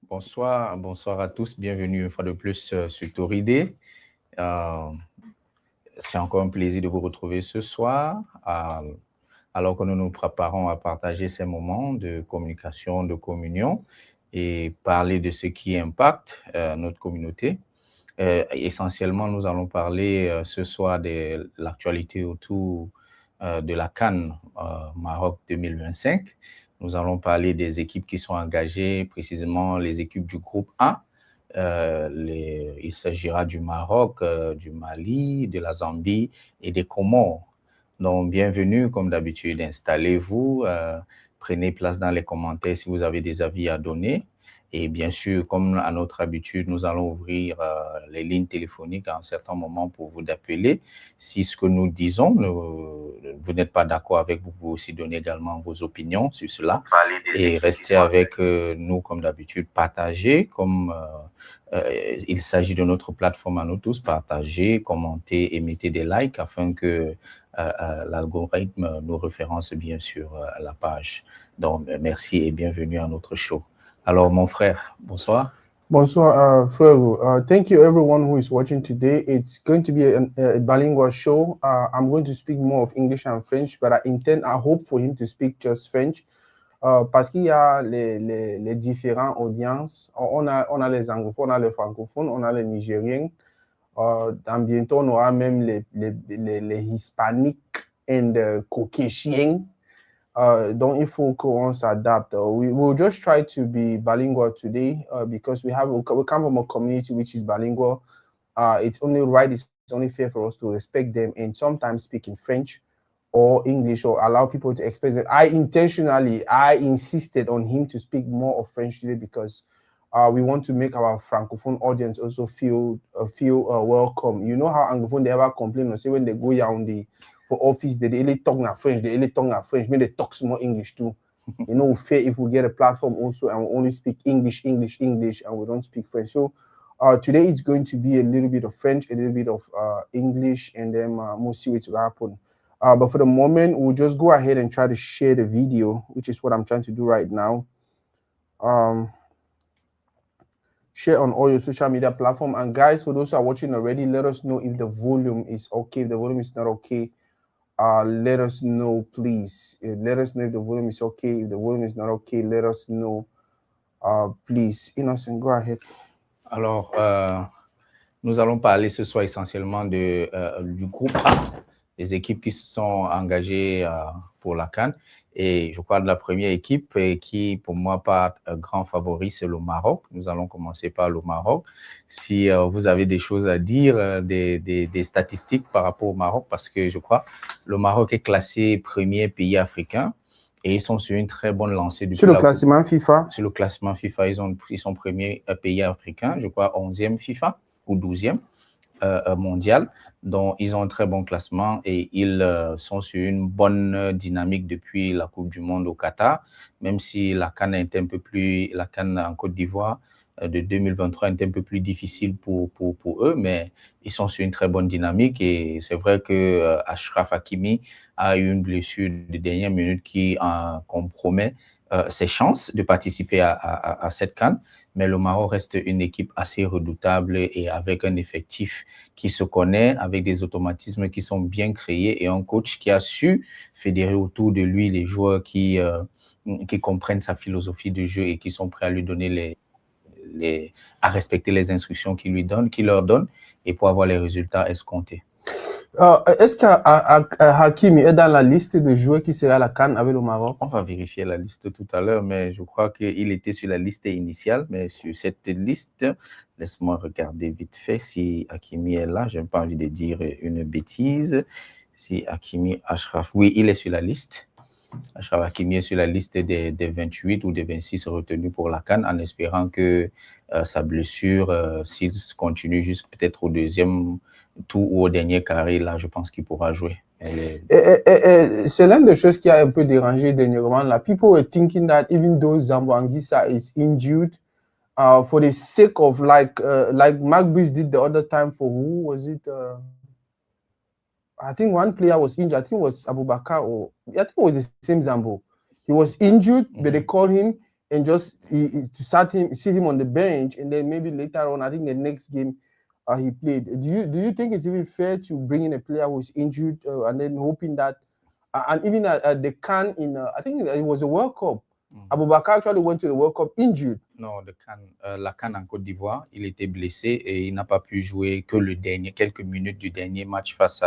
Bonsoir à tous. Bienvenue une fois de plus sur Touridé. C'est encore un plaisir de vous retrouver ce soir, alors que nous nous préparons à partager ces moments de communication, de communion et parler de ce qui impacte notre communauté. Essentiellement, nous allons parler ce soir de l'actualité autour de la CAN Maroc 2025. Nous allons parler des équipes qui sont engagées, précisément les équipes du groupe A. Il s'agira du Maroc, du Mali, de la Zambie et des Comores. Donc, bienvenue, comme d'habitude, installez-vous, prenez place dans les commentaires si vous avez des avis à donner. Et bien sûr, comme à notre habitude, nous allons ouvrir les lignes téléphoniques à un certain moment pour vous d'appeler. Si ce que nous disons, vous n'êtes pas d'accord avec, vous pouvez aussi donner également vos opinions sur cela. Et restez avec nous comme d'habitude, partagez comme il s'agit de notre plateforme à nous tous, partagez, commentez et mettez des likes afin que l'algorithme nous référence bien sûr la page. Donc, merci et bienvenue à notre show. Alors, mon frère, bonsoir. Bonsoir, Frère. Thank you, everyone who is watching today. It's going to be a bilingual show. I'm going to speak more of English and French, but I hope for him to speak just French. Parce qu'il y a les différentes audiences. On a les anglophones, on a les francophones, on a les nigériens. Dans bientôt, on aura même les hispaniques et les caucasiens. Donc il faut qu'on s'adapte. We will just try to be bilingual today because we come from a community which is bilingual. It's only right, it's only fair for us to respect them and sometimes speak in French or English or allow people to express it. I insisted on him to speak more of French today because we want to make our francophone audience also feel welcome. You know how anglophone they ever complain or say when they go Yaoundé for office, they only talk in French, maybe they talk some more English too. You know, fair if we get a platform also and we only speak English, and we don't speak French. So today it's going to be a little bit of French, a little bit of English, and then we'll see what will happen. But for the moment, we'll just go ahead and try to share the video, which is what I'm trying to do right now. Share on all your social media platform. And guys, for those who are watching already, let us know if the volume is okay. If the volume is not okay, let us know, please. Let us know if the volume is okay. If the volume is not okay, let us know, please. Innocent, go ahead. Alors, nous allons parler ce soir essentiellement du groupe A, des équipes qui se sont engagées pour la CAN. Et je crois de la première équipe qui, pour moi, pas grand favori, c'est le Maroc. Nous allons commencer par le Maroc. Si vous avez des choses à dire, des statistiques par rapport au Maroc, parce que je crois le Maroc est classé premier pays africain et ils sont sur une très bonne lancée. Sur le classement FIFA? Sur le classement FIFA, ils sont premiers pays africains, je crois 11e FIFA ou 12e mondial. Donc, ils ont un très bon classement et ils sont sur une bonne dynamique depuis la Coupe du Monde au Qatar, même si la CAN en Côte d'Ivoire de 2023 est un peu plus difficile pour eux, mais ils sont sur une très bonne dynamique et c'est vrai que Achraf Hakimi a eu une blessure de dernière minute qui compromet ses chances de participer à cette CAN. Mais le Maroc reste une équipe assez redoutable et avec un effectif qui se connaît, avec des automatismes qui sont bien créés et un coach qui a su fédérer autour de lui les joueurs qui comprennent sa philosophie de jeu et qui sont prêts à lui donner à respecter les instructions qu'il leur donne et pour avoir les résultats escomptés. Est-ce qu'Hakimi est dans la liste de joueurs qui sera à la CAN avec le Maroc? On va vérifier la liste tout à l'heure, mais je crois qu'il était sur la liste initiale. Mais sur cette liste, laisse-moi regarder vite fait si Hakimi est là. Je n'ai pas envie de dire une bêtise. Si Hakimi Achraf, oui, il est sur la liste. Achraf Hakimi est sur la liste des 28 ou des 26 retenus pour la CAN, en espérant que sa blessure, s'il continue juste peut-être au deuxième tour ou au dernier carré, là, je pense qu'il pourra jouer. C'est l'une des choses qui a un peu dérangé dernièrement. Là, people were thinking that even though Zambo Anguissa is injured, for the sake of like Magbis did the other time for who was it? I think one player was injured. I think it was Abubakar, or I think it was the same Zambo. He was injured, but they called him and just to sit him on the bench, and then maybe later on, I think the next game he played. Do you think it's even fair to bring in a player who's injured and then hoping that, and even at the CAN I think it was a World Cup, Aboubakar actually went to the World Cup injured. Non, la CAN en Côte d'Ivoire, il était blessé et il n'a pas pu jouer que quelques minutes du dernier match face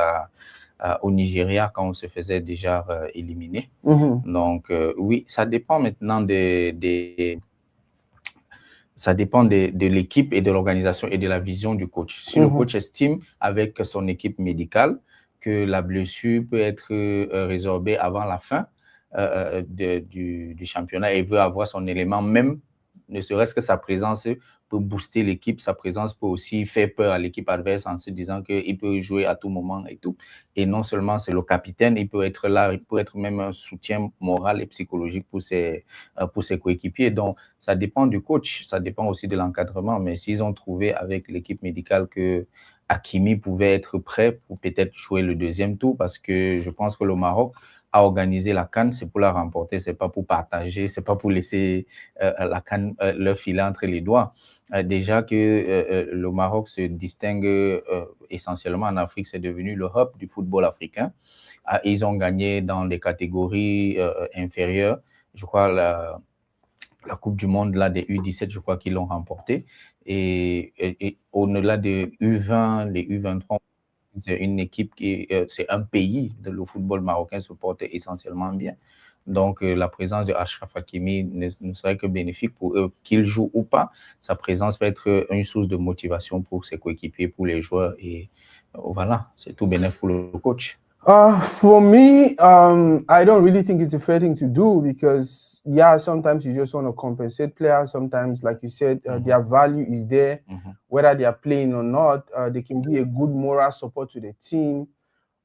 au Nigeria quand on se faisait déjà éliminer. Donc, oui, ça dépend maintenant ça dépend de l'équipe et de l'organisation et de la vision du coach. Si le coach estime avec son équipe médicale que la blessure peut être résorbée avant la fin du championnat et veut avoir son élément même, ne serait-ce que sa présence peut booster l'équipe, sa présence peut aussi faire peur à l'équipe adverse en se disant qu'il peut jouer à tout moment et tout. Et non seulement c'est le capitaine, il peut être là, il peut être même un soutien moral et psychologique pour ses coéquipiers. Donc, ça dépend du coach, ça dépend aussi de l'encadrement. Mais s'ils ont trouvé avec l'équipe médicale que Hakimi pouvait être prêt pour peut-être jouer le deuxième tour, parce que je pense que le Maroc a organisé la CAN, c'est pour la remporter, c'est pas pour partager, c'est pas pour laisser la CAN leur filer entre les doigts. Déjà que le Maroc se distingue essentiellement en Afrique, c'est devenu le hub du football africain. Ils ont gagné dans les catégories inférieures. Je crois la Coupe du Monde là, des U17, je crois qu'ils l'ont remporté. Et au-delà des U20, les U23, c'est une équipe c'est un pays, le football marocain se porte essentiellement bien. Donc, la présence de Achraf Hakimi ne serait que bénéfique pour eux, qu'il joue ou pas. Sa présence va être une source de motivation pour ses coéquipiers, pour les joueurs. Et voilà, c'est tout bénéfique pour le coach. For me, I don't really think it's a fair thing to do because, yeah, sometimes you just want to compensate players. Sometimes, like you said, their value is there. Whether they are playing or not, they can be a good moral support to the team.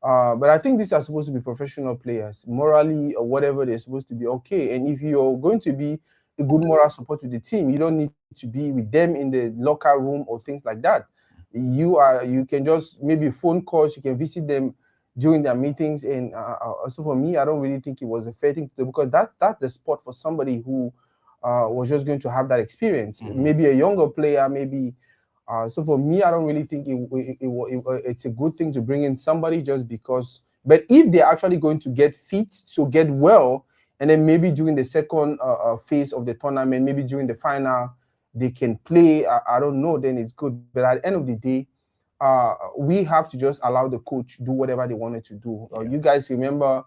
But I think these are supposed to be professional players. Morally or whatever, they're supposed to be okay. And if you're going to be a good moral support to the team, you don't need to be with them in the locker room or things like that. You can just maybe phone calls, you can visit them during their meetings. And also for me, I don't really think it was a fair thing to do because that's the spot for somebody who was just going to have that experience. Maybe a younger player, maybe. So for me, I don't really think it's a good thing to bring in somebody just because. But if they're actually going to get fit, so get well, and then maybe during the second phase of the tournament, maybe during the final, they can play. I don't know, then it's good. But at the end of the day, we have to just allow the coach do whatever they wanted to do. You guys remember,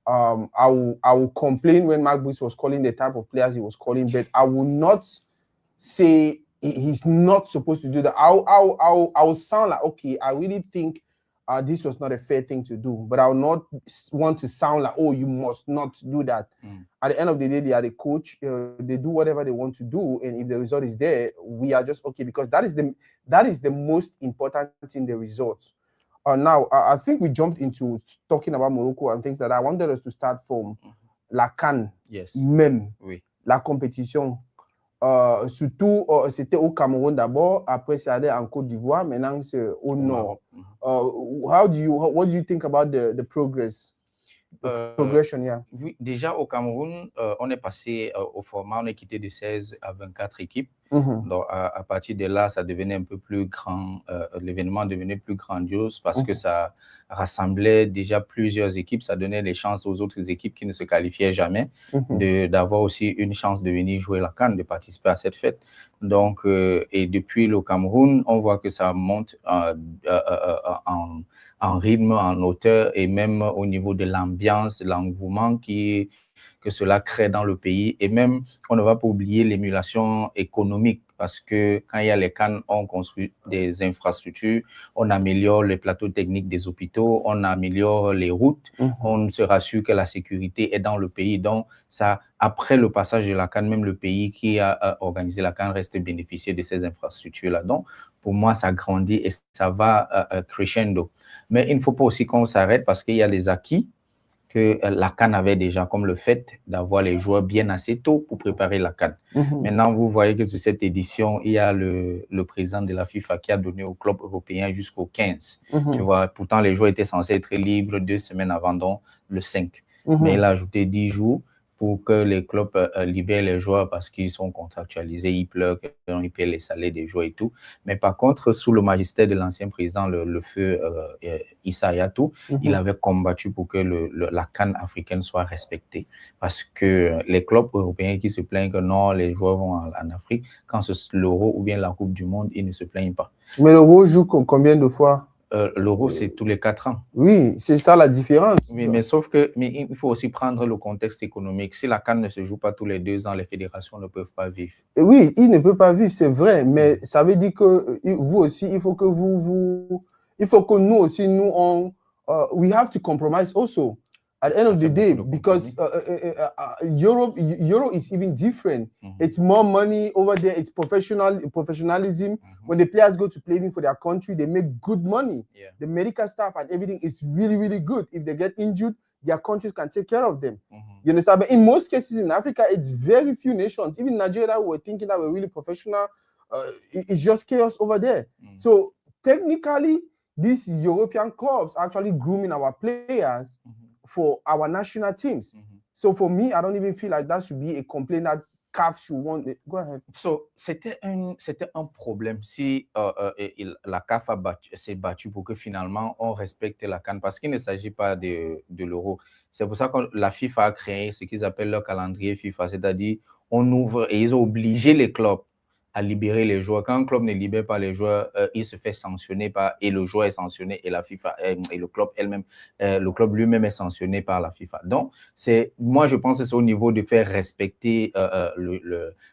I will complain when Mark Boots was calling the type of players he was calling, but I will not say he's not supposed to do that. I'll sound like, okay, I really think this was not a fair thing to do, but I'll not want to sound like, oh, you must not do that. At the end of the day, they are the coach. They do whatever they want to do, and if the result is there, we are just okay because that is the most important thing, the results. Now, I think we jumped into talking about Morocco and things that I wanted us to start from la CAN, même, la compétition. Surtout, c'était au Cameroun d'abord, après c'est allé en Côte d'Ivoire, maintenant c'est au Nord. What do you think about the progress? Progression, yeah. Oui, déjà au Cameroun, on est passé au format, on est quitté de 16 à 24 équipes. Donc, à partir de là, ça devenait un peu plus grand, l'événement devenait plus grandiose parce que ça rassemblait déjà plusieurs équipes, ça donnait les chances aux autres équipes qui ne se qualifiaient jamais d'avoir aussi une chance de venir jouer la CAN, de participer à cette fête. Donc, et depuis le Cameroun, on voit que ça monte en rythme, en hauteur et même au niveau de l'ambiance, l'engouement que cela crée dans le pays. Et même, on ne va pas oublier l'émulation économique parce que quand il y a les CAN, on construit des infrastructures, on améliore les plateaux techniques des hôpitaux, on améliore les routes, on se rassure que la sécurité est dans le pays. Donc, ça, après le passage de la CAN, même le pays qui a organisé la CAN reste bénéficier de ces infrastructures-là. Donc, pour moi, ça grandit et ça va crescendo. Mais il ne faut pas aussi qu'on s'arrête parce qu'il y a les acquis que la CAN avait déjà, comme le fait d'avoir les joueurs bien assez tôt pour préparer la CAN. Maintenant, vous voyez que sur cette édition, il y a le président de la FIFA qui a donné au club européen jusqu'au 15. Tu vois, pourtant, les joueurs étaient censés être libres 2 semaines avant, donc le 5. Mais il a ajouté 10 jours pour que les clubs libèrent les joueurs parce qu'ils sont contractualisés, il pleut, ils paient les salaires des joueurs et tout. Mais par contre, sous le magistère de l'ancien président, le feu Issa Hayatou, il avait combattu pour que la CAN africaine soit respectée. Parce que les clubs européens qui se plaignent que non, les joueurs vont en Afrique, quand c'est l'Euro ou bien la Coupe du Monde, ils ne se plaignent pas. Mais l'Euro joue combien de fois? L'Euro, c'est tous les 4 ans. Oui, c'est ça la différence. Oui, mais sauf que il faut aussi prendre le contexte économique. Si la CAN ne se joue pas tous les 2 ans, les fédérations ne peuvent pas vivre. Oui, ils ne peuvent pas vivre, c'est vrai, mais ça veut dire que vous aussi, il faut que il faut que nous aussi, we have to compromise also. At the end of the day, because Europe is even different. It's more money over there. It's professionalism. When the players go to play for their country, they make good money. Yeah. The medical staff and everything is really, really good. If they get injured, their countries can take care of them. You understand? But in most cases in Africa, it's very few nations. Even Nigeria, were thinking that we're really professional. It's just chaos over there. So technically, these European clubs are actually grooming our players for our national teams. So for me, I don't even feel like that should be a complaint that CAF should want. Go ahead. So, c'était un problème si la CAF s'est battue pour que finalement on respecte la CAN parce qu'il ne s'agit pas de l'Euro. C'est pour ça que la FIFA a créé ce qu'ils appellent leur calendrier FIFA, c'est-à-dire on ouvre et ils ont obligé les clubs à libérer les joueurs. Quand un club ne libère pas les joueurs, il se fait sanctionner et le joueur est sanctionné et la FIFA et le club le club lui-même est sanctionné par la FIFA. Donc, moi je pense que c'est au niveau de faire respecter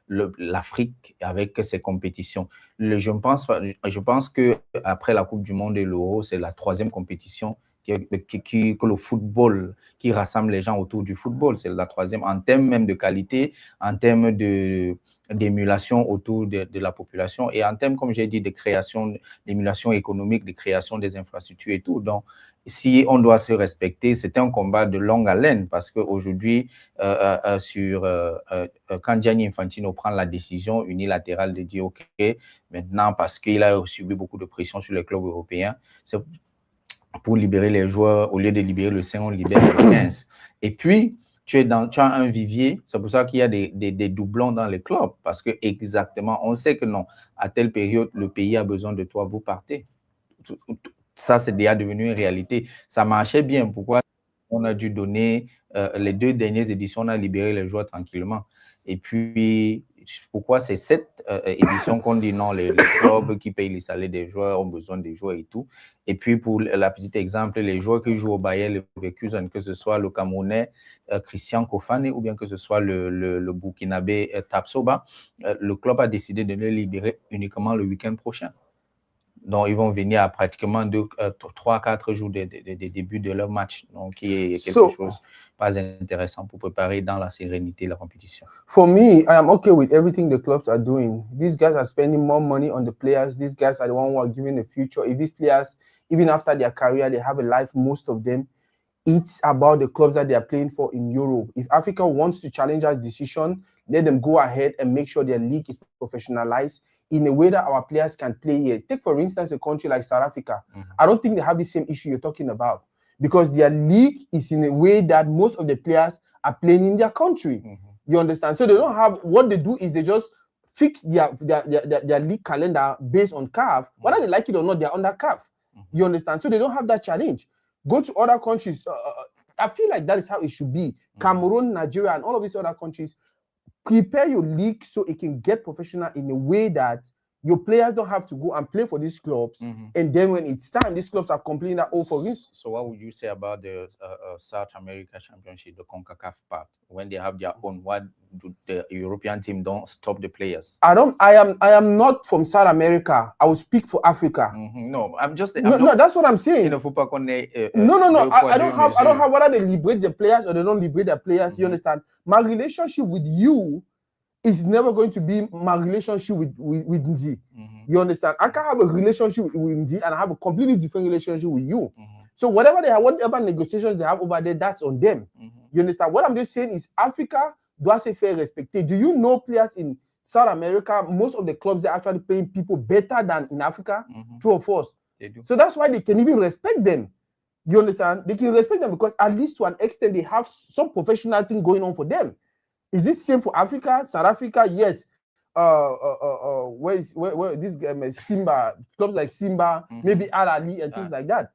l'Afrique avec ses compétitions. Je pense que après la Coupe du Monde et l'Euro, c'est la 3e compétition que le football, qui rassemble les gens autour du football. C'est la 3e en termes même de qualité, en termes d'émulation autour de la population et en termes, comme j'ai dit, de création, d'émulation économique, de création des infrastructures et tout. Donc, si on doit se respecter, c'est un combat de longue haleine parce qu'aujourd'hui, quand Gianni Infantino prend la décision unilatérale de dire OK, maintenant, parce qu'il a subi beaucoup de pression sur les clubs européens, c'est pour libérer les joueurs, au lieu de libérer le 5, on libère le 15. Et puis, tu as un vivier, c'est pour ça qu'il y a des doublons dans les clubs, parce que exactement, on sait que non, à telle période, le pays a besoin de toi, vous partez. Ça, c'est déjà devenu une réalité. Ça marchait bien. Pourquoi on a dû donner les 2 dernières éditions, on a libéré les joueurs tranquillement. Et puis, pourquoi c'est cette édition qu'on dit non, les clubs qui payent les salaires des joueurs ont besoin des joueurs et tout. Et puis, pour la petite exemple, les joueurs qui jouent au Bayer Leverkusen, que ce soit le Camerounais Christian Kofane ou bien que ce soit le Burkinabé Tapsoba, le club a décidé de les libérer uniquement le week-end prochain. Donc, ils vont venir à pratiquement 3-4 jours des débuts de leur match. Donc, qui est quelque chose pas intéressant pour préparer dans la sérénité la compétition. For me, I am okay with everything the clubs are doing. These guys are spending more money on the players. These guys are the ones who are giving the future. If these players, even after their career, they have a life, most of them, it's about the clubs that they are playing for in Europe. If Africa wants to challenge our decision, let them go ahead and make sure their league is professionalized in a way that our players can play here. Take, for instance, a country like South Africa. I don't think they have the same issue you're talking about because their league is in a way that most of the players are playing in their country. You understand? So they don't have, what they do is they just fix their league calendar based on CAF. Whether they like it or not, they're under CAF. You understand? So they don't have that challenge. Go to other countries. I feel like that is how it should be. Cameroon, Nigeria, and all of these other countries, prepare your league so it can get professional in a way that your players don't have to go and play for these clubs. And then when it's time, these clubs are complaining that, oh, for this. So what would you say about the South America Championship, the CONCACAF part? When they have their own, why do the European team don't stop the players? I am not from South America. I will speak for Africa. No, that's what I'm saying. No, I don't have whether they liberate the players or they don't liberate the players. You understand? My relationship with you is never going to be my relationship with Ndi. You understand? I can have a relationship with Ndi and I have a completely different relationship with you. So whatever negotiations they have over there, that's on them. You understand? What I'm just saying is Africa does a fair respect. Do you know players in South America? Most of the clubs are actually paying people better than in Africa. True or false? They do. So that's why they can even respect them. You understand? They can respect them because at least to an extent they have some professional thing going on for them. Is this same for Africa? South Africa, yes. Where this Simba, clubs like Simba, maybe Al Ali and things like that.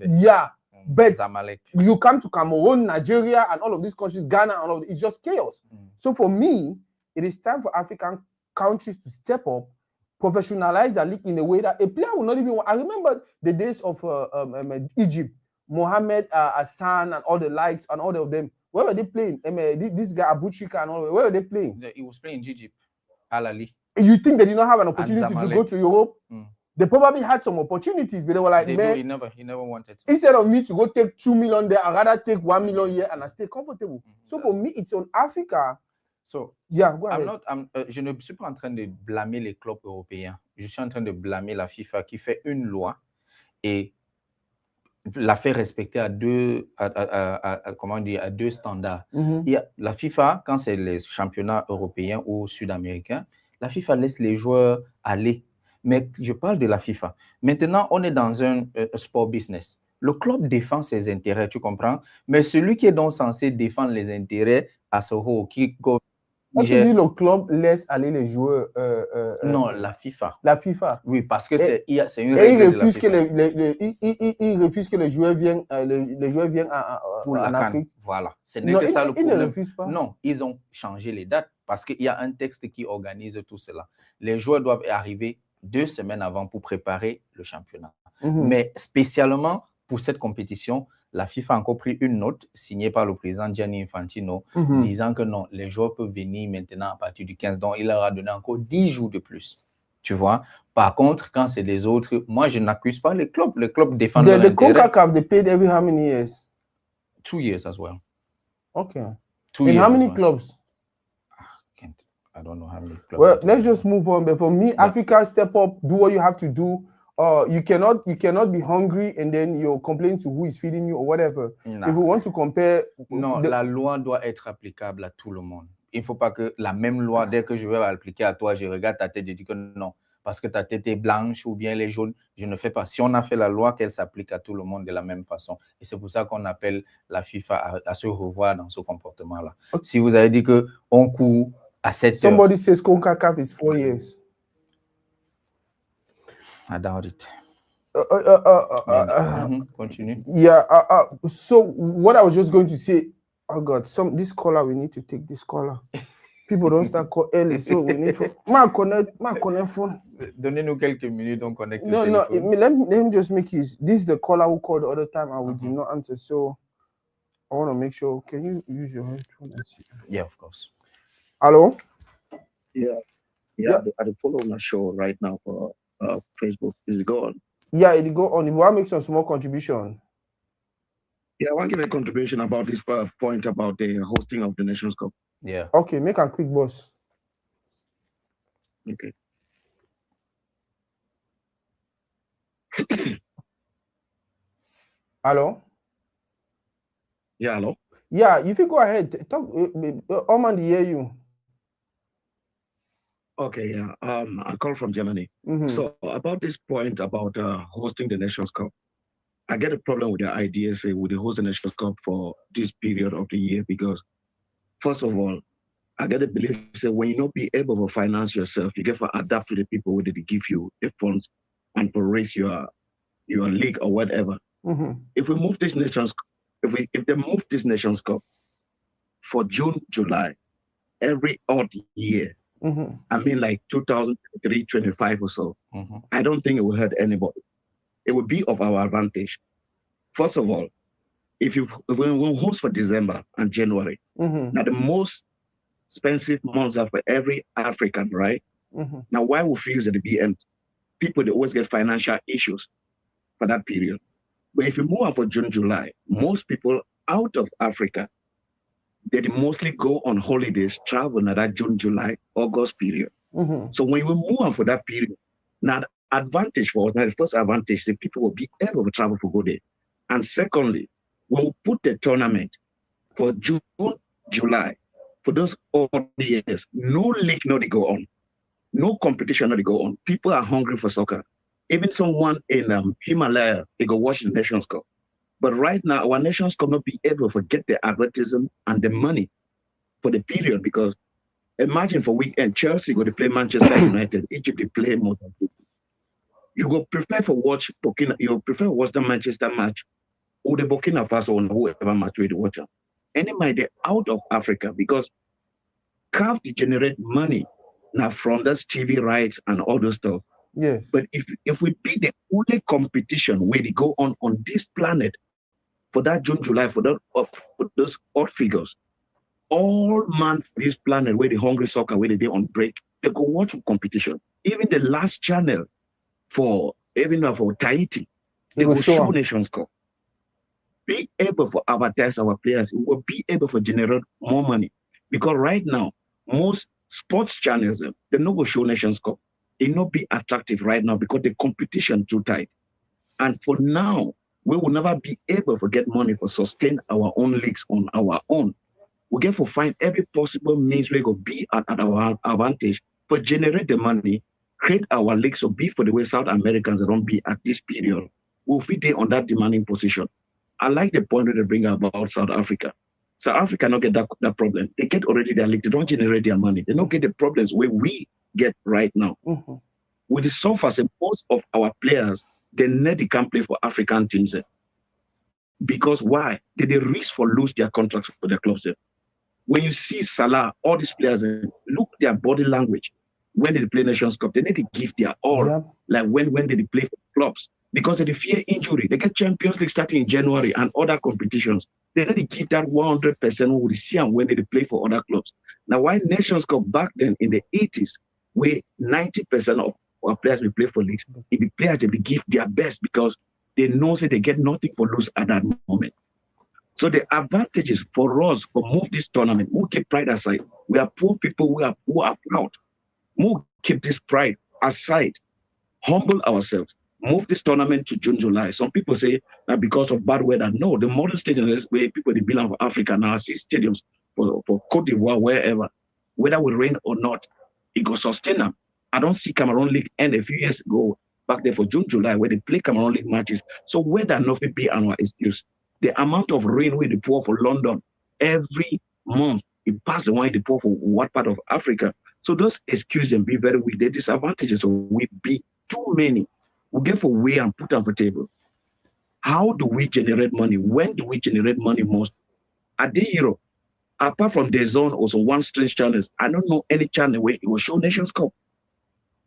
Yeah, but Zamalek. You come to Cameroon, Nigeria, and all of these countries, Ghana, and all it's just chaos. So for me, it is time for African countries to step up, professionalize the league in a way that a player will not even want. I remember the days of Egypt, Mohamed Hassan and all the likes and all of them. Where were they playing? This guy Abu Chika and all. Where were they playing? He was playing in Egypt. Al Ali. You think they did not have an opportunity to go to Europe? They probably had some opportunities, but they were like, man, he never wanted to. Instead of me to go take 2 million there, I'd rather take 1 million here and I stay comfortable. So for me, it's on Africa. So yeah, go ahead. Je ne suis pas en train de blâmer les clubs européens. Je suis en train de blâmer la FIFA qui fait une loi et la fait respecter à deux standards. Il y a, la FIFA, quand c'est les championnats européens ou sud-américains, la FIFA laisse les joueurs aller. Mais je parle de la FIFA. Maintenant, on est dans un sport business. Le club défend ses intérêts, tu comprends? Mais celui qui est donc censé défendre les intérêts à ce haut, qui tu dis le club laisse aller les joueurs. Non, la FIFA. La FIFA. Oui, parce que c'est une règle. Et il refuse il refuse que les joueurs viennent, pour en Afrique. Voilà. Ce n'est que ça le problème. Ils ne refusent pas. Non, ils ont changé les dates parce qu'il y a un texte qui organise tout cela. Les joueurs doivent arriver 2 semaines avant pour préparer le championnat. Mais spécialement pour cette compétition, la FIFA a encore pris une note signée par le président Gianni Infantino disant que non, les joueurs peuvent venir maintenant à partir du 15. Donc, il leur a donné encore 10 jours de plus. Tu vois? Par contre, quand c'est les autres, moi, je n'accuse pas les clubs. Les clubs défendent leur intérêt. The CONCACAF, they paid every how many years? 2 years as well. Okay. 2 years. And how many clubs? I don't know how many clubs. Well, let's just move on. But for me, Africa, step up, do what you have to do. You cannot be hungry and then you're complaining to who is feeding you or whatever. No. If we want to compare... Non, la loi doit être applicable à tout le monde. Il ne faut pas que la même loi, dès que je vais l'appliquer à toi, je regarde ta tête et dis que non, parce que ta tête est blanche ou bien elle est jaune, je ne fais pas. Si on a fait la loi, qu'elle s'applique à tout le monde de la même façon. Et c'est pour ça qu'on appelle la FIFA à se revoir dans ce comportement-là. Okay. Si vous avez dit qu'on court à 7 heures... Somebody says CONCACAF is 4 years. I doubt it. Continue. Yeah. So what I was just going to say, oh God, this caller, we need to take this caller. People don't start call early, so we need to. Ma connect phone. Donnez-nous quelques minutes, on connecte. No, let me just make his. This is the caller who called the other time and we did not answer. So I want to make sure. Can you use your headphone? Yeah, of course. Hello. Yeah. I follow on a show right now for Facebook. Is it go on? Yeah, it go on. If you want to make some small contribution. Yeah, I want to give a contribution about this point about the hosting of the Nations Cup. Yeah. Okay, make a quick boss. Okay. Hello? Yeah, hello? Yeah, if you go ahead, talk. Oman, hear you. Okay, yeah. I call from Germany. So about this point about hosting the Nations Cup, I get a problem with the idea, say, would they host the Nations Cup for this period of the year? Because first of all, I get a belief, say, when you not be able to finance yourself, you get to adapt to the people who they give you the funds and to raise your league or whatever. If we move this Nations, if they move this Nations Cup for June, July, every odd year, I mean, like 2023, 25 or so. I don't think it will hurt anybody. It would be of our advantage. First of all, if we host for December and January, now the most expensive months are for every African, right? Now, why we feel that the BM people, they always get financial issues for that period. But if you move on for June, July, most people out of Africa, they mostly go on holidays, travel in that June, July, August period. So when we move on for that period, now the advantage for us, now the first advantage, the people will be able to travel for good day. And secondly, when we put the tournament for June, July, for those odd years, no league not to go on, no competition not to go on. People are hungry for soccer. Even someone in Himalaya, they go watch the Nations Cup. But right now, our nations cannot be able to get the advertising and the money for the period, because imagine for weekend, Chelsea go to play Manchester United, Egypt they play Mozambique. You go prefer for watch Burkina, you prefer watch the Manchester match or the Burkina Faso or whoever match we watch. Anyway, they're out of Africa because CAF generate money now from those TV rights and all those stuff. Yes. But if we be the only competition where they go on this planet for that June, July, for those odd figures, all man for this planet where the hungry soccer, where they on break, they go watch competition. Even the last channel for Tahiti, they will show Nations Cup. Be able to advertise our players, we will be able to generate more money. Because right now, most sports channels, they no go show Nations Cup. It not be attractive right now because the competition too tight. And for now, we will never be able to get money for sustain our own leagues on our own. We get to find every possible means we go be at our advantage for generate the money, create our leagues so be for the way South Americans don't be at this period. We'll fit there on that demanding position. I like the point that they bring about South Africa. South Africa don't get that problem. They get already their league. They don't generate their money. They don't get the problems where we get right now. Mm-hmm. With the suffers, most of our players, they never can play for African teams. Because why? They risk for lose their contracts for their clubs. When you see Salah, all these players, look their body language. When they play Nations Cup, they need to give their all. Yeah. Like when they play for clubs. Because they fear injury. They get Champions League starting in January and other competitions. They need to give that 100% who see them when they play for other clubs. Now, why Nations Cup back then in the 80s, where 90% of our players will play for leagues, if the players they will give their best because they know that they get nothing for lose at that moment. So the advantages for us for move this tournament, we keep pride aside. We are poor people who are proud. We keep this pride aside, humble ourselves. Move this tournament to June, July. Some people say that because of bad weather. No, the modern stadiums where people they belong for Africa now see stadiums for Cote d'Ivoire, wherever, whether it rain or not, it go sustain them. I don't see Cameroon League end a few years ago back there for June, July, where they play Cameroon League matches. So weather nothing be our excuse. The amount of rain we pour for London every month, it passes the one they pour for what part of Africa. So those excuses them be very weak. The disadvantages so we be too many. We get for way and put on the table. How do we generate money? When do we generate money most? At the Europe, apart from the zone or some one strange channels, I don't know any channel where it will show Nations Cup.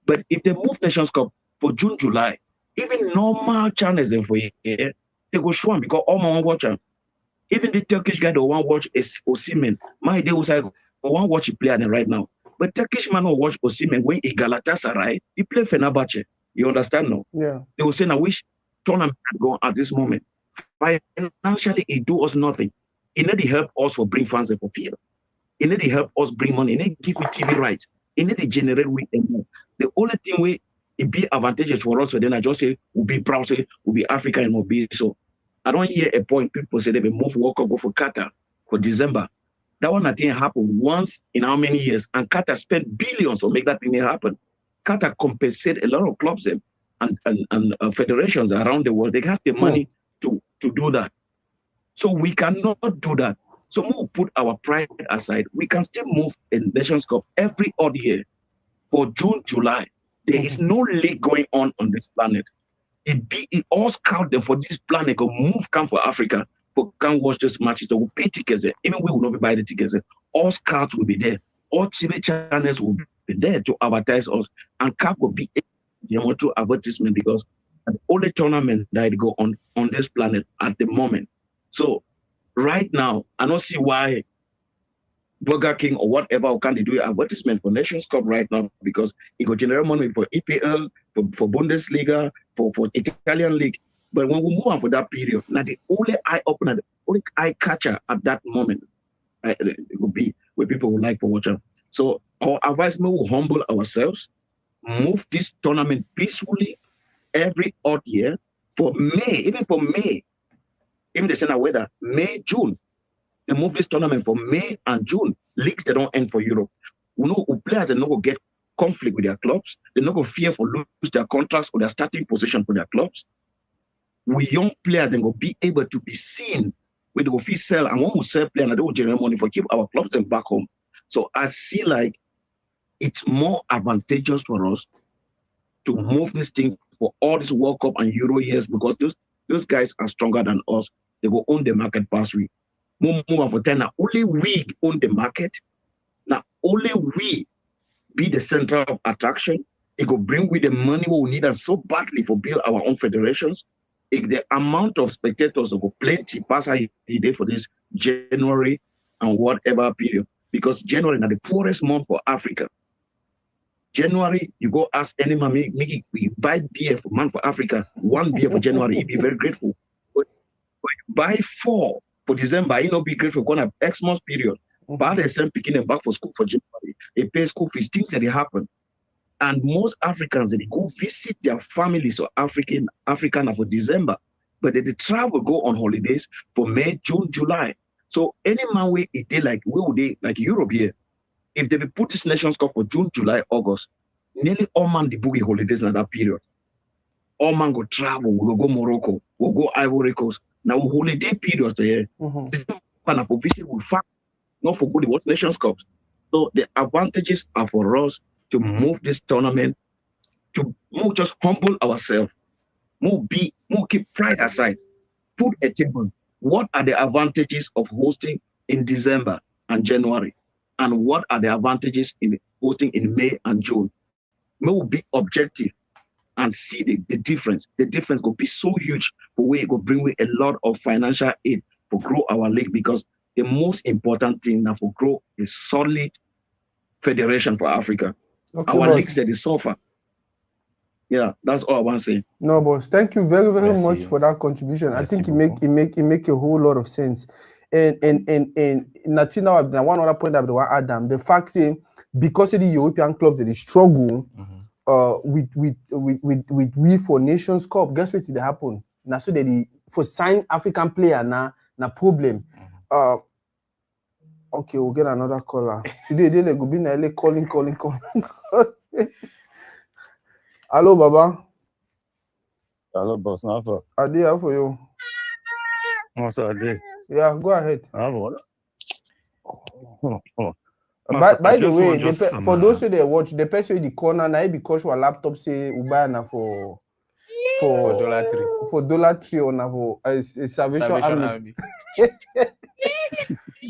But if they move Nations Cup for June, July, even normal channels for here, they go show them because all my watch them. Even the Turkish guy don't want watch Osimhen. My idea was like, I want watch a player right now. But Turkish man will watch Osimhen when he Galatasaray, he play Fenerbahce. You understand now? Yeah. They will say, I wish tournament had gone at this moment. Financially, it do us nothing. It need to help us for bring fans for field. It need to help us bring money. It need to give me TV rights. It need to generate with them. The only thing we it be advantageous for us, so then I just say we'll be proud, say we'll be African and we'll be so. I don't hear a point people say they will move World Cup go for Qatar for December. That one I think happened once in how many years, and Qatar spent billions to make that thing happen. Qatar compensate a lot of clubs and federations around the world. They have the money to do that. So we cannot do that. So we'll put our pride aside. We can still move a Nations Cup every odd year for June, July. There is no league going on this planet. It all scout them for this planet. Go move, come for Africa, for can watch these matches. They will pay tickets. Even we will not be buying the tickets. All scouts will be there. All TV channels will be there to advertise us, and CAF will be to advertisement because the only tournament that go on this planet at the moment. So right now, I don't see why Burger King or whatever can they do advertisement for Nations Cup right now because it will generate money for EPL, for Bundesliga, for Italian League. But when we move on for that period, now the only eye opener, the only eye catcher at that moment, it will be where people would like to watch them. So our advisement will humble ourselves, move this tournament peacefully every odd year for May, even the same weather, May, June. They move this tournament for May and June. Leagues they don't end for Europe. We know players they not go get conflict with their clubs. They not go fear for lose their contracts or their starting position for their clubs. we young players then go be able to be seen with the fee sell and one will sell player and they will generate money for keep our clubs and back home. So I see like it's more advantageous for us to move this thing for all this World Cup and Euro years because those guys are stronger than us. They will own the market past week. Move for 10 now. Only we own the market. Now only we be the center of attraction. It will bring with the money we need us so badly for build our own federations. If the amount of spectators will go plenty pass a day for this January and whatever period. Because January is the poorest month for Africa. January, you go ask any man, we buy beer for man for Africa, 1 beer for January, he'd be very grateful. But you buy 4 for December, you know, be grateful, going to X months period. But the same picking them back for school for January. They pay school fees, things that they happen. And most Africans, they go visit their families or African for December, but they travel, go on holidays for May, June, July. So any man way it did like where would they like Europe here? If they put this Nations Cup for June, July, August, nearly all man the boogie holidays in that period. All man go travel, we'll go Morocco, we'll go Ivory Coast. Now holiday periods there. This kind of visit will fact not for good what's Nations Cups. So the advantages are for us to move this tournament, to move just humble ourselves, move keep pride aside, put a table. What are the advantages of hosting in December and January? And what are the advantages in hosting in May and June? We'll be objective and see the difference. The difference will be so huge for where it will bring a lot of financial aid for grow our league because the most important thing now for grow is solid federation for Africa. Okay, our leagues that is suffer. Yeah, that's all I want to say. No, boss. Thank you very, very much for that contribution. I think it make a whole lot of sense. And Natina, one other point that I want to add them, the fact is because of the European clubs that they struggle with we for Nations Cup, guess what did happen? Now so that for sign African player na problem. Okay, we'll get another caller. Today they go be na calling. Hello, Baba. Hello, boss. How Adi, how for you? What's Adi? Yeah, go ahead. By the way, for those who they watch, the person in the corner now because your laptop say Uba na for $3 or na for Salvation Army.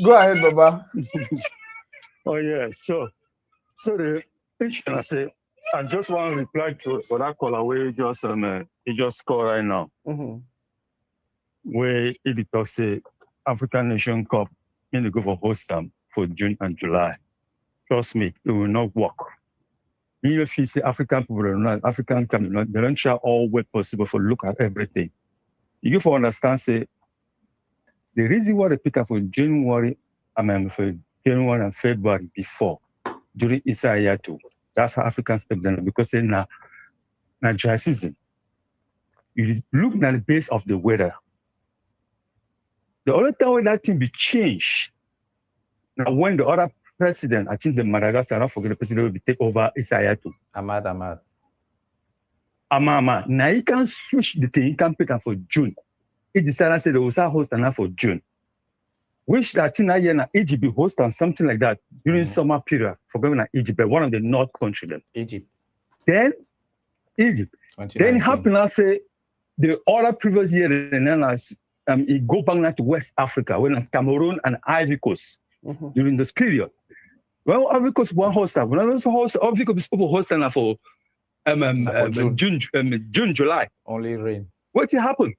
Go ahead, Baba. Oh yeah, so the issue I say, I just want to reply to for that caller where he just scored right now. Where he talks say African Nation Cup in the go for host them for June and July. Trust me, it will not work. Even if you say African people are not African, they don't try all way possible for look at everything. You give for understand say the reason why they pick up for January and February before during Isaiah too. That's how Africans take them because they're not dry season. You look at the base of the weather. The only time when that thing be changed, now when the other president, I think the Madagascar, I don't forget the president will be take over Isaiah too. Ahmad. Now he can switch the thing, he can pick up for June. He decided to say they will start hosting for June. Which I think now Egypt be hosting something like that during summer period for going to Egypt, one of the North countries. Egypt. Then Egypt. Then it happened I say the other previous year it go back now to West Africa, when Cameroon and Ivory Coast during this period. Well, Ivory Coast one host when I was host Ivory Coast people hosting for June, July. Only rain. What happened?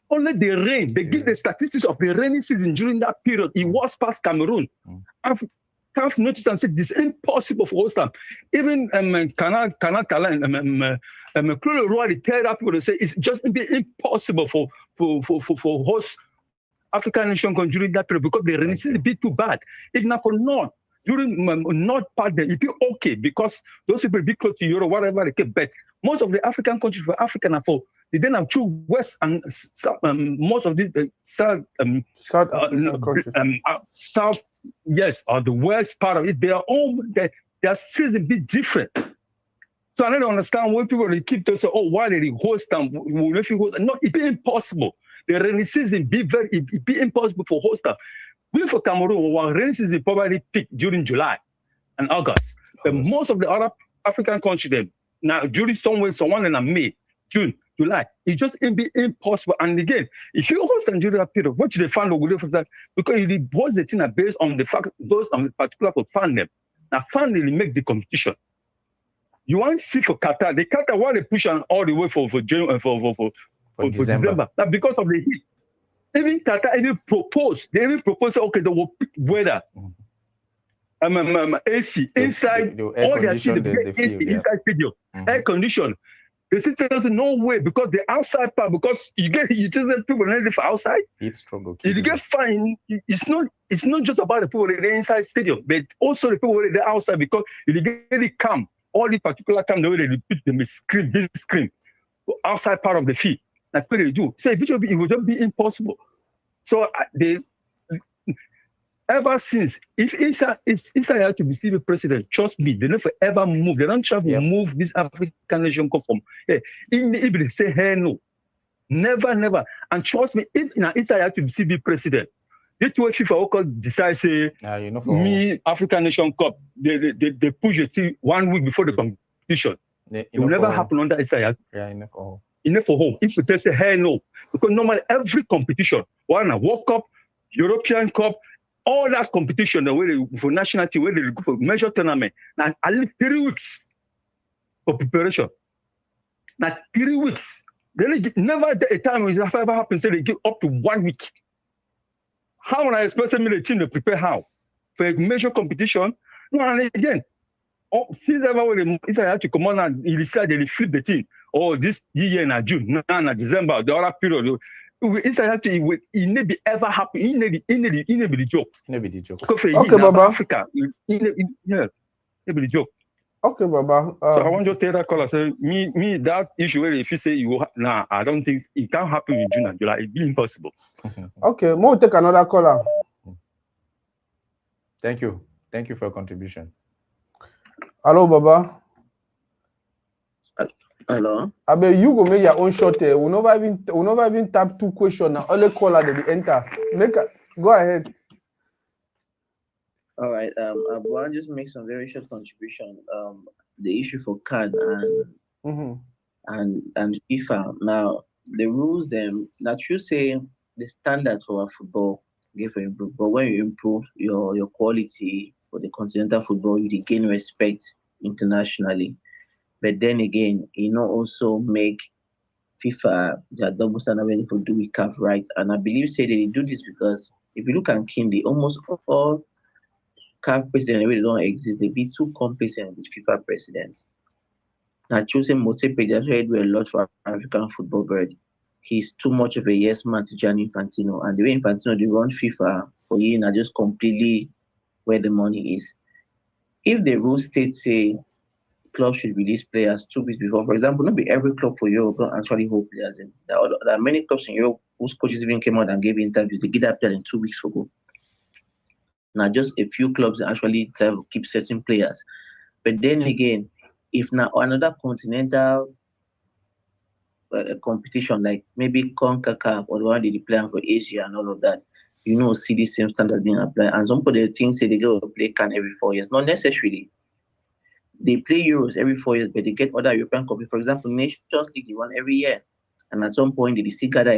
Only the rain. They give the statistics of the rainy season during that period. It was past Cameroon. I've noticed and said this is impossible for host them. Even Canal Claude Leroy, the tell that people to say it's just impossible for host African nation during that period because the rainy season is a bit too bad. If not for North, during North part, it be okay because those people be close to Europe, whatever they get. But most of the African countries for African are for they then have two West and South, most of these South South, yes, or the West part of it. They are all their season be different. So I don't understand why people they keep to say, oh, why did they host them? If you host, no, it be impossible. The rainy season it be impossible for host them. We for Cameroon, our rainy season probably peak during July and August. But most of the other African countries, them now during someone in May, June, July, it just be impossible. And again, if you host Nigeria period, what they find out for that because it was the thing that based on the fact those on the particular for fan them. Now fan really make the competition. You want to see for Qatar, the Qatar why they push on all the way for December. Now because of the heat. Even Qatar even proposed, okay, they will pick weather. AC inside all their team, the AC inside stadium, air condition. The city doesn't no way because the outside part, because you just people live outside. It's struggle. You get fine. It's not just about the people in the inside stadium, but also the people in the outside because you get it calm. All the particular time the way they repeat them screen, big screen, outside part of the field. Like what they do. Say it would just be impossible. So they ever since if Israel had to be still president, trust me, they never ever move. They don't try to move this African nation come from. Even if they say hey no, never. And trust me, if Israel had to be still president, this way FIFA could decide say me African Nation Cup. They push it 1 week before the competition. It will never happen under Israel. Yeah, enough. Enough for home. If they say hey no, because normally every competition, one a World Cup, European Cup, all that competition, the way for national team, where they go for major tournament, now at least 3 weeks for preparation. Now 3 weeks. Then never a time when it ever happens, say they give up to 1 week. How would I expect the team to prepare how? For a major competition? No, and again, since ever when Israel had to come on and he decided they flip the team. Oh, this year in June, now December, the other period. Israel had to, it never ever happen. It never be the joke. Never the joke. Okay, Baba. Africa, never the joke. Okay, Baba. So I want to tell that caller, say, me that issue where if you say I don't think it can happen in June and July. It'd be impossible. Okay, we'll take another caller. Thank you for your contribution. Hello, Baba. Hello. I bet you go make your own shot. We never even tap 2 questions. Now only caller that they enter. Go ahead. All right. I want to just make some very short contribution. The issue for CAN and FIFA. Now the rules them that you say the standards for football get for improve. But when you improve your quality for the continental football, you gain respect internationally. But then again, also make FIFA their double standard ready for do with CAF, right? And I believe say they do this because if you look at Kindi, almost all CAF presidents really don't exist. They be too complacent with FIFA presidents. Now choosing Motepe, that's why do a lot for African football, but he's too much of a yes man to Gianni Infantino. And the way Infantino they run FIFA for years are just completely where the money is. If the rule states say clubs should release players 2 weeks before, for example, not be every club for Europe don't actually hold players in. There are many clubs in Europe whose coaches even came out and gave interviews. They get that player in 2 weeks ago. Now, just a few clubs actually keep certain players. But then again, if now another continental competition, like maybe CONCACAF or the one they play for Asia and all of that, see the same standards being applied. And some of the things say they go to play CAN every 4 years. Not necessarily. They play Euros every 4 years, but they get other European companies. For example, Nations League, they run every year. And at some point, they still gather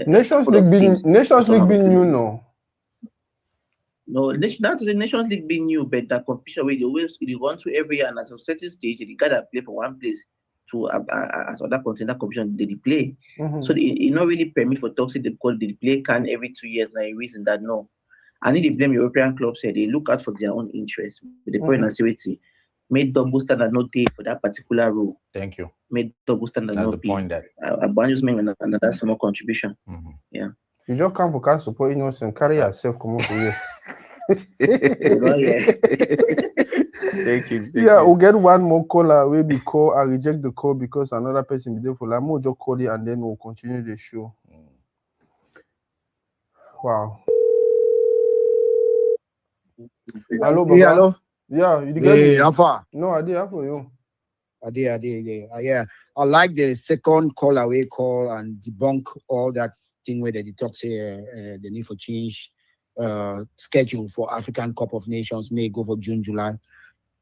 Nations League being new, no? No, not to say Nations League being new, but that competition where they run to every year, and at a certain stage, they gather play for one place to as other continental competition they play. So it not really permit for toxic because they play CAN every 2 years. Now, a reason that no. I need to blame European clubs here. They look out for their own interests. But the point is made double standard not day for that particular rule. Thank you. Made double standard not be. Point that. I just make another small contribution. Yeah. You just come for CAN support innocent, carry yourself, come over here. Thank you. We'll get one more caller. We'll be call. I reject the call because another person be there for like more. Just call it and then we'll continue the show. Wow. Hello, Baba. Hello. Yeah, you Hey, how far? No idea for you. Yeah. I like the second call away call and debunk all that thing where they talk say the need for change schedule for African Cup of Nations may go for June, July.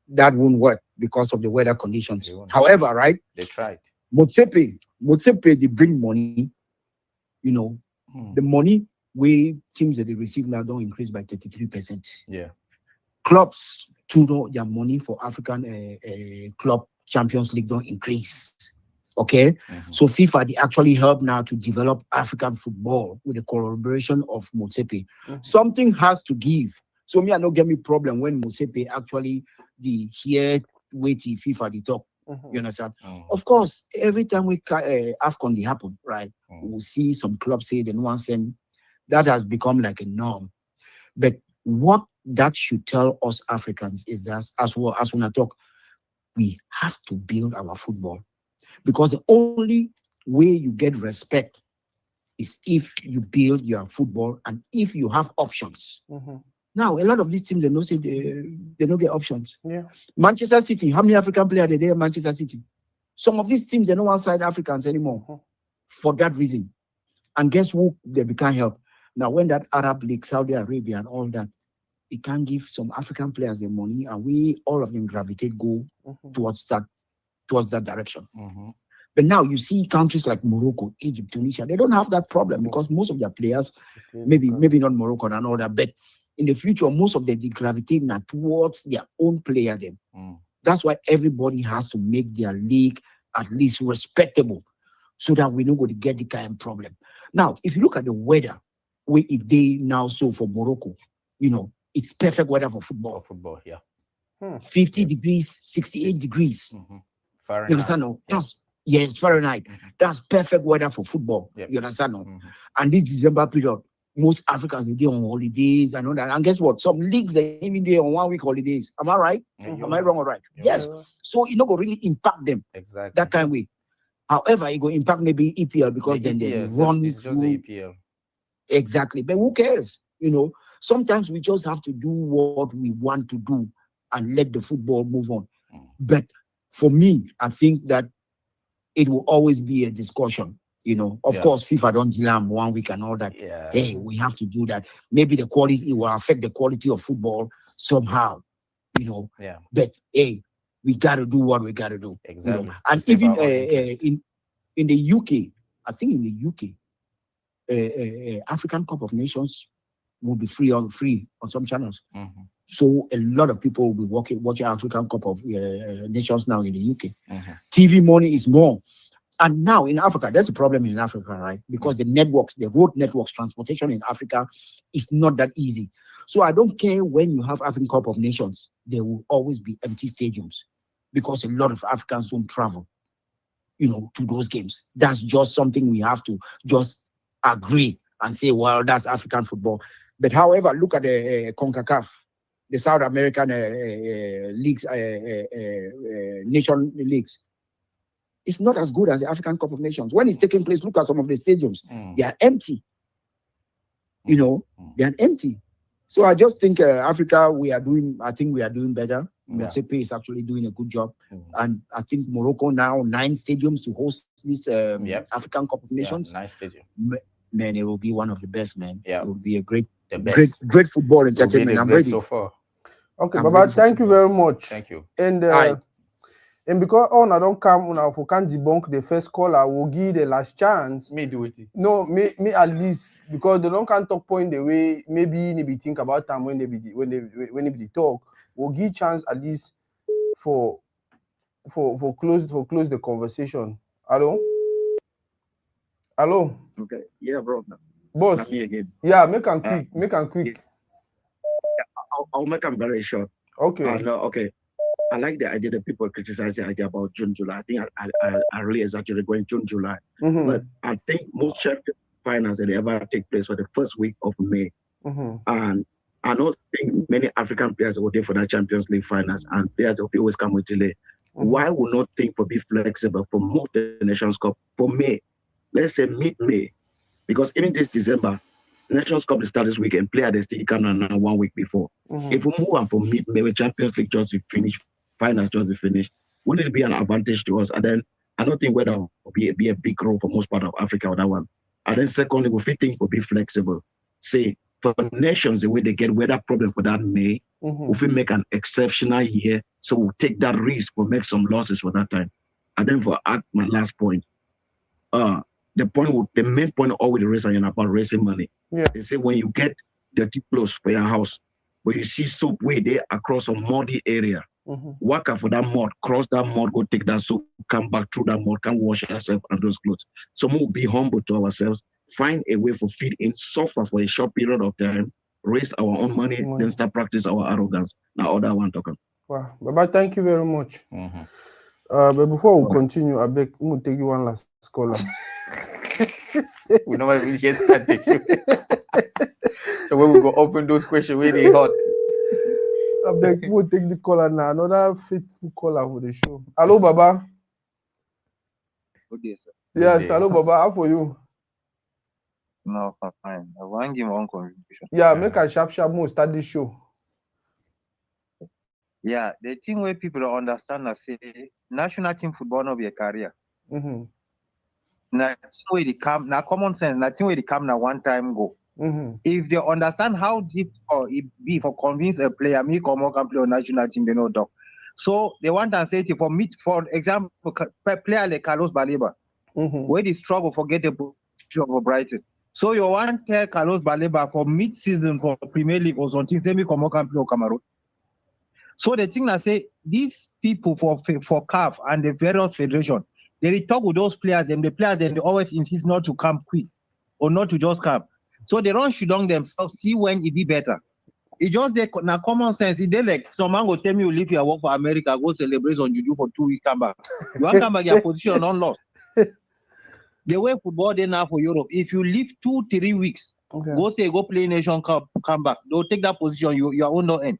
That won't work because of the weather conditions. However, right? They tried. Motsepe, they bring money. You know, the money we teams that they receive now don't increase by 33%. Yeah. Clubs too know their money for African club Champions League don't increase. Okay, so FIFA they actually help now to develop African football with the collaboration of Motsepe. Something has to give. So me, I don't get me problem when Motsepe actually the here waiting FIFA the talk. You understand? Of course, every time we AFCON they happen, right? We'll see some clubs say the nuance and that has become like a norm. But what that should tell us Africans is that as well as when I talk, we have to build our football. Because the only way you get respect is if you build your football and if you have options. Now, a lot of these teams, they don't say they don't get options. Yeah. Manchester City, how many African players are there in Manchester City? Some of these teams, they don't want side Africans anymore for that reason. And guess who they can't help? Now, when that Arab League, Saudi Arabia and all that, it can give some African players the money and we, all of them gravitate, go towards that direction. But now you see countries like Morocco, Egypt, Tunisia, they don't have that problem because most of their players, maybe not Morocco and all that, but in the future, most of them they gravitate now towards their own player. That's why everybody has to make their league at least respectable so that we don't go to get the kind of problem. Now, if you look at the weather, where it day now so for Morocco, you know, it's perfect weather for football. 50 degrees, 68 degrees. Fahrenheit. You understand? No? It's Fahrenheit. That's perfect weather for football. You understand? No? And this December period, most Africans they on holidays and all that. And guess what? Some leagues they even there on 1 week holidays. Am I right? Am I wrong or right? Yes. So it not going to really impact them that kind of way. However, it will impact maybe EPL because then they run it's through just the EPL. Exactly. But who cares? You know, sometimes we just have to do what we want to do and let the football move on. But for me, I think that it will always be a discussion. You know, of course, FIFA don't delay 1 week and all that. Hey, we have to do that. Maybe the quality, it will affect the quality of football somehow, you know. But hey, we got to do what we got to do. Exactly. You know? And even in the UK, I think in the UK, African Cup of Nations will be free on some channels. So a lot of people will be watching African Cup of Nations now in the UK. TV money is more. And now in Africa, there's a problem in Africa, right? Because the networks, the road networks, transportation in Africa is not that easy. So I don't care when you have African Cup of Nations, there will always be empty stadiums because a lot of Africans don't travel, you know, to those games. That's just something we have to just agree and say, well, that's African football. But however, look at the CONCACAF, the South American leagues, nation leagues. It's not as good as the African Cup of Nations. When it's taking place, look at some of the stadiums. They are empty. You know, they are empty. So I just think Africa, I think we are doing better. Motsepe is actually doing a good job. And I think Morocco now, 9 stadiums to host this African Cup of Nations. Nice stadium. Man, it will be one of the best, man. It will be a great football entertainment. I'm ready. So far. Okay, Baba, thank you very much. Thank you. And because I don't come now for can debunk the first caller, will give the last chance. Me do it. No, me at least because they don't can talk point the way maybe they think about time when they talk. We'll give chance at least for close the conversation. Hello. Okay. Yeah, bro. Boss. Me again. Yeah, make them quick. I'll make them very short. Okay. Okay. I like the idea that people criticize the idea about June, July. I think I really exaggerate going June, July. But I think most champion finals that ever take place for the first week of May. And I don't think many African players will there for that Champions League finals and players will always come with delay. Why would not think for be flexible for move the Nations Cup for May? Let's say mid-May. Because even this December, Nations Cup start this weekend, player they still can now 1 week before. If we move on from mid-May, Champions League just be finished, finals just be finished, wouldn't it be an advantage to us? And then I don't think whether will be a big role for most part of Africa or that one. And then secondly, we fit things will be flexible. Say for nations, the way they get weather problem for that May, if we make an exceptional year, so we'll take that risk, we'll make some losses for that time. And then for my last point, the main point always the race are about raising money. Yeah. They say when you get dirty clothes for your house, but you see soap way there across a muddy area, work out for that mud, cross that mud, go take that soap, come back through that mud, come wash yourself and those clothes. So we'll be humble to ourselves, find a way for feed in, suffer for a short period of time, raise our own money, then start practice our arrogance. Now other one talking. Wow, Baba, thank you very much. But before we continue, I beg we'll take you one last caller. We know we just started. So when we go open those questions really hot. I beg we'll take the caller now. Another faithful caller for the show. Hello, Baba. Good day, sir. Yes, hello, Baba. How for you? No, fine. I want to give one contribution. Yeah, make a sharp move, start this show. Yeah, the thing where people don't understand that say national team football not be a career. Now where they come, now common sense, nothing where they come now one time go. If they understand how deep or it be for convince a player, me come on can play on national team, they know dog. So they want to say for me, for example, player like Carlos Baleba, where they struggle for get the position of Brighton. So you want to tell Carlos Baleba for mid-season for Premier League or something, say me come on can play on Cameroon. So the thing I say, these people for CAF and the various federation, they talk with those players, and the players then they always insist not to come quick or not to just come. So they don't shoot on themselves, see when it be better. It just now common sense. It they like someone go tell me you leave your work for America, go celebrate on Juju for 2 weeks, come back. You want to come back, your position not lost. The way football they now for Europe, if you leave 2-3 weeks, go play Nation Cup, come back. They'll take that position, you are on no end.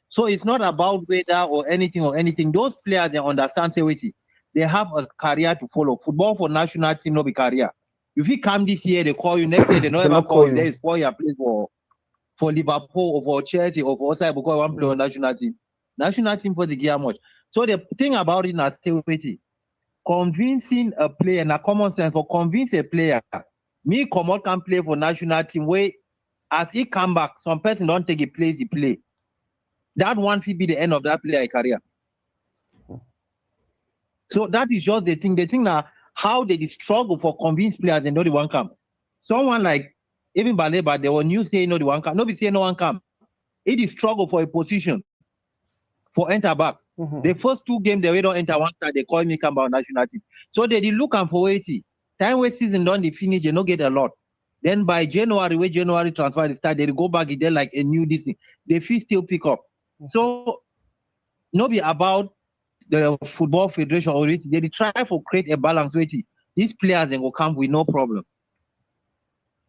So it's not about weather or anything. Those players, they understand, say, wait, they have a career to follow. Football for national team, no be career. If you come this year, they call you. Next year, they don't ever call you. There is 4 year place for Liverpool or for Chelsea or for outside because one play on national team. National team for the gear much. So the thing about it now, still waiting. Convincing a player, na common sense for convince a player. Me come out can play for national team where as he come back, some person don't take a place, he play. That one will be the end of that player career. So that is just the thing. The thing now, how they struggle for convince players and know the one come. Someone like even Baleba, they were new saying no the one come. Nobody say no one come. It is struggle for a position for enter back. The first 2 games they don't enter one side, they call me come back national team. So they did look and for 80. Time where season done they finish, they don't get a lot. Then by January, where January transfer they start, they go back there like a new this thing. They feel still pick up. So not be about the football federation or it. They try to create a balance with it. These players then will come with no problem.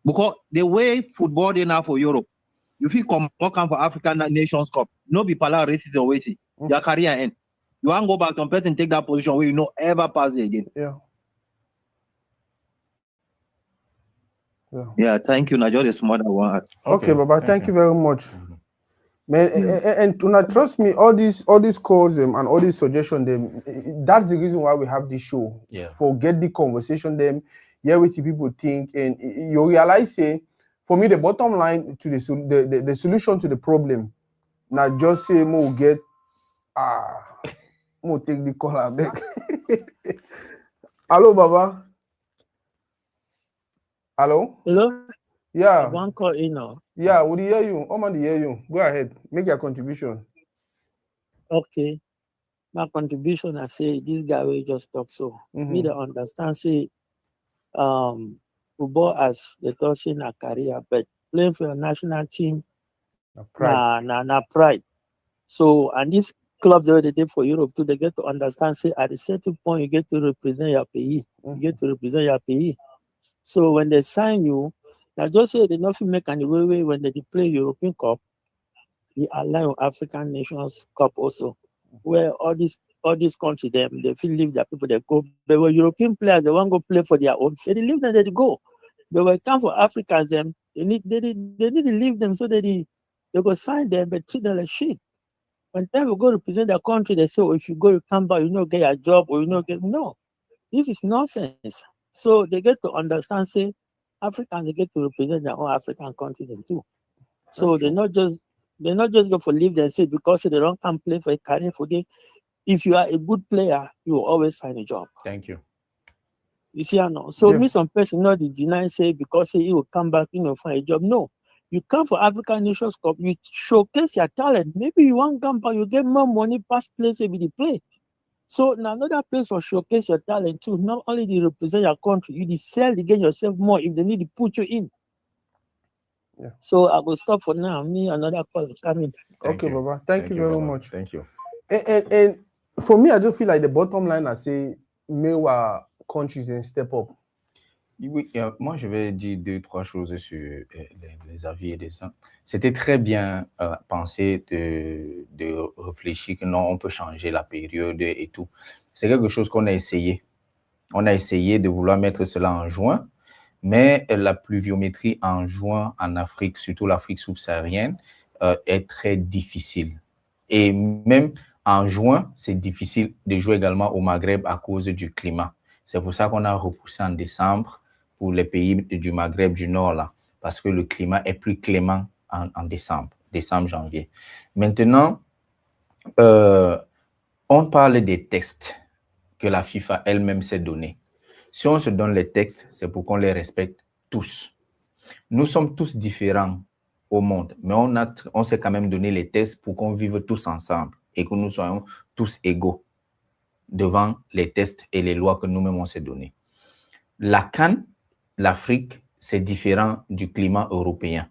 Because the way football they now for Europe, you feel come for African Nations Cup, no be pala racism or waiting. Your career end. You want to go back, some person take that position where you know ever pass it again. Yeah, thank you. Najor is more than one. Okay, Baba, thank you very much. Man, and to not trust me, all these calls and all these suggestions, that's the reason why we have this show. Forget the conversation, hear what people think, and you realize, say, for me, the bottom line to the solution to the problem, not just say more get more take the call back. Hello, Baba. Hello. Hello. Yeah. One call in now. Yeah, would hear you? Omandi hear you. Go ahead. Make your contribution. Okay. My contribution, I say this guy will just talk so. Me to understand, say football as the thought in a career, but playing for a national team, pride. So and these clubs that they did for Europe too, they get to understand, say at a certain point you get to represent your pays. You get to represent your pays. So when they sign you, now just say they nothing make any way when they play European Cup, they align with African Nations Cup also, where all these countries they feel leave their people they go. They were European players, they want to go play for their own. They leave them, they go. They will come for Africans, they need to leave them so they go sign them but treat them like shit. When time we go represent the country, they say, oh, if you go, you come back, you know, get a job, or you know, get no. This is nonsense. So they get to understand, say, Africans, they get to represent their own African countries too. So they're not just go for leave and say because they don't come play for a career for them. If you are a good player, you will always find a job. Thank you. You see, I know. So me, some person not deny say because he will come back, you know, find a job. No, you come for African Nations Cup, you showcase your talent. Maybe you want to come back, you get more money past place maybe the play. So now another place for showcase your talent too. Not only do you represent your country, you sell again yourself more if they need to put you in. Yeah. So I will stop for now. Me another call coming. Okay, Baba. Thank you very much. Thank you. And for me, I just feel like the bottom line, I say, our countries and step up. Oui, moi je vais dire 2-3 choses sur les avis et des uns. C'était très bien pensé de réfléchir que non, on peut changer la période et tout. C'est quelque chose qu'on a essayé. On a essayé de vouloir mettre cela en juin, mais la pluviométrie en juin en Afrique, surtout l'Afrique subsaharienne, est très difficile. Et même en juin, c'est difficile de jouer également au Maghreb à cause du climat. C'est pour ça qu'on a repoussé en décembre pour les pays du Maghreb du Nord, là, parce que le climat est plus clément en décembre, janvier. Maintenant, on parle des textes que la FIFA elle-même s'est donnés. Si on se donne les textes, c'est pour qu'on les respecte tous. Nous sommes tous différents au monde, mais on s'est quand même donné les textes pour qu'on vive tous ensemble et que nous soyons tous égaux devant les tests et les lois que nous-mêmes on s'est donnés. La CAN, l'Afrique, c'est différent du climat européen.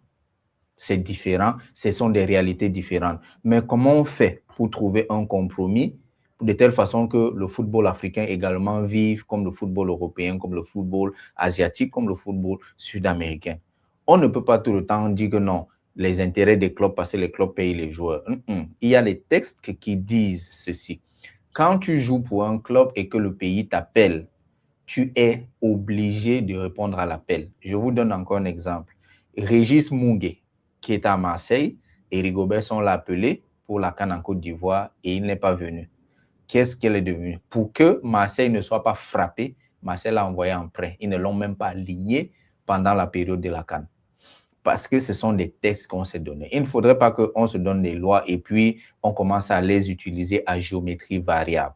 C'est différent, ce sont des réalités différentes. Mais comment on fait pour trouver un compromis de telle façon que le football africain également vive comme le football européen, comme le football asiatique, comme le football sud-américain? On ne peut pas tout le temps dire que non, les intérêts des clubs, parce que les clubs payent les joueurs. Il y a des textes qui disent ceci. Quand tu joues pour un club et que le pays t'appelle, tu es obligé de répondre à l'appel. Je vous donne encore un exemple. Régis Mougué, qui est à Marseille, et Rigobert l'a appelé pour la CAN en Côte d'Ivoire et il n'est pas venu. Qu'est-ce qu'elle est devenue? Pour que Marseille ne soit pas frappé, Marseille l'a envoyé en prêt. Ils ne l'ont même pas aligné pendant la période de la CAN. Parce que ce sont des textes qu'on s'est donnés. Il ne faudrait pas qu'on se donne des lois et puis on commence à les utiliser à géométrie variable.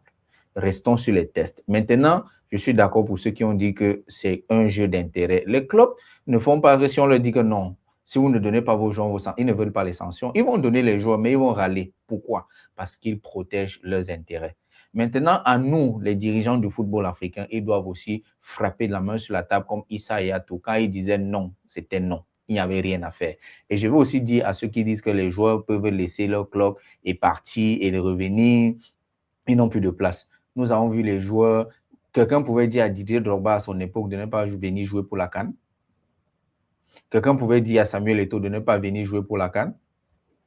Restons sur les tests. Maintenant, je suis d'accord pour ceux qui ont dit que c'est un jeu d'intérêt. Les clubs ne font pas, si on leur dit que non, si vous ne donnez pas vos joueurs, ils ne veulent pas les sanctions, ils vont donner les joueurs, mais ils vont râler. Pourquoi? Parce qu'ils protègent leurs intérêts. Maintenant, à nous, les dirigeants du football africain, ils doivent aussi frapper la main sur la table comme Issa Yatou. Quand ils disaient non, c'était non. Il n'y avait rien à faire. Et je veux aussi dire à ceux qui disent que les joueurs peuvent laisser leur club et partir et revenir, ils n'ont plus de place. Nous avons vu les joueurs, quelqu'un pouvait dire à Didier Drogba à son époque de ne pas venir jouer pour la CAN. Quelqu'un pouvait dire à Samuel Eto'o de ne pas venir jouer pour la CAN.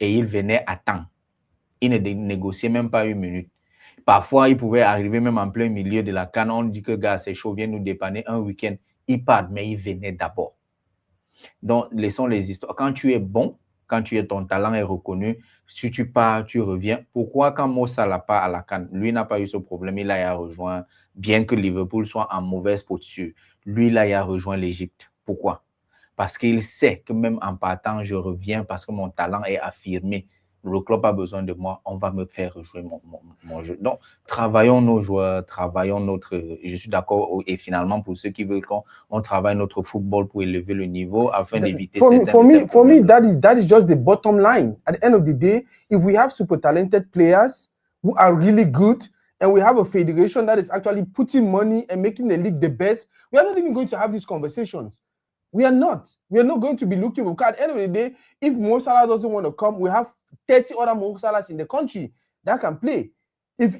Et il venait à temps. Il ne négociait même pas une minute. Parfois, il pouvait arriver même en plein milieu de la CAN. On dit que gars, c'est chaud, viens nous dépanner un week-end. Il part, mais il venait d'abord. Donc, laissons les histoires. Quand tu es bon, quand ton talent est reconnu, si tu pars, tu reviens. Pourquoi quand Mo Salah part à la CAN, lui n'a pas eu ce problème, il a rejoint, bien que Liverpool soit en mauvaise posture, lui il a rejoint l'Égypte. Pourquoi? Parce qu'il sait que même en partant, je reviens parce que mon talent est affirmé. Le club a besoin de moi, on va me faire rejouer mon jeu. Donc, travaillons nos joueurs, travaillons notre... Je suis d'accord, et finalement, pour ceux qui veulent qu'on travaille notre football pour élever le niveau afin d'éviter certains... For me, that is just the bottom line. At the end of the day, if we have super talented players who are really good, and we have a federation that is actually putting money and making the league the best, we are not even going to have these conversations. We are not. We are not going to be looking... Because at the end of the day, if Mo Salah doesn't want to come, we have 30 other Mo Salahs in the country that can play. If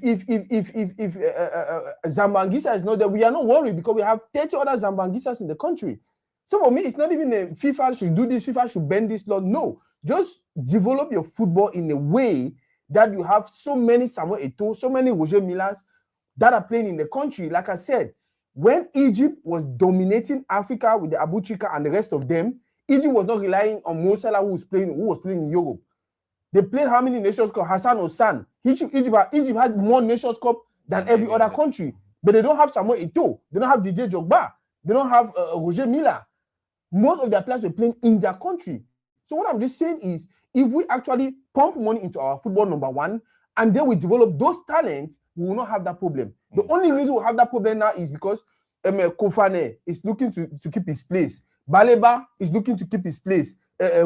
Zambangisa is not there, we are not worried because we have 30 other Zambangisas in the country. So for me, it's not even a FIFA should do this, FIFA should bend this law. No, just develop your football in a way that you have so many Samuel Eto'o, so many Roger Millers that are playing in the country. Like I said, when Egypt was dominating Africa with the Abu Chika and the rest of them, Egypt was not relying on Mo Salah who was playing in Europe. They played how many Nations Cup? Hassan Hussein. Egypt has more Nations Cup than every other country. But they don't have Samuel Eto'o. They don't have Didier Drogba. They don't have Roger Milla. Most of their players were playing in their country. So what I'm just saying is, if we actually pump money into our football, number one, and then we develop those talents, we will not have that problem. The only reason we have that problem now is because Kofane is looking to keep his place. Baleba is looking to keep his place. The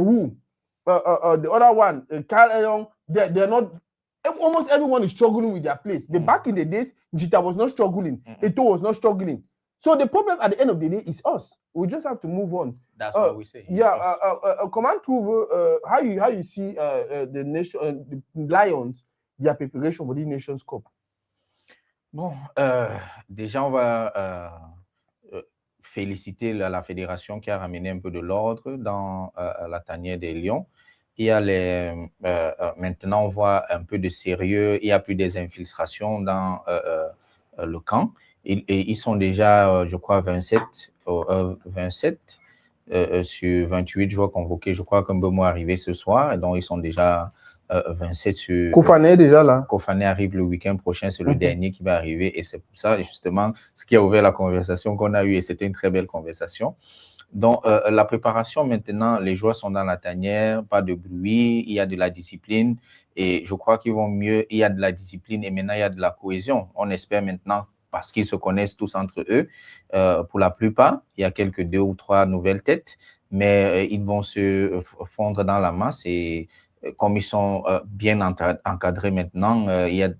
other one, Kyle Elong, they're not. Almost everyone is struggling with their place. Back in the days, Jita was not struggling. Eto'o was not struggling. So the problem at the end of the day is us. We just have to move on. That's what we say. Yeah. Comment trouve how you see the nation, the Lions, their preparation for the Nations Cup? Bon, déjà on va féliciter la fédération qui a ramené un peu de l'ordre dans la tanière des Lions. Il y a maintenant on voit un peu de sérieux. Il n'y a plus des infiltrations dans le camp. Ils sont déjà, je crois, 27 sur 28 joueurs convoqués. Je crois qu'un Mbeumo est arrivé ce soir, et donc ils sont déjà 27 sur... Kofane est déjà là. Kofane arrive le week-end prochain, c'est le dernier qui va arriver, et c'est pour ça, justement, ce qui a ouvert la conversation qu'on a eue, et c'était une très belle conversation. Donc, la préparation, maintenant, les joueurs sont dans la tanière, pas de bruit, il y a de la discipline, et je crois qu'ils vont mieux, il y a de la discipline, et maintenant, il y a de la cohésion. On espère maintenant, parce qu'ils se connaissent tous entre eux. Pour la plupart, il y a quelques 2 ou 3 nouvelles têtes, mais ils vont se fondre dans la masse, et comme ils sont bien encadrés maintenant, il y a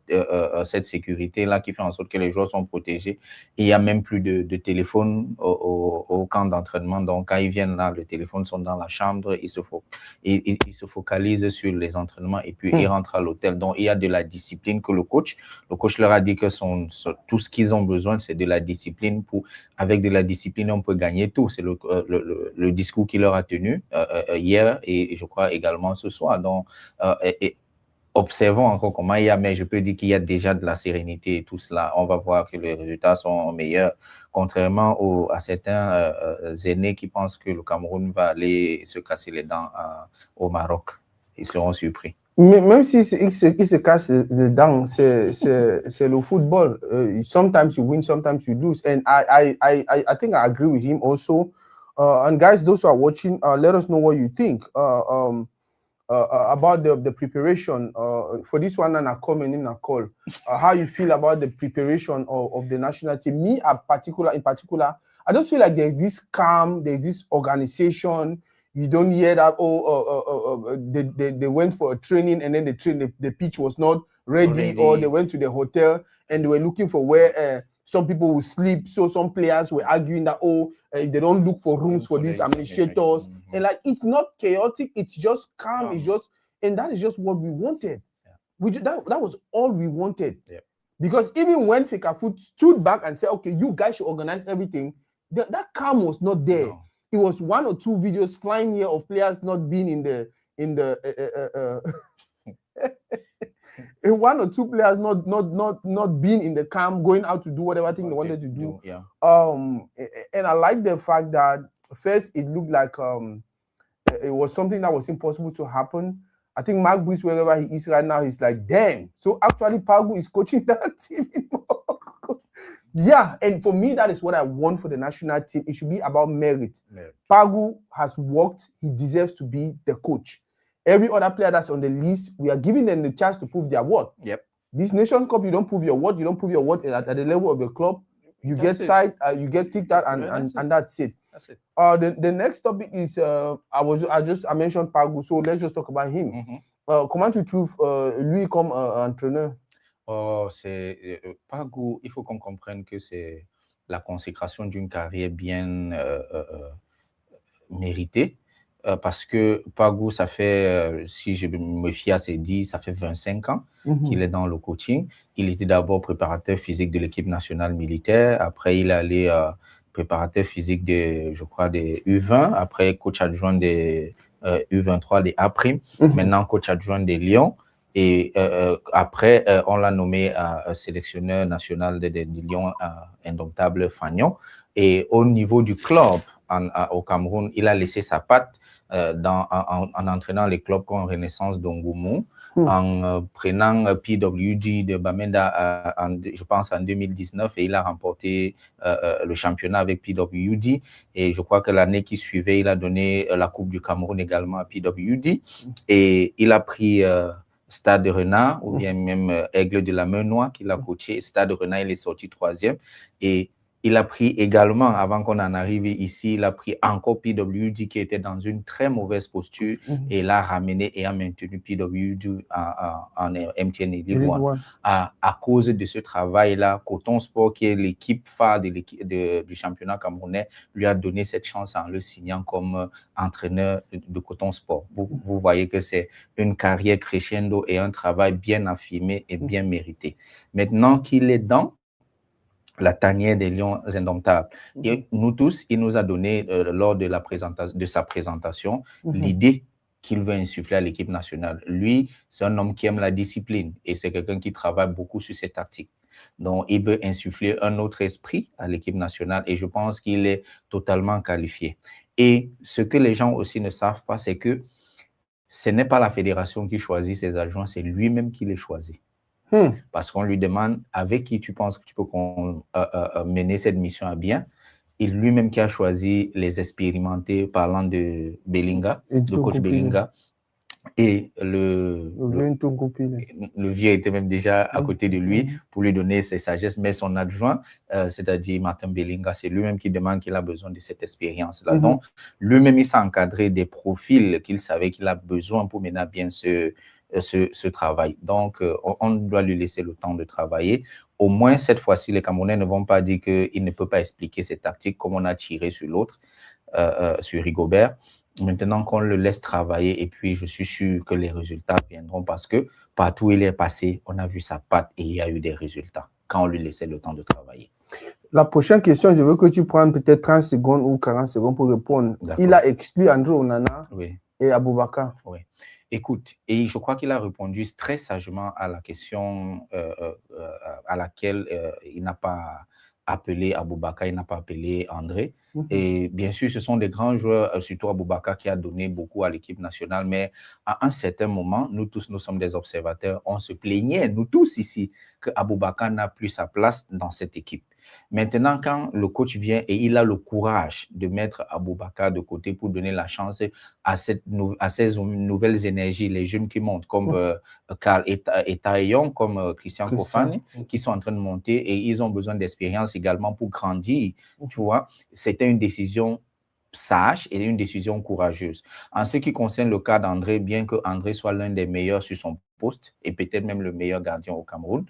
cette sécurité-là qui fait en sorte que les joueurs sont protégés. Et il n'y a même plus de téléphone au camp d'entraînement. Donc, quand ils viennent là, les téléphones sont dans la chambre, ils se focalisent sur les entraînements et puis ils rentrent à l'hôtel. Donc, il y a de la discipline que le coach leur a dit que tout ce qu'ils ont besoin, c'est de la discipline. Avec de la discipline, on peut gagner tout. C'est le discours qu'il leur a tenu hier et je crois également ce soir. Donc, observons encore comment il y a, mais je peux dire qu'il y a déjà de la sérénité et tout cela. On va voir que les résultats sont meilleurs, contrairement à certains aînés qui pensent que le Cameroun va aller se casser les dents au Maroc. Ils seront surpris. Mais même si il se casse les dents, c'est le football. Sometimes you win, sometimes you lose. And I think I agree with him also. And guys, those who are watching, let us know what you think. About the preparation for this one, and I comment in a call. How you feel about the preparation of the national team? Me, in particular, I just feel like there's this calm, there's this organization. You don't hear that they went for a training and then the pitch was not ready, or they went to the hotel and they were looking for where some people will sleep. So some players were arguing that they don't look for rooms for these administrators. And like, it's not chaotic, it's just calm. It's just, and that is just what we wanted. That was all we wanted. Because even when Fecafoot stood back and said, okay, you guys should organize everything, that calm was not there. It was 1 or 2 videos flying here of players not being in the 1 or 2 players not being in the camp, going out to do whatever thing they wanted to do. And I like the fact that first it looked like it was something that was impossible to happen. I think Mark Bush, wherever he is right now, he's like, damn. So actually, Pagu is coaching that team in Morocco. Yeah, and for me, that is what I want for the national team. It should be about merit. Pagu has worked. He deserves to be the coach. Every other player that's on the list, we are giving them the chance to prove their worth. This Nations Cup, you don't prove your worth. You don't prove your worth at the level of the club. You get signed, you get kicked out, and that's it. That's it. The next topic is I mentioned Pagu, so let's just talk about him. Comment tu trouves lui comme entraîneur? Pagu, il faut qu'on comprenne que c'est la consécration d'une carrière bien méritée. Parce que Pagu, ça fait, si je me fie à ses dits, ça fait 25 ans qu'il est dans le coaching. Il était d'abord préparateur physique de l'équipe nationale militaire. Après, il est allé préparateur physique je crois, des U20. Après, coach adjoint des U23, des A'. Maintenant, coach adjoint des Lions. Et après, on l'a nommé sélectionneur national des Lions indomptables Fagnon. Et au niveau du club, au Cameroun, il a laissé sa patte en entraînant les clubs comme Renaissance d'Ongoumou, en prenant PWG de Bamenda, je pense, en 2019, et il a remporté le championnat avec PWD. Et je crois que l'année qui suivait, il a donné la Coupe du Cameroun également à PWD. Et il a pris Stade Renard, ou bien même Aigle de la Menois qu'il a coaché. Stade Renard, il est sorti 3e. Et il a pris également, avant qu'on en arrive ici, il a pris encore PWD qui était dans une très mauvaise posture et l'a ramené et a maintenu PWD en MTN et Ligue 1. À cause de ce travail-là, Coton Sport, qui est l'équipe phare du championnat camerounais, lui a donné cette chance en le signant comme entraîneur de Coton Sport. Vous voyez que c'est une carrière crescendo et un travail bien affirmé et bien mérité. Maintenant qu'il est dans la tanière des Lions indomptables. Et nous tous, il nous a donné, lors de sa présentation, l'idée qu'il veut insuffler à l'équipe nationale. Lui, c'est un homme qui aime la discipline et c'est quelqu'un qui travaille beaucoup sur ses tactiques. Donc, il veut insuffler un autre esprit à l'équipe nationale et je pense qu'il est totalement qualifié. Et ce que les gens aussi ne savent pas, c'est que ce n'est pas la fédération qui choisit ses adjoints, c'est lui-même qui les choisit. Parce qu'on lui demande avec qui tu penses que tu peux mener cette mission à bien. Et lui-même qui a choisi les expérimentés, parlant de Belinga, de coach Belinga. Et le vieux était même déjà à côté de lui pour lui donner ses sagesses. Mais son adjoint, c'est-à-dire Martin Belinga, c'est lui-même qui demande qu'il a besoin de cette expérience-là. Donc, lui-même, il s'est encadré des profils qu'il savait qu'il a besoin pour mener à bien ce travail. Donc, on doit lui laisser le temps de travailler. Au moins, cette fois-ci, les Camerounais ne vont pas dire qu'il ne peut pas expliquer ses tactiques comme on a tiré sur l'autre, sur Rigobert. Maintenant qu'on le laisse travailler, et puis je suis sûr que les résultats viendront parce que partout où il est passé, on a vu sa patte et il y a eu des résultats quand on lui laissait le temps de travailler. La prochaine question, je veux que tu prennes peut-être 30 secondes ou 40 secondes pour répondre. Il a exclu André Onana et Aboubakar. Oui. Écoute, et je crois qu'il a répondu très sagement à la question à laquelle il n'a pas appelé Aboubakar, il n'a pas appelé André. Et bien sûr, ce sont des grands joueurs, surtout Aboubakar qui a donné beaucoup à l'équipe nationale, mais à un certain moment, nous tous, nous sommes des observateurs, on se plaignait, nous tous ici, que Aboubakar n'a plus sa place dans cette équipe. Maintenant, quand le coach vient et il a le courage de mettre Aboubakar de côté pour donner la chance à ces nouvelles énergies, les jeunes qui montent, comme Karl Etaillon, comme Christian Kofane, qui sont en train de monter et ils ont besoin d'expérience également pour grandir. Tu vois, c'était une décision sage et une décision courageuse. En ce qui concerne le cas d'André, bien que André soit l'un des meilleurs sur son poste et peut-être même le meilleur gardien au Cameroun,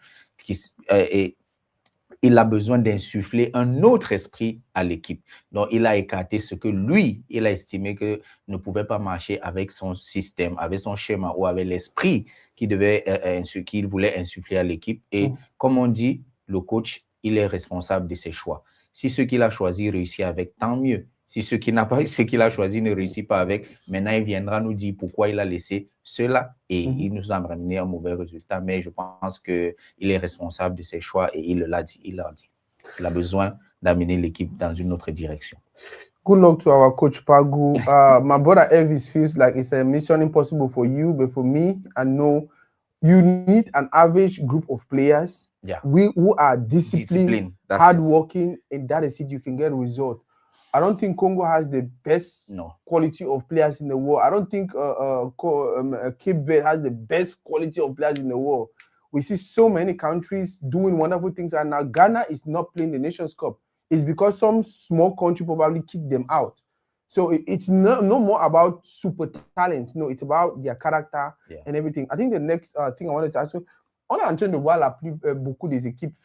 il a besoin d'insuffler un autre esprit à l'équipe. Donc, il a écarté ce que lui, il a estimé que ne pouvait pas marcher avec son système, avec son schéma ou avec l'esprit qu'il voulait insuffler à l'équipe. Et comme on dit, le coach, il est responsable de ses choix. Si ce qu'il a choisi réussit avec, tant mieux. Si ce qu'il a choisi ne réussit pas avec, maintenant il viendra nous dire pourquoi il a laissé cela et il nous a ramené un mauvais résultat. Mais je pense qu'il est responsable de ses choix et il l'a dit. Il a besoin d'amener l'équipe dans une autre direction. Good luck to our coach Pagu. My brother Elvis feels like it's a mission impossible for you, but for me, I know you need an average group of players who are disciplined, hardworking, and that is it. You can get a result. I don't think Congo has the best quality of players in the world. I don't think Cape Verde has the best quality of players in the world. We see so many countries doing wonderful things, and now Ghana is not playing the Nations Cup. It's because some small country probably kicked them out. So it's no more about super talent. No, it's about their character and everything. I think the next thing I wanted to ask you, on est en train de voir beaucoup des équipes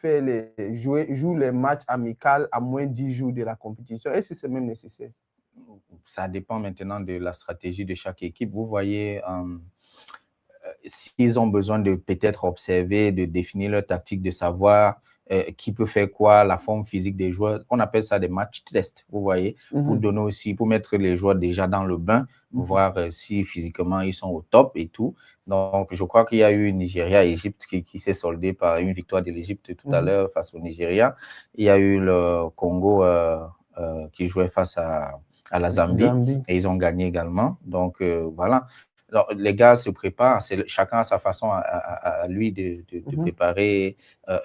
jouent les matchs amicaux à moins 10 jours de la compétition. Est-ce que c'est même nécessaire? Ça dépend maintenant de la stratégie de chaque équipe. Vous voyez, s'ils ont besoin de peut-être observer, de définir leur tactique, de savoir qui peut faire quoi, la forme physique des joueurs, on appelle ça des match tests, vous voyez, pour donner aussi, pour mettre les joueurs déjà dans le bain, voir si physiquement ils sont au top et tout. Donc, je crois qu'il y a eu Nigeria-Égypte qui s'est soldée par une victoire de l'Égypte tout à l'heure face au Nigeria. Il y a eu le Congo qui jouait face à à la Zambie. Et ils ont gagné également. Donc, voilà. Alors, les gars se préparent, chacun a sa façon à lui de préparer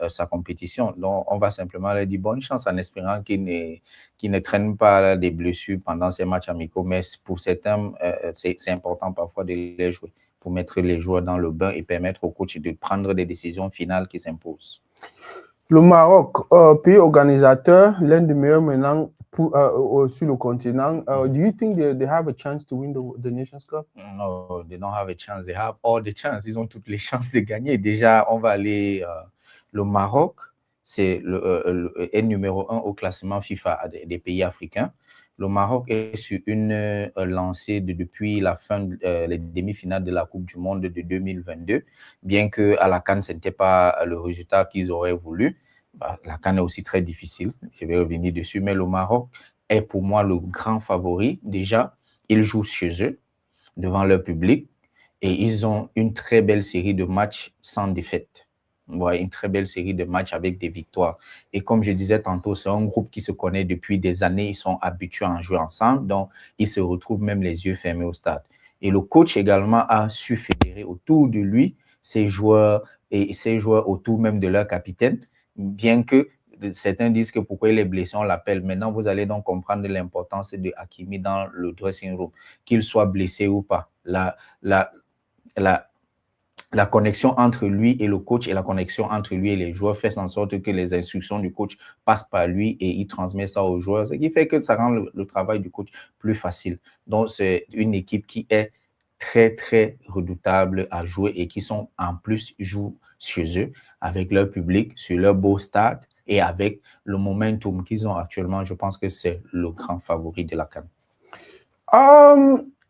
sa compétition. Donc, on va simplement leur dire bonne chance en espérant qu'ils ne traînent pas des blessures pendant ces matchs amicaux. Mais pour certains, c'est important parfois de les jouer pour mettre les joueurs dans le bain et permettre au coach de prendre des décisions finales qui s'imposent. Le Maroc, pays organisateur, l'un des meilleurs maintenant sur le continent. Do you think they have a chance to win the Nations Cup? No, they don't have a chance. They have all the chances. Ils ont toutes les chances de gagner. Déjà, on va aller... le Maroc, c'est est numéro 1 au classement FIFA des pays africains. Le Maroc est sur une lancée depuis la fin les demi-finales de la Coupe du Monde de 2022, bien qu'à la CAN, ce n'était pas le résultat qu'ils auraient voulu. La CAN est aussi très difficile, je vais revenir dessus, mais le Maroc est pour moi le grand favori. Déjà, ils jouent chez eux, devant leur public, et ils ont une très belle série de matchs sans défaite. Ouais, une très belle série de matchs avec des victoires. Et comme je disais tantôt, c'est un groupe qui se connaît depuis des années. Ils sont habitués à en jouer ensemble, donc ils se retrouvent même les yeux fermés au stade. Et le coach également a su fédérer autour de lui ses joueurs et ses joueurs autour même de leur capitaine, bien que certains disent que pourquoi il est blessé, on l'appelle. Maintenant, vous allez donc comprendre l'importance de Hakimi dans le dressing room, qu'il soit blessé ou pas. La connexion entre lui et le coach et la connexion entre lui et les joueurs fait en sorte que les instructions du coach passent par lui et il transmet ça aux joueurs, ce qui fait que ça rend le travail du coach plus facile. Donc, c'est une équipe qui est très, très redoutable à jouer et qui sont en plus jouent chez eux avec leur public, sur leur beau stade et avec le momentum qu'ils ont actuellement. Je pense que c'est le grand favori de la CAN.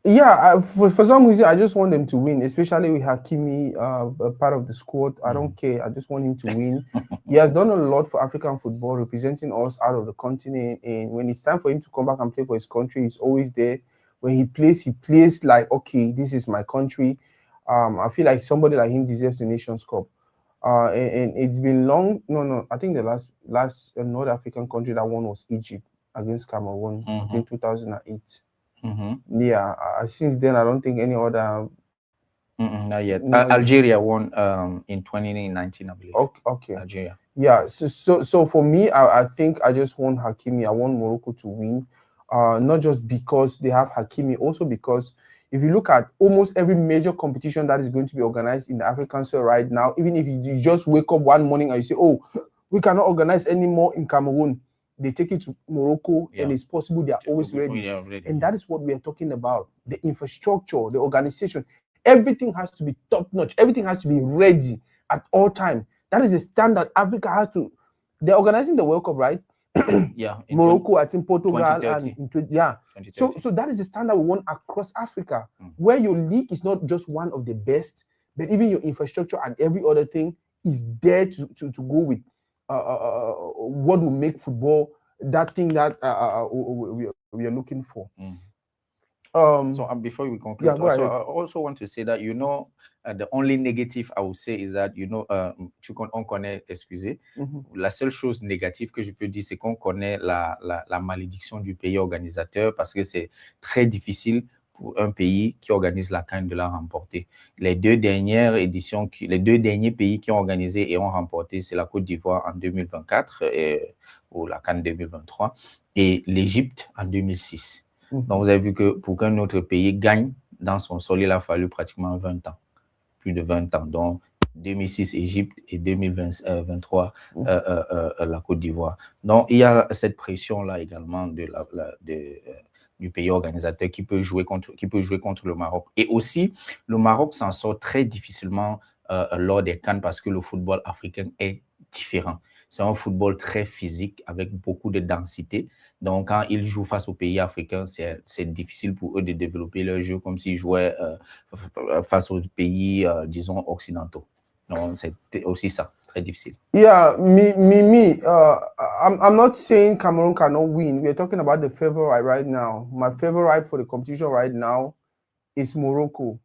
Yeah, for some reason, I just want them to win, especially with Hakimi, part of the squad. I don't care. I just want him to win. He has done a lot for African football, representing us out of the continent. And when it's time for him to come back and play for his country, he's always there. When he plays like, okay, this is my country. I feel like somebody like him deserves the Nations Cup. And it's been long. No, I think the last North African country that won was Egypt against Cameroon, I think 2008. Yeah, since then I don't think any other. Not yet. Algeria won in 2019, I believe. Okay. Algeria. Yeah. So for me, I think I just want Hakimi. I want Morocco to win, not just because they have Hakimi, also because if you look at almost every major competition that is going to be organized in the African soil right now, even if you just wake up one morning and you say, "Oh, we cannot organize anymore in Cameroon," they take it to Morocco, and it's possible they are always ready. And that is what we are talking about. The infrastructure, the organization, everything has to be top-notch. Everything has to be ready at all time. That is the standard Africa has to. They're organizing the World Cup, right? Yeah. Morocco, I think Portugal, 2030. And so that is the standard we want across Africa, where your league is not just one of the best, but even your infrastructure and every other thing is there to go with what will make football that thing that we are looking for. So before we conclude, I also want to say that, the only negative I would say is that, on connaît, excusez, la seule chose négative que je peux dire, c'est qu'on connaît la malédiction du pays organisateur, parce que c'est très difficile pour un pays qui organise la CAN de la remporter. Les deux dernières éditions, les deux derniers pays qui ont organisé et ont remporté, c'est la Côte d'Ivoire en 2024 ou la CAN 2023 et l'Égypte en 2006. Donc, vous avez vu que pour qu'un autre pays gagne dans son sol, il a fallu pratiquement 20 ans, plus de 20 ans. Donc, 2006 Égypte et 2023 la Côte d'Ivoire. Donc, il y a cette pression-là également du pays organisateur qui peut jouer contre le Maroc. Et aussi, le Maroc s'en sort très difficilement lors des CAN parce que le football africain est différent. C'est un football très physique avec beaucoup de densité. Donc, quand ils jouent face aux pays africains, c'est difficile pour eux de développer leur jeu comme s'ils jouaient face aux pays, disons, occidentaux. Donc, c'est aussi ça, très difficile. Yeah, I'm not saying Cameroon cannot win. We're talking about the favorite right now. My favorite for the competition right now is Morocco.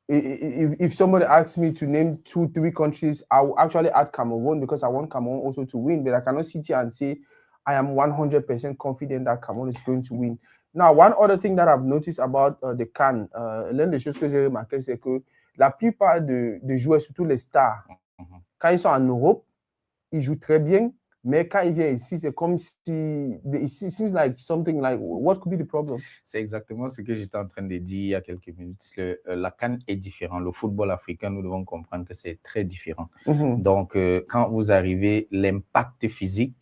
If somebody asks me to name 2-3 countries, I will actually add Cameroon because I want Cameroon also to win. But I cannot sit here and say I am 100% confident that Cameroon is going to win. Now, one other thing that I've noticed about the CAN, l'une des choses que j'ai remarqué, c'est que la plupart de joueurs, surtout les stars, quand ils sont en Europe, ils jouent très bien, mais quand ils viennent ici, c'est comme si, it seems like something like, what could be the problem? C'est exactement ce que j'étais en train de dire il y a quelques minutes. La CAN est différent. Le football africain, nous devons comprendre que c'est très différent. Donc, quand vous arrivez, l'impact physique,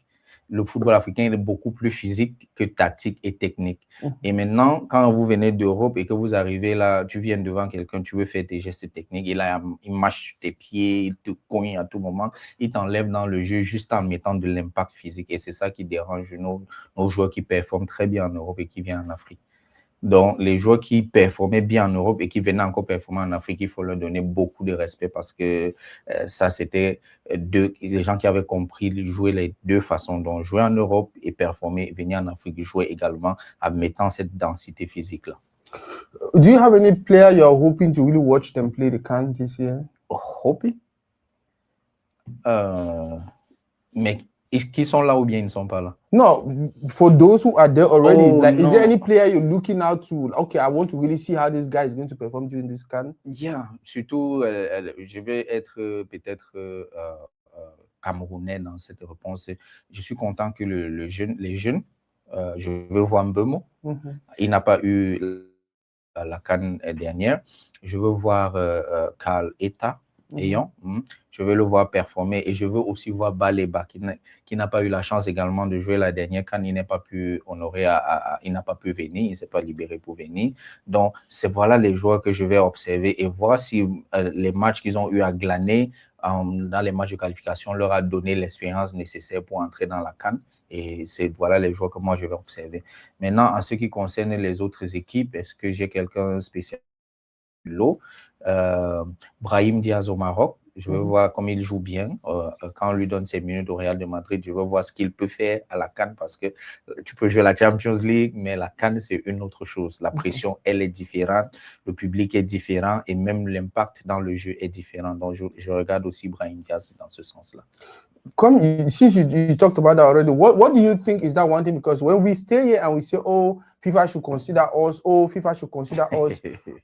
le football africain est beaucoup plus physique que tactique et technique. Et maintenant, quand vous venez d'Europe et que vous arrivez là, tu viens devant quelqu'un, tu veux faire tes gestes techniques, et là, il mâche tes pieds, il te cogne à tout moment, il t'enlève dans le jeu juste en mettant de l'impact physique. Et c'est ça qui dérange nos joueurs qui performent très bien en Europe et qui viennent en Afrique. Donc, les joueurs qui performaient bien en Europe et qui venaient encore performer en Afrique, il faut leur donner beaucoup de respect parce que ça, c'était des gens qui avaient compris jouer les deux façons. Donc, jouer en Europe et performer, venir en Afrique, jouer également en mettant cette densité physique-là. Do you have any player you are hoping to really watch them play the CAN this year? Hoping? Mais qui sont là ou bien ils ne sont pas là? No, for those who are there already, is there any player you're looking out to? Okay, I want to really see how this guy is going to perform during this CAN. Yeah, surtout, je vais être peut-être camerounais dans cette réponse. Je suis content que les jeunes, je veux voir Mbeumo. Il n'a pas eu la CAN dernière. Je veux voir Karl Eta. Je veux le voir performer et je veux aussi voir Baleba qui n'a pas eu la chance également de jouer la dernière CAN. Il n'a pas pu honorer, il n'a pas pu venir, il ne s'est pas libéré pour venir. Donc, voilà les joueurs que je vais observer et voir si les matchs qu'ils ont eu à glaner dans les matchs de qualification leur a donné l'expérience nécessaire pour entrer dans la CAN. Et voilà les joueurs que moi je vais observer. Maintenant, en ce qui concerne les autres équipes, est-ce que j'ai quelqu'un spécial? Brahim Diaz au Maroc, je veux voir comment il joue bien. Quand on lui donne ses minutes au Real de Madrid, je veux voir ce qu'il peut faire à la CAN parce que tu peux jouer la Champions League, mais la CAN, c'est une autre chose. La pression, elle est différente, le public est différent et même l'impact dans le jeu est différent. Donc, je regarde aussi Brahim Diaz dans ce sens-là. Since you talked about that already, what do you think is that one thing? Because when we stay here and we say, oh, FIFA should consider us, FIFA should consider us,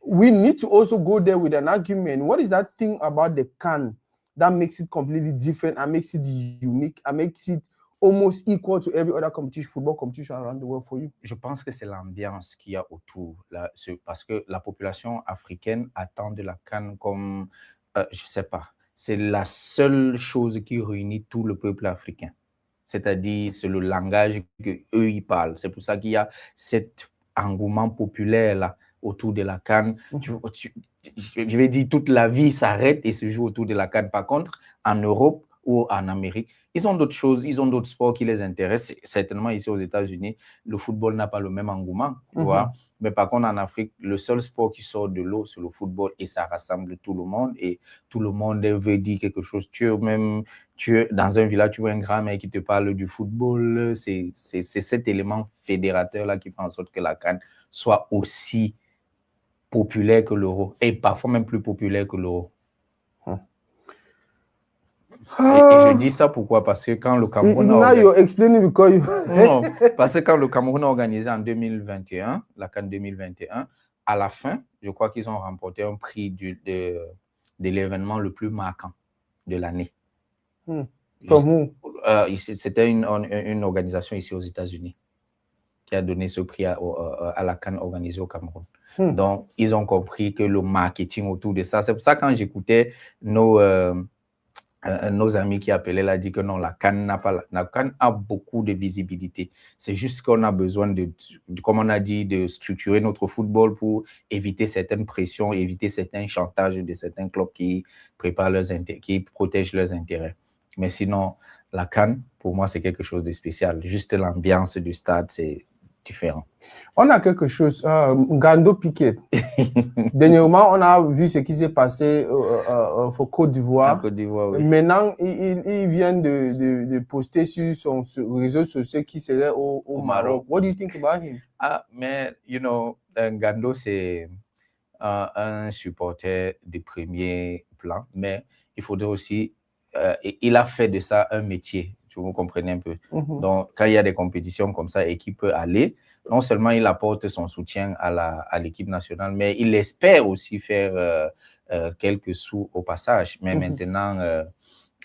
we need to also go there with an argument. What is that thing about the CAN that makes it completely different and makes it unique and makes it almost equal to every other football competition around the world for you? Je pense que c'est l'ambiance qu'il y a autour. Là, parce que la population africaine attend de la CAN comme, je ne sais pas, c'est la seule chose qui réunit tout le peuple africain. C'est-à-dire, c'est le langage qu'eux, ils parlent. C'est pour ça qu'il y a cet engouement populaire là, autour de la CAN. Je vais dire, toute la vie s'arrête et se joue autour de la CAN. Par contre, en Europe ou en Amérique, ils ont d'autres choses, ils ont d'autres sports qui les intéressent. Certainement, ici aux États-Unis, le football n'a pas le même engouement. Tu vois? Mais par contre, en Afrique, le seul sport qui sort de l'eau, c'est le football et ça rassemble tout le monde et tout le monde veut dire quelque chose. Tu es dans un village, tu vois un grand mec qui te parle du football. C'est cet élément fédérateur-là qui fait en sorte que la CAN soit aussi populaire que l'euro et parfois même plus populaire que l'euro. Et je dis ça pourquoi? Parce que quand le Cameroun Non, parce que quand le Cameroun a organisé en 2021, la CAN 2021, à la fin, je crois qu'ils ont remporté un prix de l'événement le plus marquant de l'année. C'était une organisation ici aux États-Unis qui a donné ce prix à la CAN organisée au Cameroun. Donc, ils ont compris que le marketing autour de ça, c'est pour ça que quand j'écoutais nos amis qui appelaient, là, dit que non, la CAN a beaucoup de visibilité. C'est juste qu'on a besoin comme on a dit, de structurer notre football pour éviter certaines pressions, éviter certains chantages de certains clubs qui protègent leurs intérêts. Mais sinon, la CAN, pour moi, c'est quelque chose de spécial. Juste l'ambiance du stade, c'est différent. On a quelque chose, Ngando Piquet. Dernièrement, on a vu ce qui s'est passé au Côte d'Ivoire. Oui. Maintenant, il vient de poster sur son réseau social qui serait au Maroc. What do you think about him? Mais, Ngando, c'est un supporter de premier plan, mais il faudrait aussi, il a fait de ça un métier. Tu que vous comprenez un peu. Donc, quand il y a des compétitions comme ça et qu'il peut aller, non seulement il apporte son soutien à l'équipe nationale, mais il espère aussi faire quelques sous au passage. Mais maintenant,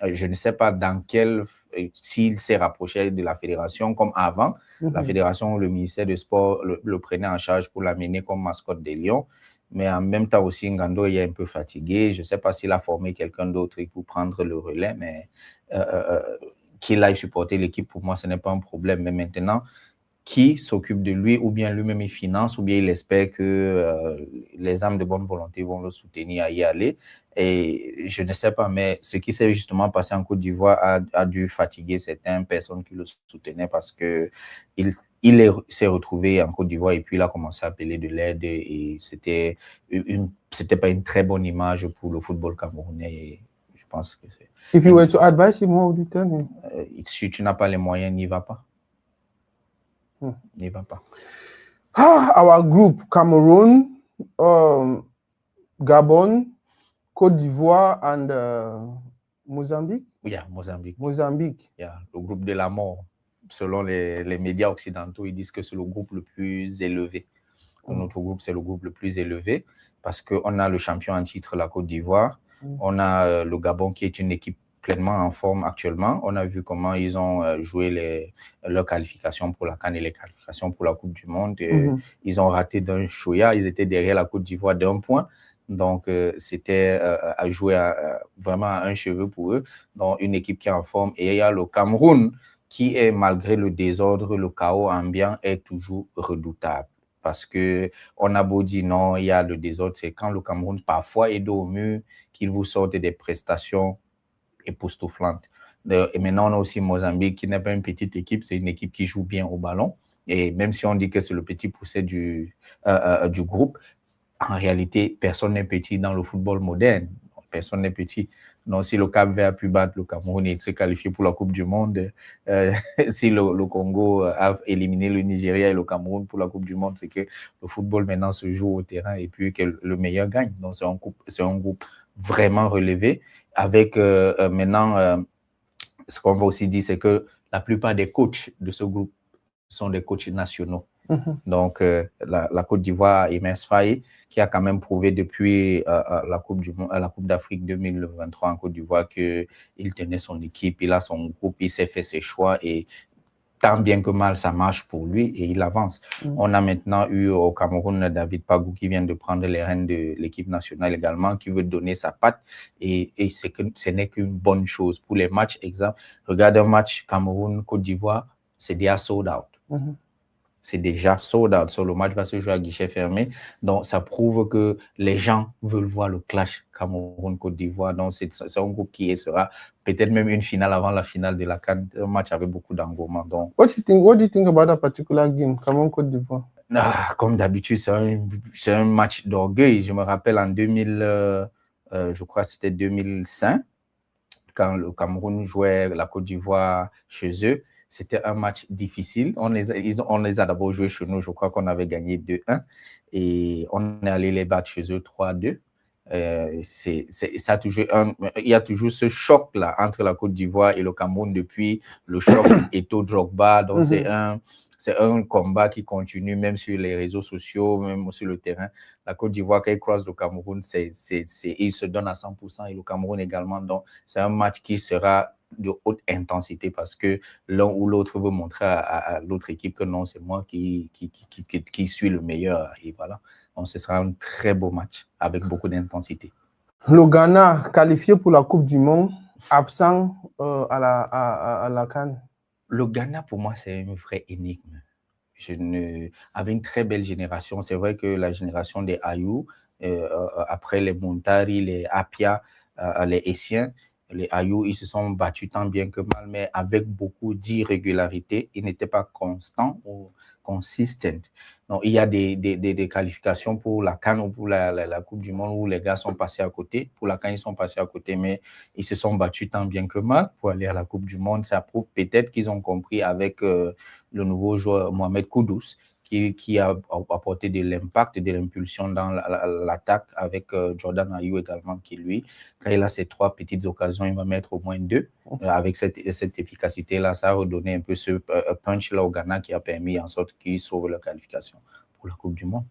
je ne sais pas dans quel, s'il s'est rapproché de la fédération comme avant. La fédération ou le ministère du Sport le prenait en charge pour l'amener comme mascotte des Lions. Mais en même temps aussi, Ngando est un peu fatigué. Je ne sais pas s'il a formé quelqu'un d'autre pour prendre le relais, mais qu'il aille supporter l'équipe, pour moi, ce n'est pas un problème. Mais maintenant, qui s'occupe de lui, ou bien lui-même il finance, ou bien il espère que les âmes de bonne volonté vont le soutenir à y aller. Et je ne sais pas, mais ce qui s'est justement passé en Côte d'Ivoire a dû fatiguer certaines personnes qui le soutenaient parce que s'est retrouvé en Côte d'Ivoire et puis il a commencé à appeler de l'aide et c'était pas une très bonne image pour le football camerounais. Et je pense que c'est... If you were to advise him, what would you tell him? Si tu n'as pas les moyens, n'y va pas. N'y va pas. Our group, Cameroon, Gabon, Côte d'Ivoire and Mozambique? Yeah, Mozambique. Mozambique. Yeah, le groupe de la mort. Selon les médias occidentaux, ils disent que c'est le groupe le plus élevé. Notre groupe, c'est le groupe le plus élevé parce qu'on a le champion en titre, la Côte d'Ivoire. On a le Gabon qui est une équipe pleinement en forme actuellement. On a vu comment ils ont joué leurs qualifications pour la CAN et les qualifications pour la Coupe du Monde. Ils ont raté d'un chouïa. Ils étaient derrière la Côte d'Ivoire d'un point. Donc, c'était à jouer vraiment à un cheveu pour eux. Donc, une équipe qui est en forme. Et il y a le Cameroun qui est, malgré le désordre, le chaos ambiant, est toujours redoutable. Parce qu'on a beau dire non, il y a le désordre. C'est quand le Cameroun, parfois, est dos au mur, qu'il vous sorte des prestations époustouflante. Et maintenant, on a aussi Mozambique, qui n'est pas une petite équipe, c'est une équipe qui joue bien au ballon. Et même si on dit que c'est le petit poussé du groupe, en réalité, personne n'est petit dans le football moderne. Personne n'est petit. Donc, si le Cap-Vert a pu battre le Cameroun et se qualifier pour la Coupe du Monde, si le Congo a éliminé le Nigeria et le Cameroun pour la Coupe du Monde, c'est que le football maintenant se joue au terrain et puis que le meilleur gagne. Donc, c'est un groupe vraiment relevé. Avec maintenant, ce qu'on va aussi dire, c'est que la plupart des coachs de ce groupe sont des coachs nationaux. Donc, la Côte d'Ivoire, Emes Faye, qui a quand même prouvé depuis la Coupe d'Afrique 2023 en Côte d'Ivoire qu'il tenait son équipe, il a son groupe, il s'est fait ses choix et tant bien que mal, ça marche pour lui et il avance. On a maintenant eu au Cameroun David Pagou qui vient de prendre les rênes de l'équipe nationale également, qui veut donner sa patte et ce n'est qu'une bonne chose. Pour les matchs, exemple, regarde un match Cameroun-Côte d'Ivoire, c'est déjà sold out. C'est déjà sold out. Le match va se jouer à guichet fermé. Donc, ça prouve que les gens veulent voir le clash Cameroun-Côte d'Ivoire. Donc, c'est un groupe qui sera peut-être même une finale avant la finale de la CAN. Un match avec beaucoup d'engouement. Donc, what do you think about that particular game, Cameroun-Côte d'Ivoire? Comme d'habitude, c'est un match d'orgueil. Je me rappelle en 2000, je crois que c'était 2005, quand le Cameroun jouait la Côte d'Ivoire chez eux. C'était un match difficile. On les a d'abord joués chez nous. Je crois qu'on avait gagné 2-1. Et on est allé les battre chez eux 3-2. Il y a toujours ce choc-là entre la Côte d'Ivoire et le Cameroun depuis le choc Eto'o-Drogba. Donc, c'est un combat qui continue même sur les réseaux sociaux, même sur le terrain. La Côte d'Ivoire, quand ils croisent le Cameroun, ils se donnent à 100% et le Cameroun également. Donc, c'est un match qui sera de haute intensité parce que l'un ou l'autre veut montrer à l'autre équipe que non, c'est moi qui suis le meilleur. Et voilà. Donc, ce sera un très beau match avec beaucoup d'intensité. Le Ghana, qualifié pour la Coupe du Monde, absent à la CAN. Le Ghana, pour moi, c'est une vraie énigme. Avec une très belle génération. C'est vrai que la génération des Ayou, après les Montari, les Apia, les Essiens, les Ayou, ils se sont battus tant bien que mal, mais avec beaucoup d'irrégularités. Ils n'étaient pas constants ou consistants. Donc, il y a des qualifications pour la CAN ou pour la Coupe du Monde où les gars sont passés à côté. Pour la CAN, ils sont passés à côté, mais ils se sont battus tant bien que mal pour aller à la Coupe du Monde. Ça prouve peut-être qu'ils ont compris avec le nouveau joueur Mohamed Kudus, qui a apporté de l'impact, de l'impulsion dans l'attaque avec Jordan Ayew également, qui lui, quand il a ces 3 petites occasions, il va mettre au moins 2. Avec cette efficacité-là, ça a redonné un peu ce punch-là au Ghana qui a permis en sorte qu'ils sauvent la qualification pour la Coupe du Monde.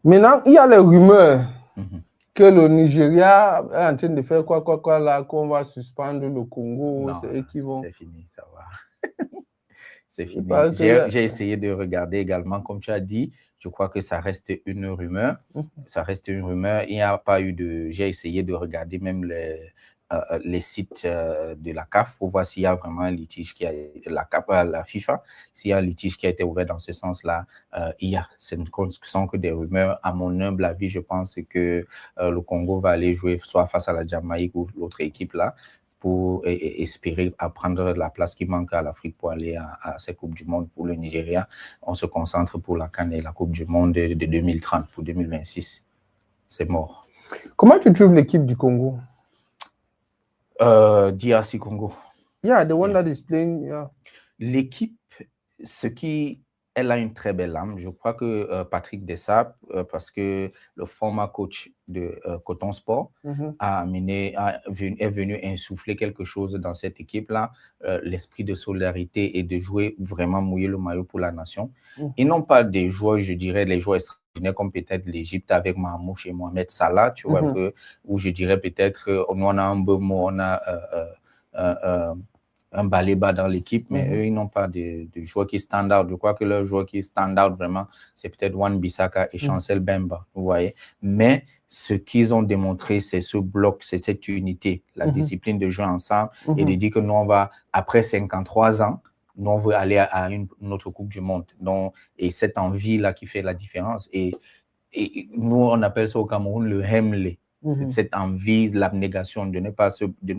Maintenant, il y a les rumeurs que le Nigeria est en train de faire quoi là, qu'on va suspendre le Congo. Non, c'est fini, ça va. C'est fini. J'ai essayé de regarder également, comme tu as dit, je crois que ça reste une rumeur. Ça reste une rumeur. Il n'y a pas eu de... J'ai essayé de regarder même les sites de la CAF pour voir s'il y a vraiment un litige qui a... La FIFA, s'il y a un litige qui a été ouvert dans ce sens-là. Ce ne sont que des rumeurs. À mon humble avis, je pense que le Congo va aller jouer soit face à la Jamaïque ou l'autre équipe là, pour espérer prendre la place qui manque à l'Afrique pour aller à cette Coupe du Monde. Pour le Nigeria, on se concentre pour la CAN et la Coupe du Monde de 2030, pour 2026. C'est mort. Comment tu trouves l'équipe du Congo? DRC Congo. Yeah, the one that is playing. Yeah. L'équipe, elle a une très belle âme. Je crois que Patrick Dessap, parce que le former coach de Coton Sport, est venu insuffler quelque chose dans cette équipe-là, l'esprit de solidarité et de jouer vraiment mouiller le maillot pour la nation. Ils n'ont pas des joueurs, je dirais, les joueurs extraordinaires comme peut-être l'Égypte avec Mahmoud et Mohamed Salah, tu vois, un peu, où je dirais peut-être, on a un Mbeumo, on a un Baleba dans l'équipe, mais eux, ils n'ont pas de joueurs qui est standard. Je crois que leur joueur qui est standard, vraiment, c'est peut-être Wan-Bissaka et Chancel Bemba, vous voyez. Mais ce qu'ils ont démontré, c'est ce bloc, c'est cette unité, la discipline de jouer ensemble et de dire que nous, on va, après 53 ans, nous, on veut aller à une autre Coupe du Monde. Donc, et cette envie-là qui fait la différence. Et nous, on appelle ça au Cameroun le Hemley. Cette envie, l'abnégation de ne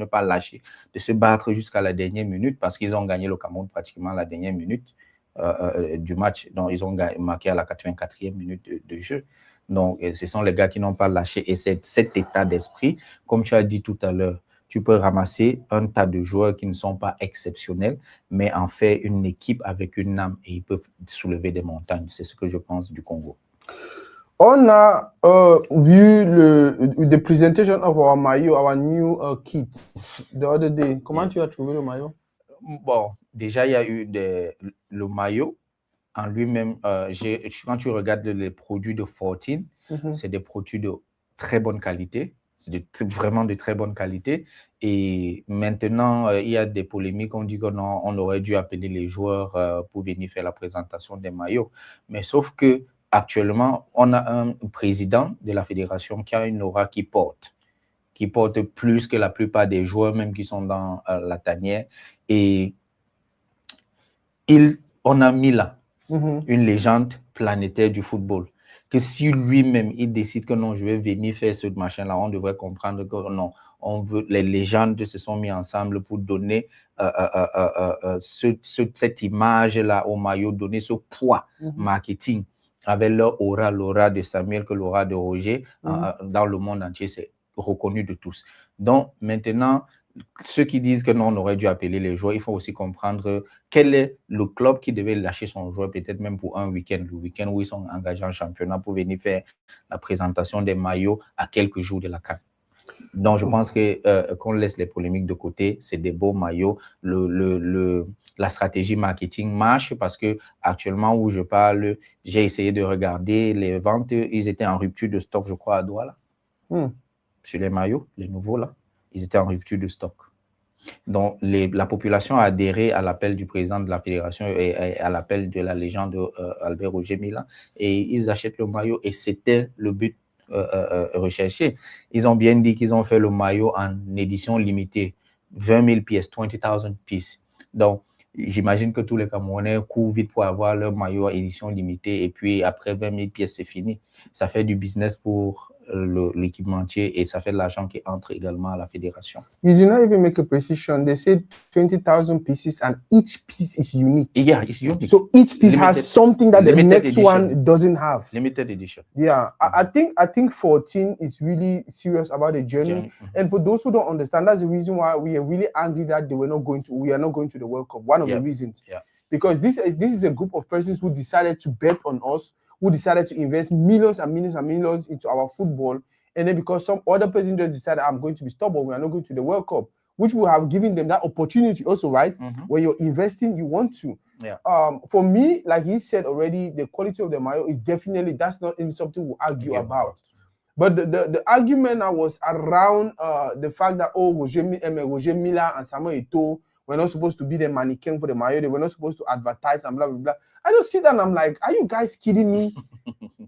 pas lâcher, de se battre jusqu'à la dernière minute parce qu'ils ont gagné le Cameroun pratiquement à la dernière minute du match. Donc, ils ont marqué à la 84e minute de jeu. Donc, ce sont les gars qui n'ont pas lâché. Et c'est cet état d'esprit, comme tu as dit tout à l'heure, tu peux ramasser un tas de joueurs qui ne sont pas exceptionnels, mais en fait une équipe avec une âme et ils peuvent soulever des montagnes. C'est ce que je pense du Congo. On a vu the presentation of our maillot, our new kit, the other day. Comment tu as trouvé le maillot? Bon, déjà, il y a eu le maillot en lui-même. Quand tu regardes les produits de 14, c'est des produits de très bonne qualité. C'est vraiment de très bonne qualité. Et maintenant, il y a des polémiques. On dit qu'on aurait dû appeler les joueurs pour venir faire la présentation des maillots. Mais sauf que actuellement, on a un président de la fédération qui a une aura qui porte plus que la plupart des joueurs, même qui sont dans la tanière. Et on a mis là une légende planétaire du football. Que si lui-même, il décide que non, je vais venir faire ce machin-là, on devrait comprendre que non, les légendes se sont mis ensemble pour donner cette image-là au maillot, donner ce poids marketing. Avec leur aura, l'aura de Samuel, que l'aura de Roger, dans le monde entier, c'est reconnu de tous. Donc, maintenant, ceux qui disent que non, on aurait dû appeler les joueurs, il faut aussi comprendre quel est le club qui devait lâcher son joueur, peut-être même pour un week-end, le week-end où ils sont engagés en championnat pour venir faire la présentation des maillots à quelques jours de la CAN. Donc, je pense qu'on laisse les polémiques de côté. C'est des beaux maillots. La stratégie marketing marche parce que actuellement où je parle, j'ai essayé de regarder les ventes. Ils étaient en rupture de stock, je crois, à Douala. Sur les maillots, les nouveaux là, ils étaient en rupture de stock. Donc, la population a adhéré à l'appel du président de la fédération et à l'appel de la légende Albert Roger Mila. Et ils achètent le maillot et c'était le but recherché. Ils ont bien dit qu'ils ont fait le maillot en édition limitée, 20 000 pièces, 20,000 pieces. Donc, j'imagine que tous les Camerounais courent vite pour avoir leur maillot à édition limitée et puis après 20 000 pièces, c'est fini. Ça fait du business pour l'équipementier et ça fait de l'argent qui entre également à la fédération. You did not even make a precision. They said 20,000 pieces and each piece is unique. Yeah, it's unique. So each piece has something that the next edition. One doesn't have. Limited edition. Yeah, I think 14 is really serious about the journey. And for those who don't understand, that's the reason why we are really angry that we are not going to the World Cup. One of the reasons. Yeah. because this is a group of persons who decided to bet on us, who decided to invest millions and millions and millions into our football, and then because some other person just decided, I'm going to be stubborn, we are not going to the World Cup, which will have given them that opportunity also, right? When you're investing, you want to. Yeah. For me, like he said already, the quality of the mayo is definitely, that's not something we'll argue about. But the argument now was around the fact that, Roger Milla and Samuel Eto'o were not supposed to be the mannequin for the mayo. They were not supposed to advertise and blah, blah, blah. I just sit down and I'm like, are you guys kidding me?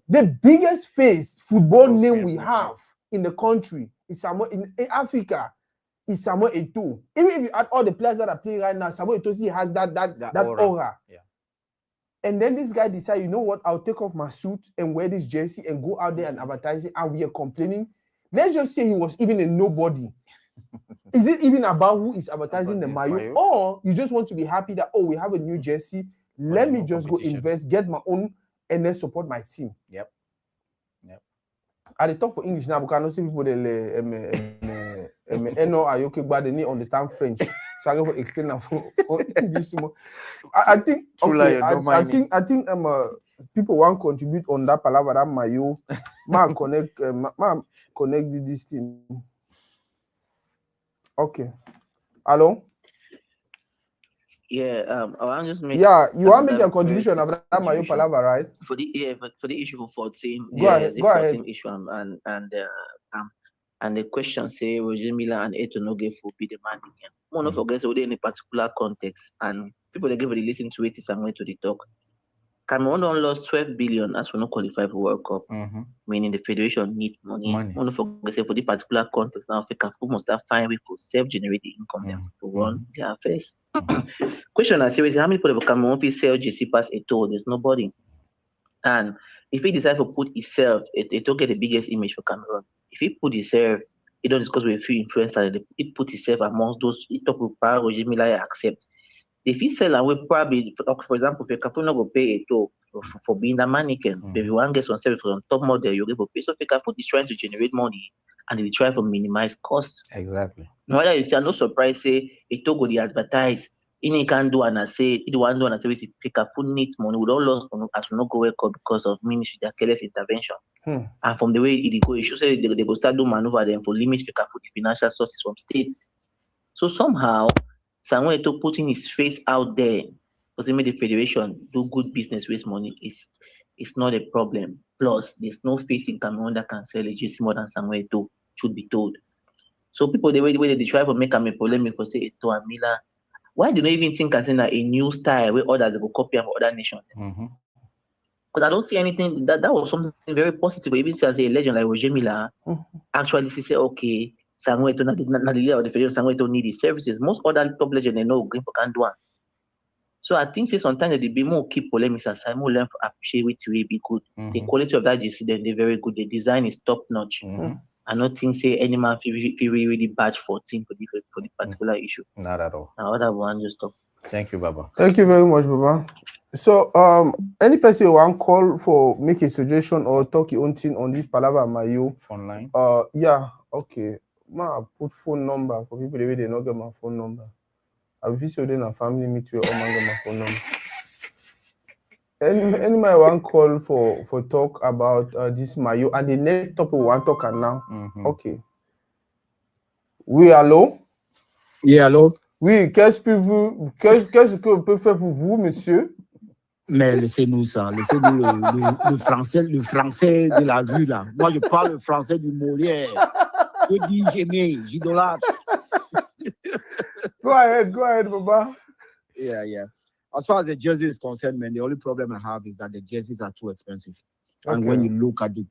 The biggest face football name we have in the country is Samuel, in Africa, is Samuel Eto'o. Even if you add all the players that are playing right now, Samuel Eto'o still has that aura. Yeah. And then this guy decided, you know what, I'll take off my suit and wear this jersey and go out there and advertise it, and we are complaining. Let's just say he was even a nobody. Is it even about who is advertising the mayo? Or you just want to be happy that, we have a new jersey, let me just go invest, get my own, and then support my team? Yep. I talk for English now because I know some people they need understand French. So I can explain that for English. I think people want to contribute on that palaver that mayo. Connect this thing. Okay. Hello? Yeah, I want to just make. Yeah, you want to make a contribution of that mayo palaver, right? For the issue for 14. Go ahead. Issue and the question say Roger Milla and Eto'o no get for be the man again. One of us within a particular context, and people they give it listen to it is some way to the talk. Cameroon lost 12 billion as we not qualify for World Cup, meaning the federation need money. One of us say for the particular context now, Africa must have find way for self-generated income to run their affairs. Question I say is how many people of Cameroon will sell JC pass Eto'o? There's nobody. And if he decides to put himself, Eto'o get the biggest image for Cameroon. If he put himself, he don't discuss with a few influencers, he put himself amongst those he talk with Roger Milla accept. If he sell and we probably, for example, if a company not go pay Eto'o for being a mannequin, if you want to get some service from top model, you get pay. So if a company is trying to generate money and they try to minimize costs. Exactly. Whether you see, I'm no surprise say Eto'o go the advertise. He can do and I say he want do and I say if Fecafoot needs money, we don't lose as we not go World Cup because of ministry their careless intervention. And from the way it go, it should say they go start do maneuver them for limit Fecafoot the financial sources from states. So somehow Samuel Eto'o putting his face out there because he made the federation do good business, waste money is not a problem. Plus, there's no face in Cameroon that can sell a jersey more than Samuel Eto'o, should be told. So people the way they try to make him a polemic for say Eto'o and Milla. Why do you even think as in a new style where others will copy from other nations? Because I don't see anything that was something very positive. Even as a legend like Roger Milla, actually she say, okay, Samuel Eto'o not the leader of the federation, Samuel Eto'o need his services. Most other top legends they know going for can do one. So I think sometimes they be more keep polemics as Samuel learn to appreciate it really be good. The quality of that you see then they're very good. The design is top notch. I don't think say any man feel really bad for team for the particular issue. Not at all. Now other one just stop. Thank you, Baba. Thank you very much, Baba. So any person who want call for make a suggestion or talk your own thing on this palaver mayo online. Yeah, okay. I put phone number for people the way they not get my phone number. I will visit them a family meet where all man get my phone number. Any man want call for talk about this mayo and the next topic we want talk now. Okay. Oui, allô? Oui, allô? Oui, qu'est-ce que on peut faire pour vous, monsieur? Mais laissez-nous ça, laissez-nous le français de la rue là. Moi, je parle le français du Molière. Je dis, j'aimais, j'idolâtre. Go ahead, Baba. Yeah. As far as the jersey is concerned, man, the only problem I have is that the jerseys are too expensive. And when you look at the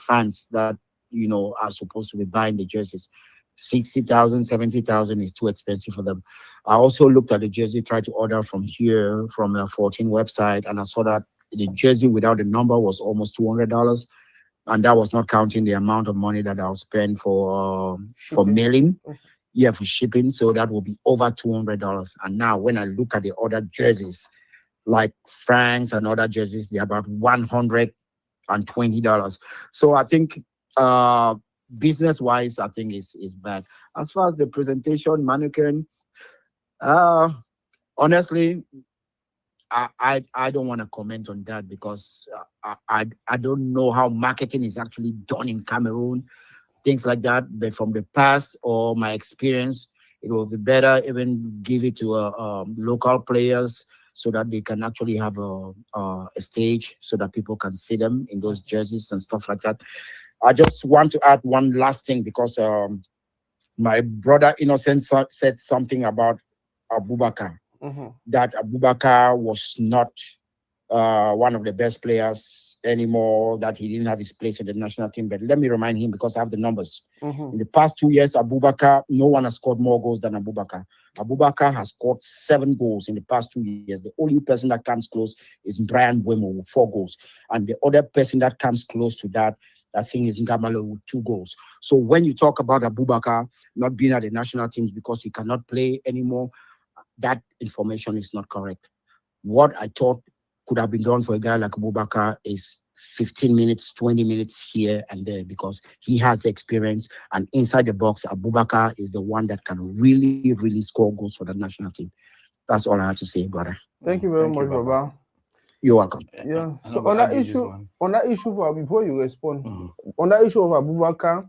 fans that are supposed to be buying the jerseys, 60,000, 70,000 is too expensive for them. I also looked at the jersey, tried to order from the 14 website, and I saw that the jersey without the number was almost $200, and that was not counting the amount of money that I'll spend for mailing. Yeah, for shipping, so that will be over $200. And now when I look at the other jerseys, like Frank's and other jerseys, they're about $120. So I think business-wise, I think is bad. As far as the presentation, mannequin, Honestly, I don't want to comment on that because I don't know how marketing is actually done in Cameroon, things like that. But from the past or my experience, it will be better even give it to local players so that they can actually have a stage so that people can see them in those jerseys and stuff like that. I just want to add one last thing because my brother Innocent said something about Abubakar. That Abubakar was not one of the best players anymore, that he didn't have his place in the national team. But let me remind him, because I have the numbers. In the past 2 years, Abubakar, no one has scored more goals than Abubakar. Abubakar has scored 7 goals in the past 2 years. The only person that comes close is Brian Mbeumo with 4 goals. And the other person that comes close to that, I think, is Ngamalo with 2 goals. So when you talk about Abubakar not being at the national teams because he cannot play anymore, that information is not correct. What I thought could have been done for a guy like Abubakar is 15 minutes, 20 minutes here and there, because he has the experience, and inside the box, Abubakar is the one that can really, really score goals for the national team. That's all I have to say, brother. Thank you very much, Baba. You're welcome. Yeah. So on that issue, before you respond, on that issue of Abubakar,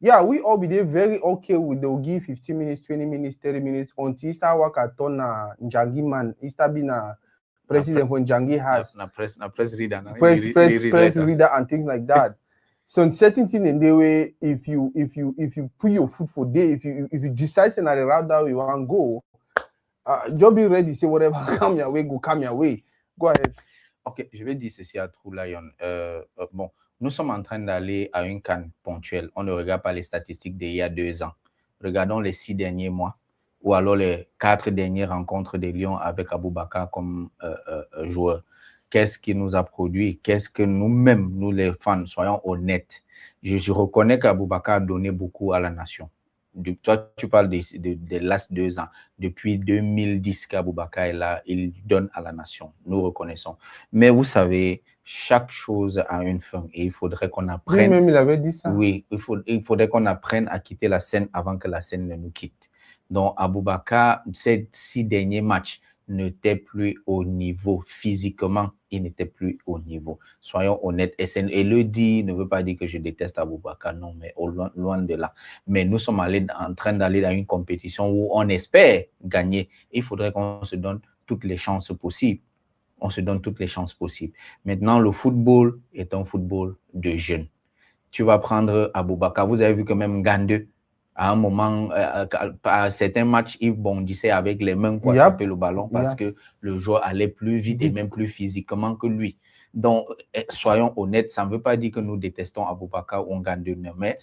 yeah, we all be there very okay with they'll give 15 minutes, 20 minutes, 30 minutes until start work at Njangi man. Ista be na president for Njangi has press reader and things like that. So in certain thing in the way, if you put your foot for day, if you decide to the route that you want to go, just be ready, say whatever come your way, come your way. Go ahead. Ok, je vais dire ceci à True Lion. Bon, nous sommes en train d'aller à une CAN ponctuelle. On ne regarde pas les statistiques d'il y a 2 ans. Regardons les 6 derniers mois ou alors les 4 dernières rencontres des Lions avec Abubakar comme joueur. Qu'est-ce qu'il nous a produit? Qu'est-ce que nous-mêmes, nous les fans, soyons honnêtes. Je reconnais qu'Abubakar a donné beaucoup à la nation. Toi, tu parles des last 2 ans. Depuis 2010 qu'Abubakar est là, il donne à la nation. Nous reconnaissons. Mais vous savez, chaque chose a une fin et il faudrait qu'on apprenne. Lui-même, il avait dit ça. Oui, il faudrait qu'on apprenne à quitter la scène avant que la scène ne nous quitte. Donc, Abubakar, ces 6 derniers matchs n'était plus au niveau physiquement, il n'était plus au niveau. Soyons honnêtes. Et le dit ne veut pas dire que je déteste Abubakar, non, mais loin de là. Mais nous sommes en train d'aller dans une compétition où on espère gagner. Il faudrait qu'on se donne toutes les chances possibles. On se donne toutes les chances possibles. Maintenant, le football est un football de jeunes. Tu vas prendre Abubakar. Vous avez vu que même Gande, à un moment, à certains matchs, il bondissait avec les mains pour attraper le ballon parce que le joueur allait plus vite et même plus physiquement que lui. Donc, soyons honnêtes, ça ne veut pas dire que nous détestons Abubakar ou Gande, mais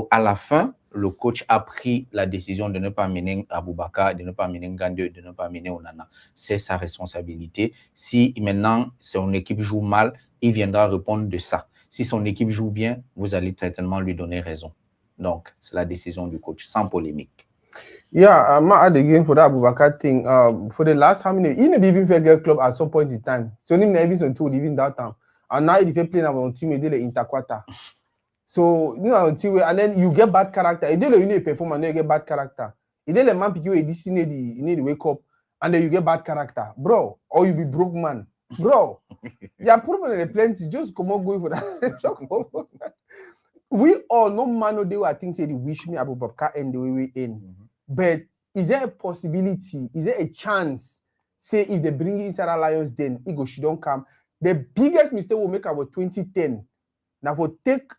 à la fin, le coach a pris la décision de ne pas mener Abubakar, de ne pas mener Gande, de ne pas mener Onana. C'est sa responsabilité. Si maintenant son équipe joue mal, il viendra répondre de ça. Si son équipe joue bien, vous allez certainement lui donner raison. Donc, c'est la décision du coach, sans polémique. Yeah, I'm add again for that Abubakar thing. For the last how many, he never even fair girl club at some point in time. So he never even told even that time. And now he playing on team with the interquarter. So you know until and then you get bad character. You need perform and then you get bad character. You the man pick you this you need to wake up and then you get bad character, bro. Or you be broke man, bro. Yeah, probably plenty. Just come on going for that. We all no man no day I think say they wish me Abubakar and the way we in. But is there a possibility? Is there a chance? Say if they bring inside our Lions, then Ego she don't come. The biggest mistake we'll make about 2010. Now for take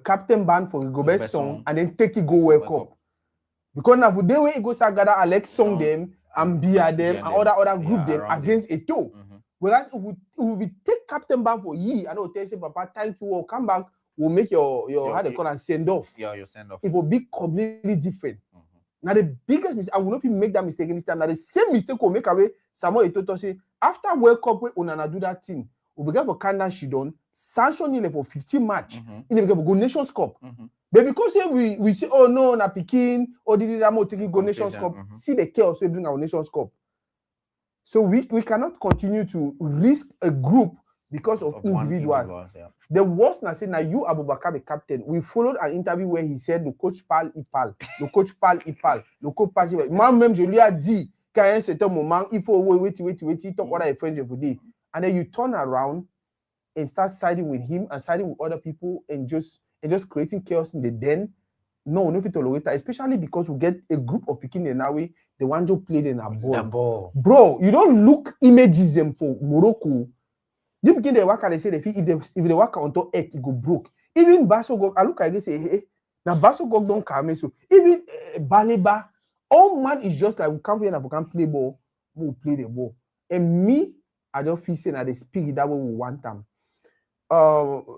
captain ban for Gobert song and then take it go wake up. Because now for the way it goes gather Alex song them and Bia them and other group them against Eto. Whereas if we take captain ban for ye, I know tell say Papa time to come back. Will make your how they call and send off. Yeah, your send off. It will be completely different. Now the biggest mistake, I will not even make that mistake in this time. Now the same mistake will make away Samuel Eto'o say after World Cup we Onana do that thing. We begin for Canada she done sanction him for 15 match. In the go Nations Cup. But because we say oh no na Pikin or did that more taking go Nations Cup. See the chaos we bring our Nations Cup. So we cannot continue to risk a group because of individuals. The worst now say now you Abubakar the captain. We followed an interview where he said le coach parle, il parle. Le coach parle, il parle. Le coach parle. Moi-même je lui ai dit qu'à un certain moment, il faut wait, talk what I French every day. And then you turn around and start siding with him and siding with other people and just creating chaos in the den. No, no fit tolerate that, especially because we get a group of people in Nawe, the one who played in a ball. Bro, you don't look images them for Morocco. You begin the work and they say if they work on top it go broke. Even Basogog, I look at this say, hey, now Basogog don't come so even Baleba, all man is just like we come here and we can play ball, we play the ball. And me, I don't feel saying that the spirit that way we want them.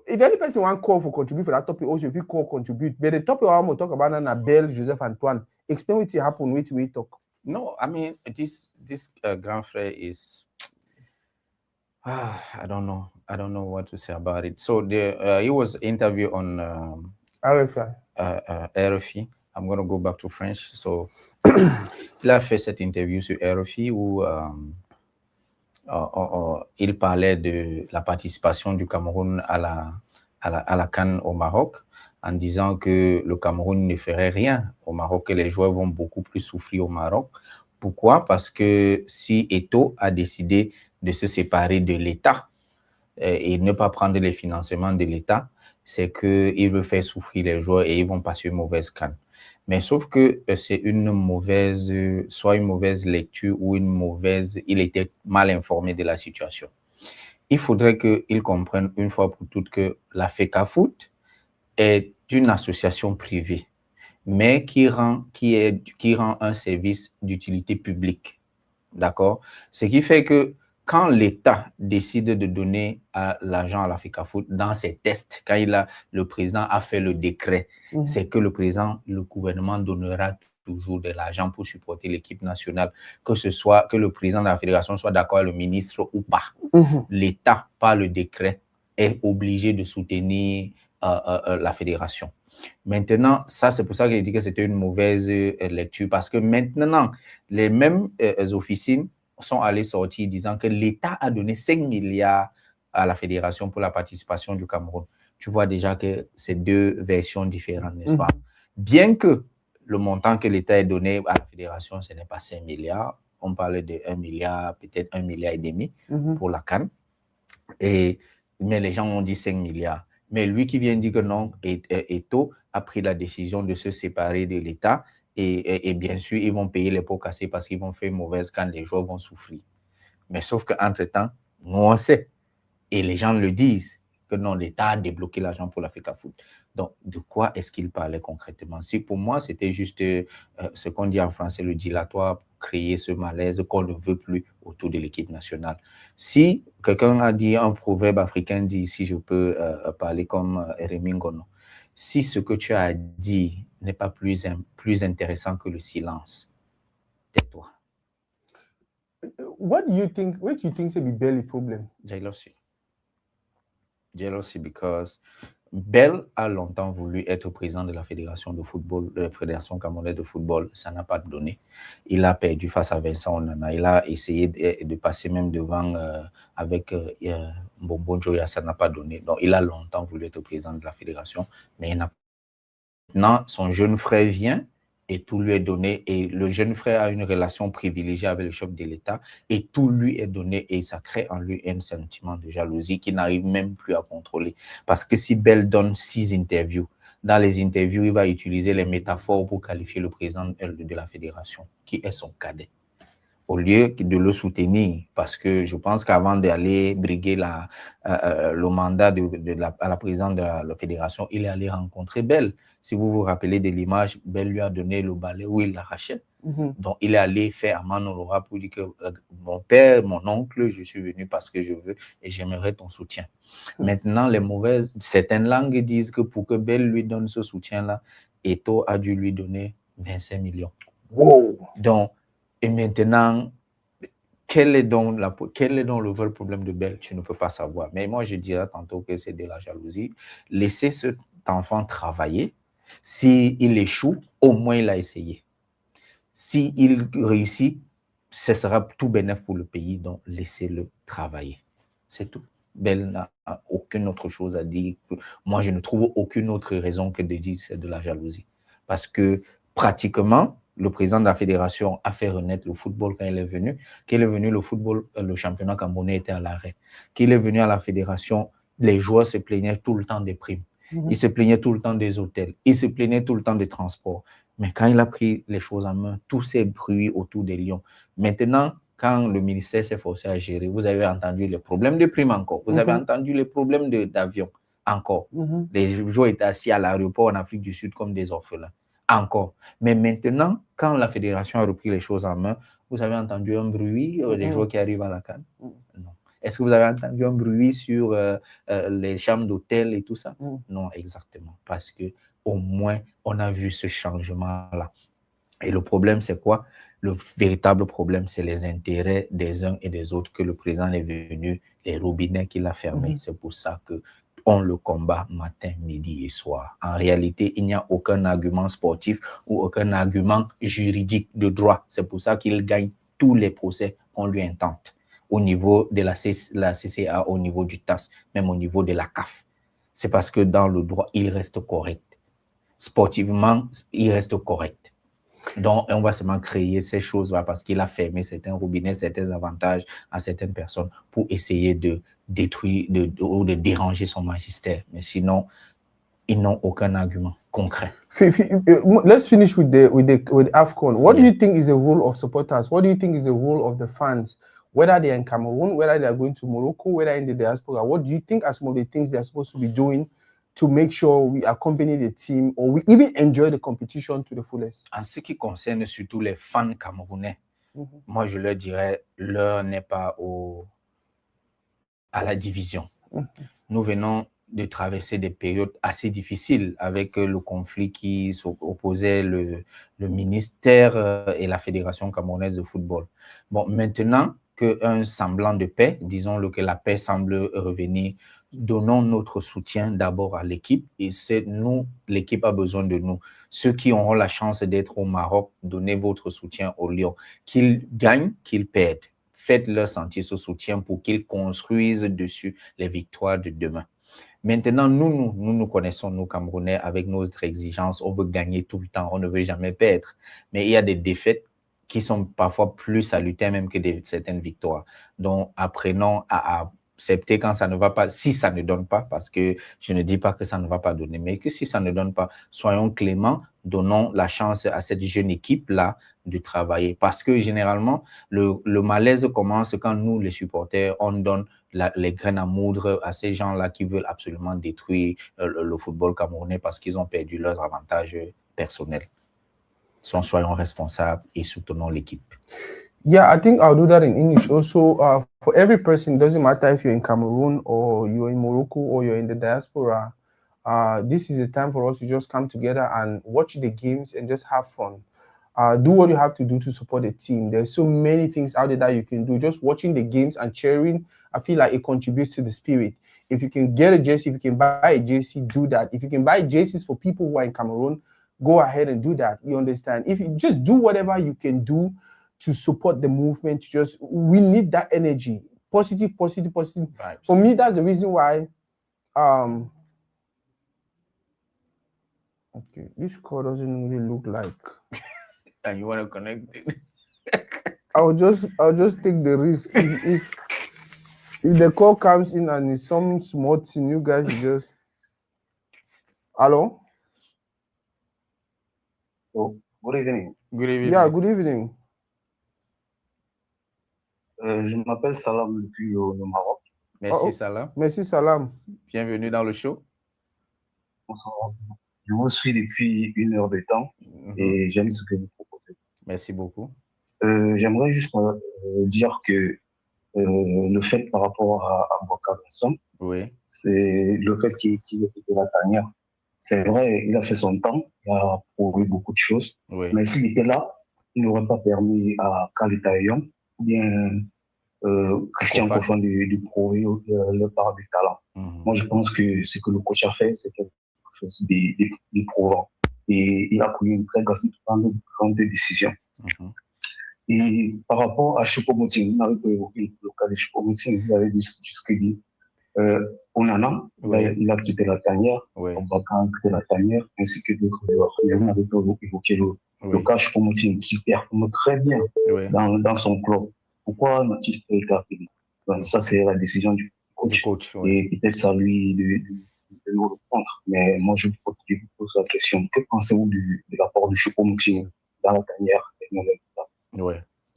If any person want call for contribute for that topic, also if you call contribute. But the topic I want to talk about now, Bell, Joseph Antoine. Explain what happened, wait we talk. No, I mean this grand frère is I don't know what to say about it. So he was interviewed on RFI. I'm going to go back to French. So il a fait cette interview sur RFI où il parlait de la participation du Cameroun à la CAN au Maroc, en disant que le Cameroun ne ferait rien au Maroc, que les joueurs vont beaucoup plus souffrir au Maroc. Pourquoi? Parce que si Eto'o a décidé de se séparer de l'État et ne pas prendre les financements de l'État, c'est qu'il veut faire souffrir les joueurs et ils vont passer une mauvaise CAN. Mais sauf que c'est une mauvaise lecture ou il était mal informé de la situation. Il faudrait qu'il comprenne une fois pour toutes que la FECAFOOT est une association privée, mais qui rend un service d'utilité publique. D'accord? Ce qui fait que quand l'État décide de donner l'argent à la FECAFOOT dans ses tests, quand le président a fait le décret, c'est que le gouvernement donnera toujours de l'argent pour supporter l'équipe nationale, que le président de la fédération soit d'accord avec le ministre ou pas. L'État, par le décret, est obligé de soutenir la fédération. Maintenant, ça, c'est pour ça que j'ai dit que c'était une mauvaise lecture, parce que maintenant, les mêmes officines sont allés sortir disant que l'État a donné 5 milliards à la fédération pour la participation du Cameroun. Tu vois déjà que c'est deux versions différentes, n'est-ce pas? Bien que le montant que l'État a donné à la fédération, ce n'est pas 5 milliards, on parlait de 1 milliard, peut-être 1,5 milliard pour la CAN, mais les gens ont dit 5 milliards. Mais lui qui vient dire que non, Eto'o a pris la décision de se séparer de l'État et bien sûr, ils vont payer les pots cassés parce qu'ils vont faire mauvaise quand les joueurs vont souffrir. Mais sauf qu'entre-temps, nous on sait, et les gens le disent, que non, l'État a débloqué l'argent pour la FECAFOOT. Donc, de quoi est-ce qu'il parlait concrètement? Si pour moi, c'était juste ce qu'on dit en français, le dilatoire, créer ce malaise qu'on ne veut plus autour de l'équipe nationale. Si quelqu'un a dit, un proverbe africain dit, si je peux parler comme Rémi Ngono, si ce que tu as dit n'est pas plus intéressant que le silence, tais-toi. What do you think is the Bell problem? Jealousy, because Bell a longtemps voulu être président de la fédération de football, de la fédération camerounaise de football. Ça n'a pas donné. Il a perdu face à Vincent Onana. Il a essayé de passer même devant avec Mbombo Njoya. Ça n'a pas donné. Donc, il a longtemps voulu être président de la fédération, mais il n'a pas. Maintenant, son jeune frère vient et tout lui est donné. Et le jeune frère a une relation privilégiée avec le chef de l'État et tout lui est donné. Et ça crée en lui un sentiment de jalousie qu'il n'arrive même plus à contrôler. Parce que si Bell donne 6 interviews, dans les interviews, il va utiliser les métaphores pour qualifier le président de la fédération, qui est son cadet, au lieu de le soutenir. Parce que je pense qu'avant d'aller briguer le mandat à la présidente de la fédération, il est allé rencontrer Bell. Si vous vous rappelez de l'image, Bell lui a donné le balai où il l'arrachait. Donc, il est allé faire amende honorable pour dire que mon père, mon oncle, je suis venu parce que je veux et j'aimerais ton soutien. Maintenant, certaines langues disent que pour que Bell lui donne ce soutien-là, Eto'o a dû lui donner 25 millions. Wow! Donc, et maintenant, quel est donc le vrai problème de Bell? Tu ne peux pas savoir. Mais moi, je dirais tantôt que c'est de la jalousie. Laissez cet enfant travailler. S'il échoue, au moins il a essayé. S'il réussit, ce sera tout bénéfice pour le pays. Donc, laissez-le travailler. C'est tout. Bell n'a aucune autre chose à dire. Moi, je ne trouve aucune autre raison que de dire que c'est de la jalousie. Parce que pratiquement, le président de la fédération a fait renaître le football quand il est venu. Qu'il est venu, le championnat camerounais était à l'arrêt. Qu'il est venu à la fédération, les joueurs se plaignaient tout le temps des primes. Ils se plaignaient tout le temps des hôtels. Ils se plaignaient tout le temps des transports. Mais quand il a pris les choses en main, tout s'est bruit autour des Lions. Maintenant, quand le ministère s'est forcé à gérer, vous avez entendu les problèmes de primes encore. Vous avez entendu les problèmes d'avion encore. Les joueurs étaient assis à l'aéroport en Afrique du Sud comme des orphelins. Encore. Mais maintenant, quand la fédération a repris les choses en main, vous avez entendu un bruit, les joueurs qui arrivent à la CAN? Non. Est-ce que vous avez entendu un bruit sur les chambres d'hôtel et tout ça? Non, exactement. Parce que au moins, on a vu ce changement-là. Et le problème, c'est quoi? Le véritable problème, c'est les intérêts des uns et des autres que le président est venu, les robinets qu'il a fermés. C'est pour ça que on le combat matin, midi et soir. En réalité, il n'y a aucun argument sportif ou aucun argument juridique de droit. C'est pour ça qu'il gagne tous les procès qu'on lui intente au niveau de la CCA, au niveau du TAS, même au niveau de la CAF. C'est parce que dans le droit, il reste correct. Sportivement, il reste correct. Donc, on va seulement créer ces choses-là parce qu'il a fermé certains robinets, certains avantages à certaines personnes pour essayer de détruire ou de déranger son magistère. Mais sinon, ils n'ont aucun argument concret. Let's finish with AFCON. What do you think is the role of supporters? What do you think is the role of the fans? Whether they're in Cameroon, whether they are going to Morocco, whether in the diaspora, what do you think are some of the things they are supposed to be doing to make sure we accompany the team or we even enjoy the competition to the fullest? En ce qui concerne surtout les fans camerounais, moi je leur dirais, l'heure n'est pas à la division. Nous venons de traverser des périodes assez difficiles avec le conflit qui opposait le ministère et la Fédération camerounaise de football. Bon, maintenant qu'un semblant de paix, disons-le que la paix semble revenir, donnons notre soutien d'abord à l'équipe et c'est nous, l'équipe a besoin de nous. Ceux qui auront la chance d'être au Maroc, donnez votre soutien aux Lions. Qu'ils gagnent, qu'ils perdent. Faites-leur sentir ce soutien pour qu'ils construisent dessus les victoires de demain. Maintenant, nous connaissons, nous Camerounais, avec nos exigences, on veut gagner tout le temps, on ne veut jamais perdre. Mais il y a des défaites qui sont parfois plus salutaires même que certaines victoires. Donc, apprenons à accepter quand ça ne va pas, si ça ne donne pas, parce que je ne dis pas que ça ne va pas donner, mais que si ça ne donne pas, soyons cléments, donnons la chance à cette jeune équipe-là de travailler. Parce que généralement, le malaise commence quand nous, les supporters, on donne les graines à moudre à ces gens-là qui veulent absolument détruire le football camerounais parce qu'ils ont perdu leurs avantages personnels. Soyons responsables et soutenons l'équipe. Yeah, I think I'll do that in English also. For every person, doesn't matter if you're in Cameroon or you're in Morocco or you're in the diaspora, this is a time for us to just come together and watch the games and just have fun. Do what you have to do to support the team. There's so many things out there that you can do. Just watching the games and cheering, I feel like it contributes to the spirit. If you can get a jersey, if you can buy a jersey, do that. If you can buy jerseys for people who are in Cameroon, go ahead and do that. You understand? If you just do whatever you can do to support the movement, we need that energy. Positive vibes. For me, that's the reason why okay, this call doesn't really look like and you want to connect it. I'll just take the risk. If the call comes in and it's some small thing, you guys just hello? Oh, good evening. Good evening. Yeah, good evening. Je m'appelle Salam depuis le Maroc. Merci Salam. Merci Salam. Bienvenue dans le show. Bonsoir. Je vous suis depuis 1 heure de temps et j'aime ce que vous proposez. Merci beaucoup. J'aimerais juste dire que le fait par rapport à Boca Vincent, oui, c'est le fait qu'il ait été la dernière. C'est vrai, il a fait son temps, il a prouvé beaucoup de choses, oui, mais s'il était là, il n'aurait pas permis à Kalita Young ou bien Christian Koffin de prouver le part du talent. Moi, je pense que ce que le coach a fait, c'est quelque chose d'éprouvant. Et il a pris une très grande décision. Et par rapport à Choupo-Moting, vous n'avez pas évoqué le cas de Choupo-Moting, vous avez dit ce qu'il dit. Onana, il a quitté la tanière, Obaka a quitté la tanière, ainsi que d'autres joueurs. Mais vous n'avez pas évoqué le cas Choupo-Moting qui performe très bien dans son club. Pourquoi n'a-t-il pas été appelé? Ça, c'est la décision du coach. Et peut-être ça lui de nous répondre. Mais moi, je vous pose la question. Que pensez-vous de l'apport de Choupo-Moting dans la tanière?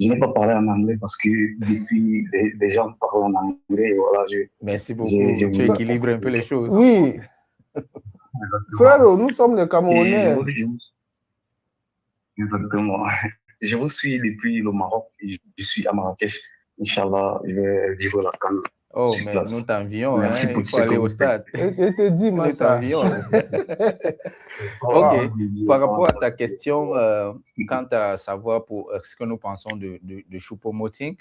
Je n'ai pas parlé en anglais parce que depuis, les gens parlent en anglais. Voilà, merci beaucoup. Tu équilibres un peu les choses. Oui. Frère, nous sommes les Camerounais. Exactement. Je vous suis depuis le Maroc. Je suis à Marrakech. Inch'Allah, je vais vivre la CAN. Oh, mais nous t'envions, hein, il faut aller au stade. Je te dis, moi, ça. Ok, par rapport à ta question, quant à savoir pour ce que nous pensons de Choupo-Moting,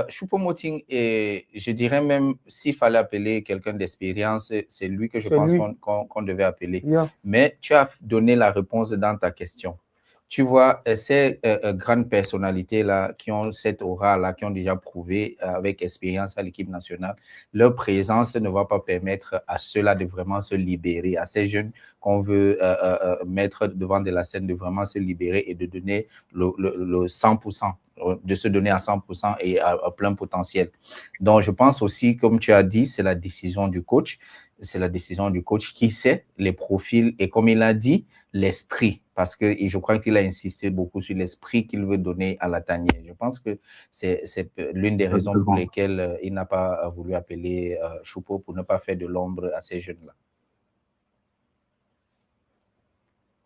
Choupo-Moting, je dirais même, s'il fallait appeler quelqu'un d'expérience, c'est lui que je pense qu'on devait appeler. Mais tu as donné la réponse dans ta question. Tu vois, ces grandes personnalités-là qui ont cette aura-là, qui ont déjà prouvé avec expérience à l'équipe nationale, leur présence ne va pas permettre à ceux-là de vraiment se libérer, à ces jeunes qu'on veut mettre devant de la scène, de vraiment se libérer et de donner le 100%, de se donner à 100% et à plein potentiel. Donc, je pense aussi, comme tu as dit, c'est la décision du coach. C'est la décision du coach qui sait les profils et, comme il a dit, l'esprit, parce que je crois qu'il a insisté beaucoup sur l'esprit qu'il veut donner à la tanière. Je pense que c'est l'une des raisons pour lesquelles il n'a pas voulu appeler Choupo, pour ne pas faire de l'ombre à ces jeunes-là.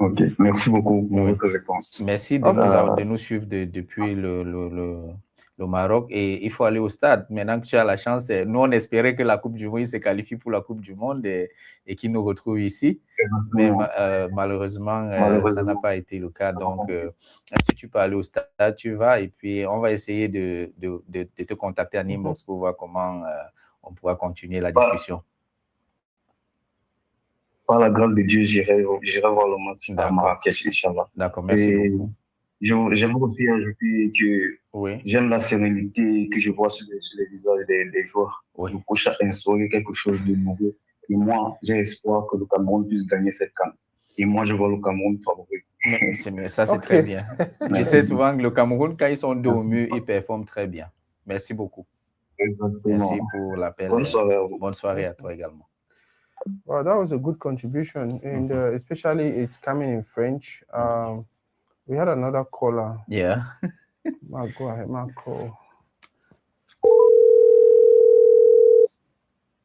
Ok, merci beaucoup pour votre réponse. Merci de nous suivre depuis le Maroc, et il faut aller au stade. Maintenant que tu as la chance, nous on espérait que la Coupe du Monde se qualifie pour la Coupe du Monde et qu'il nous retrouve ici. Mais malheureusement, ça n'a pas été le cas. Donc, si tu peux aller au stade, tu vas, et puis on va essayer de te contacter en inbox pour voir comment on pourra continuer la discussion. Par la grâce de Dieu, j'irai voir le match à Marrakech, Inch'Allah. D'accord, merci beaucoup. J'aimerais aussi ajouter que j'aime la sérénité que je vois sur les visages des joueurs. Le coach a instauré quelque chose de nouveau. Et moi, j'ai espoir que le Cameroun puisse gagner cette CAN. Et moi, je vois le Cameroun favori. Ça, c'est très bien. Je sais souvent que le Cameroun, quand ils sont dos au mur, ils performent très bien. Merci beaucoup. Exactement. Merci pour l'appel. Bonne soirée à vous. Bonne soirée à toi également. Well, that was a good contribution, and especially it's coming in French. We had another caller. Yeah. Go ahead, Marco.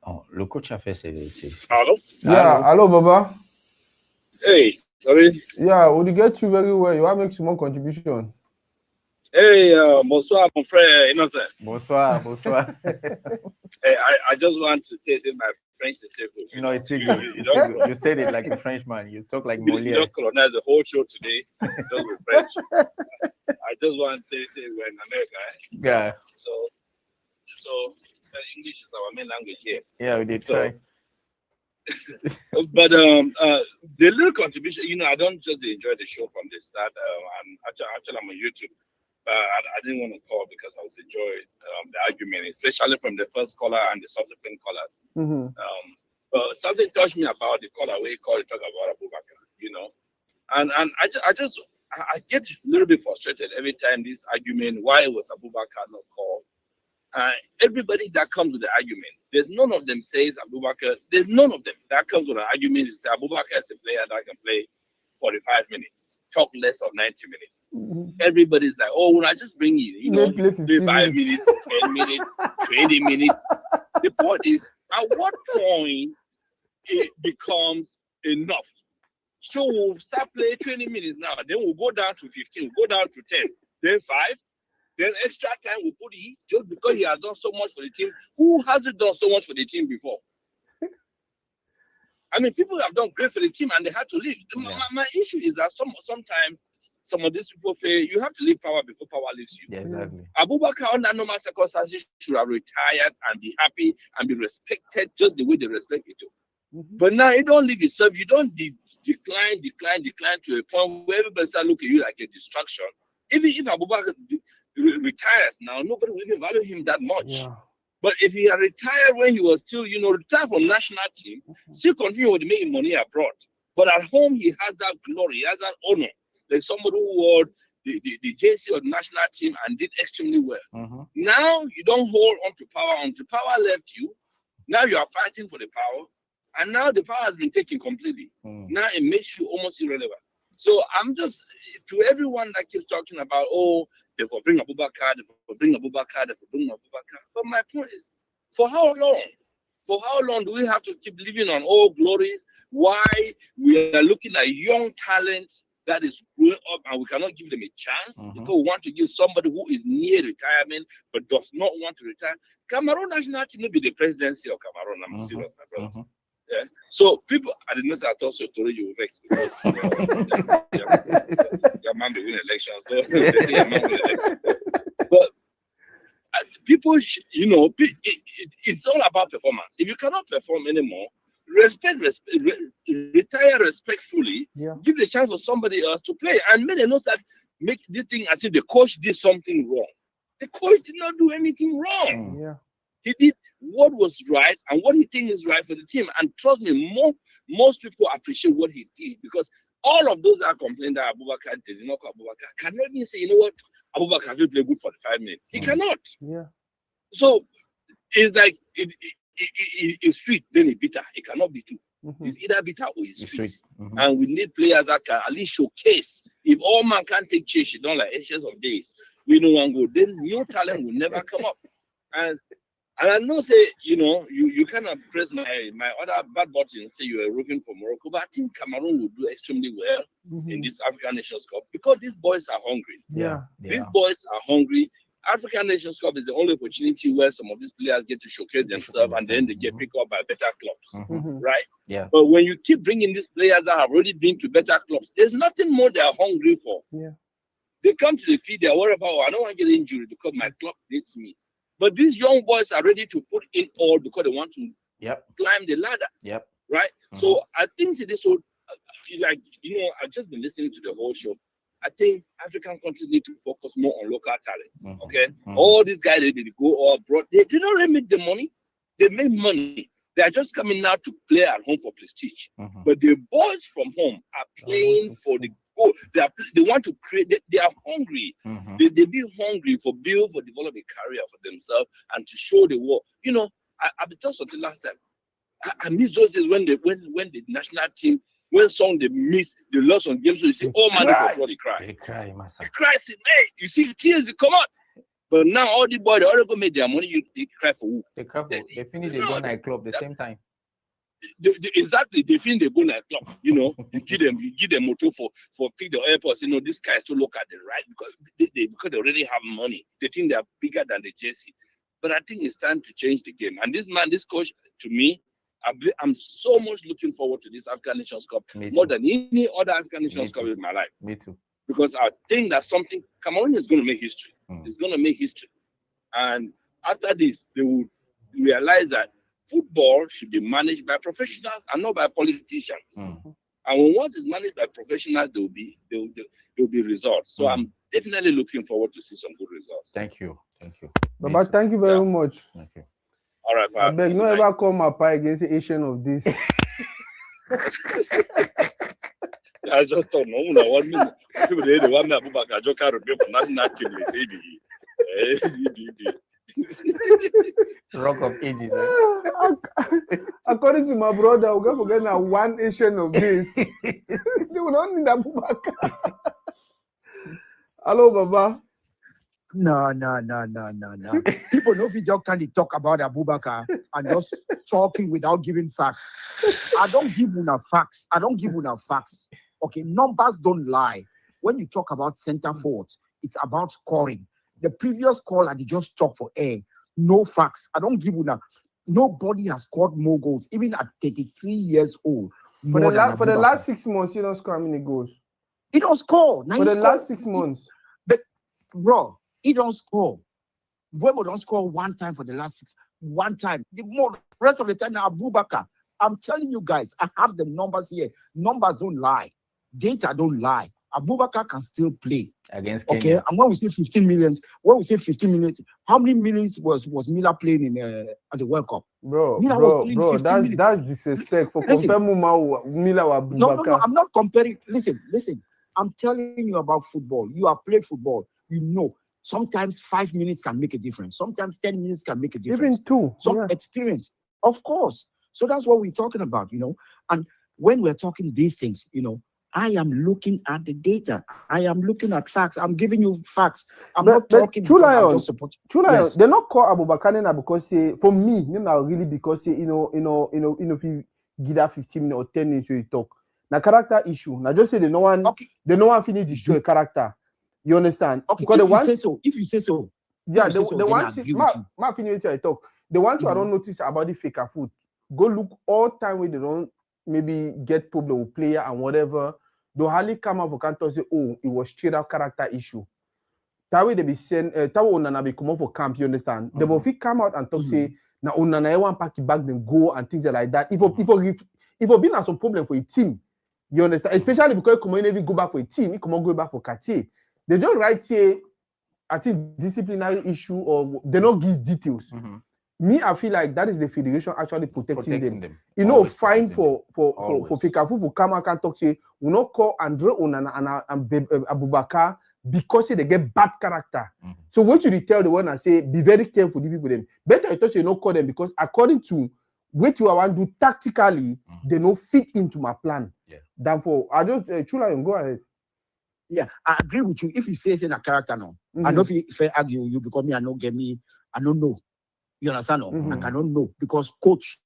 Oh, le coach a fait ses... Hello? Yeah, hello, Baba. Hey, sorry. Yeah, we get you very well. You want to make some more contribution? Hey, bonsoir, mon frère Innocent. Bonsoir, bonsoir. Hey, I just want to test if my French is still good. No, it's still good. You said it like a Frenchman. You talk like Molière. You don't colonize the whole show today just with French. I just want to say we're in America. Yeah. So English is our main language here. Yeah, we did try. But the little contribution, I don't just enjoy the show from the start. Actually, I'm on YouTube. I didn't want to call because I was enjoying the argument, especially from the first caller and the subsequent callers. But something touched me about the caller where he called to talk about Abubakar, and I get a little bit frustrated every time this argument, why was Abubakar not called? Everybody that comes with the argument, there's none of them says Abubakar, there's none of them that comes with an argument to say Abubakar is a player that can play 45 minutes, talk less of 90 minutes. Everybody's like, oh, when I just bring you, play 5 minutes, 10 minutes, 20 minutes. The point is, at what point it becomes enough? So we'll start playing 20 minutes now, then we'll go down to 15, we'll go down to 10, then 5, then extra time we'll put he just because he has done so much for the team. Who hasn't done so much for the team before? I mean, people have done great for the team and they had to leave. Yeah. My issue is that sometimes some of these people say you have to leave power before power leaves you. Yeah, exactly. Abubakar, under normal circumstances, should have retired and be happy and be respected just the way they respect you. But now you don't leave yourself, you don't decline to a point where everybody start looking at you like a distraction. Even if Abubakar retires now, nobody will even value him that much. Yeah. But if he had retired when he was still, retired from national team, still continue with making money abroad. But at home, he has that glory, he has that honor. Like somebody who wore the jersey of the national team and did extremely well. Now you don't hold on to power until power left you. Now you are fighting for the power. And now the power has been taken completely. Now it makes you almost irrelevant. So I'm just, to everyone that keeps talking about, they will bring Abubakar, they will bring Abubakar, they will bring Abubakar. But my point is, for how long? For how long do we have to keep living on old glories? Why we are looking at young talent that is growing up and we cannot give them a chance because we want to give somebody who is near retirement but does not want to retire. Cameroon national team will be the presidency of Cameroon. I'm serious, my brother. Yeah. So people, I didn't know that I thought so told you vex because your man will win elections. So they say your man will win elections. But people, it's all about performance. If you cannot perform anymore, retire respectfully, give the chance for somebody else to play, and make them know that make this thing as if the coach did something wrong. The coach did not do anything wrong. He did what was right and what he thinks is right for the team. And trust me, most people appreciate what he did because all of those that complain that Abubakar did not call Abubakar cannot even say, you know what, Abubakar will play good for the 5 minutes. He cannot. So it's like it's sweet, then it's bitter. It cannot be two. It's either bitter or it's sweet. And we need players that can at least showcase. If all man can't take chase, you don't like Ancients of Days, we don't want to go, then new talent will never come up. And I know, say, you kind of press my other bad button, say you are rooting for Morocco, but I think Cameroon will do extremely well in this African Nations Cup because these boys are hungry. These boys are hungry. African Nations Cup is the only opportunity where some of these players get to showcase themselves and then they get picked up by better clubs, right? But when you keep bringing these players that have already been to better clubs, there's nothing more they are hungry for. They come to the field, they're worried about, I don't want to get injured because my club needs me. But these young boys are ready to put in all because they want to climb the ladder. Right? So I think this whole, I've just been listening to the whole show. I think African countries need to focus more on local talent. Okay? All these guys, they go all abroad. They don't really make the money. They make money. They are just coming now to play at home for prestige. But the boys from home are playing for the goal. They want to create. They are hungry. They be hungry for develop a career for themselves and to show the world. I've been told something last time. I miss those days when the national team, when they lost on games, so you see, oh man, they cry. They cry, master. They cry, say, hey, you see tears, they come out. But now all the boys, they all go make their money, they cry for who? They cry for they finish they go nightclub the same time. Exactly, they finish they go nightclub. You give them motor for pick the airport. This guy is to look at the right because they already have money. They think they are bigger than the jersey. But I think it's time to change the game. And this coach, to me, I'm so much looking forward to this African Nations Cup more than any other African Nations Cup in my life. Me too. Because I think that Cameroon is going to make history. It's going to make history. And after this, they will realize that football should be managed by professionals and not by politicians. And once it's managed by professionals, there will be results. So I'm definitely looking forward to see some good results. Thank you. Baba, thank you very much. Thank you. All right, I beg, no ever call my pie against the Asian of this. I just don't know. What minute? People they want me Abubakar. I just can't remember national team. Rock of Ages. According to my brother, we're going to forget now one Asian of this. They will not need Abubakar. Hello, Baba. No. People know if you just can't talk about Abubakar and just talking without giving facts. I don't give una facts. Okay, numbers don't lie. When you talk about center forwards, it's about scoring. The previous caller, they just talk for air. No facts. I don't give una. Nobody has scored more goals, even at 33 years old. For the last 6 months, you don't score how many goals? He don't score. For the last 6 months. But, bro, he don't score. Buemo don't score one time for the last 6. One time. The rest of the time, Abubakar. I'm telling you guys, I have the numbers here. Numbers don't lie. Data don't lie. Abubakar can still play against Kenya. Kenya. And when we say 15 millions, how many minutes was Miller playing in at the World Cup? Bro, that's disrespect for comparing Miller with Abubakar. No, I'm not comparing. Listen. I'm telling you about football. You have played football. You know, sometimes 5 minutes can make a difference. Sometimes 10 minutes can make a difference. Even 2. Some experience, of course. So that's what we're talking about, And when we're talking these things, I am looking at the data. I am looking at facts. I'm giving you facts. I'm not talking True Lion, yes. They're not called Abubakar because for me, really because if you give that 15 minutes or 10 minutes where you talk. Now character issue. Now just say they no one finish destroy a character. You understand? Okay, if you say so. Yeah, they want to my opinion I talk. The one I don't notice about the faker food. Go look all time where they don't maybe get problem with player and whatever. They hardly come out for can't say, oh, it was straight out character issue. That way they be sent that way Onana be come out for camp, you understand? They will come out and talk say now Onana one pack it back then go and things like that. If been has some problem for a team, you understand? Especially because Komone go back for a team, he come on go back for Cartier. They just write say I think disciplinary issue or they don't give details. Me, I feel like that is the federation actually protecting them. Fine for Fikafu for come and can talk say we not call Andre Onana and Abubakar because they get bad character. So what you tell the one and say be very careful the people them. Better I thought you not call them because according to what you want to do tactically, they don't fit into my plan. Than for I just Chula go ahead. Yeah, I agree with you. If you say it's in a character now, I know if I argue you because me, I don't know. You understand? I cannot know because coach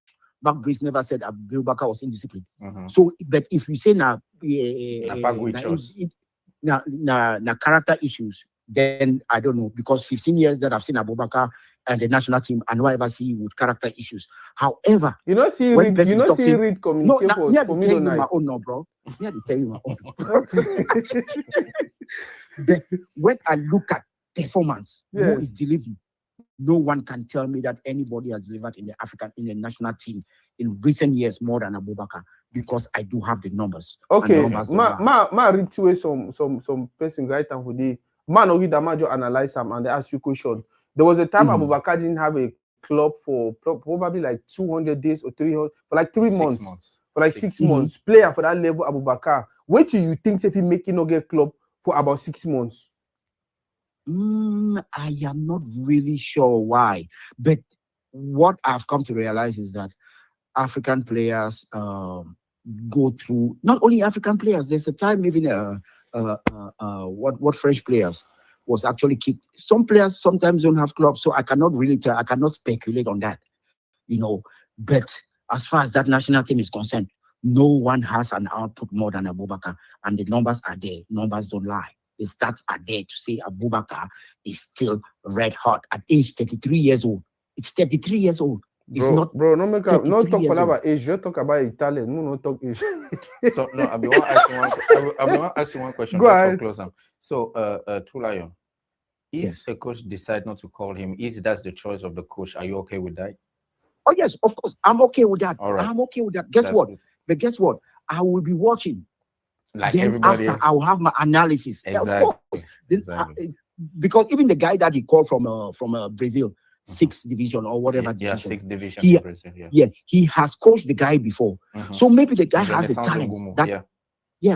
Mark Breeze never said Abubakar was indisciplined. So, but if you say now, character issues, then I don't know because 15 years that I've seen Abubakar and the national team, I never ever see with character issues. However, read communication for me my own no, bro. Yeah, they tell you my own. When I look at performance, who is delivering? No one can tell me that anybody has delivered in the national team in recent years more than Abubakar because I do have the numbers. Okay, ma read to some person right now for the man or the major analyze them and they ask you question. There was a time Abubakar didn't have a club for probably like 200 days or 300 for like 3 months. For like 6 months. Player for that level Abubakar. Wait till you think if he making no get club for about 6 months. I am not really sure why, but what I've come to realize is that African players go through, not only African players, there's a time even what French players was actually kicked. Some players sometimes don't have clubs, so I cannot really tell, I cannot speculate on that, but as far as that national team is concerned, no one has an output more than Abubakar, and the numbers are there. Numbers don't lie. The stats are there to say Abubakar is still red hot at age 33 years old. It's 33 years old. It's no talk about age, just talk about Italian. No talk age. So no, I want to ask you one question. Go ahead. So True Lion, if a coach decide not to call him, if that's the choice of the coach, are you okay with that? Oh yes, of course. I'm okay with that. All right. I'm okay with that. Guess what? But guess what? I will be watching. Like then everybody after I'll have my analysis. Exactly. Of course. Exactly. Because even the guy that he called from Brazil, 6th division or whatever division. 6th division in Brazil. Yeah, he has coached the guy before. So maybe the guy has a talent.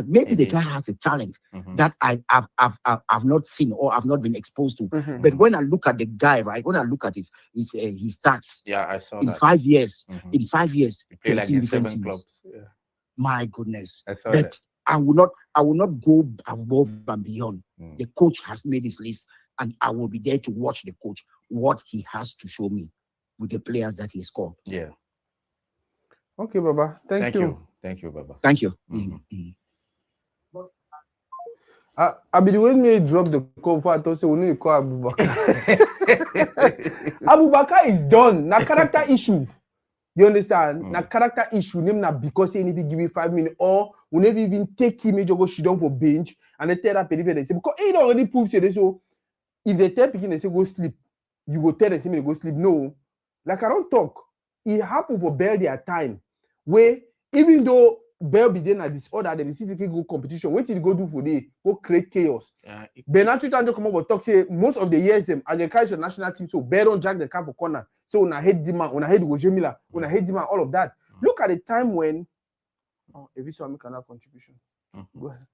Maybe the guy has a talent that I've not seen or I've not been exposed to. But when I look at the guy, right? When I look at his stats. Yeah, I saw in that. 5 years. In 5 years, he played like in 7 clubs. Yeah. My goodness. I saw that. I will not go above and beyond. The coach has made his list, and I will be there to watch the coach, what he has to show me with the players that he's called. Yeah. Okay, Baba. Thank you. Thank you, Baba. Thank you. I be the way me drop the call for I thought say we need to call Abubakar. Abubakar is done. Na character issue. You understand? Na character issue name na because he need to give you 5 minutes or we never even take him go sit down for bench and they tell that period they say because he already proved say so if they tell picking they say go sleep, you go tell them say go sleep. No, like I don't talk. It happen for bear their time where even though Bell be there at this order, they see the go competition. What did you go do for the go create chaos? Bernard Twitter come over talk say most of the years them as a catch the national team, so Bell don't drag the camp for corner. So when I hate Dima, when I hate Roger Miller, when I hate Dima, all of that. Look at the time when if you want to make another contribution. Go ahead.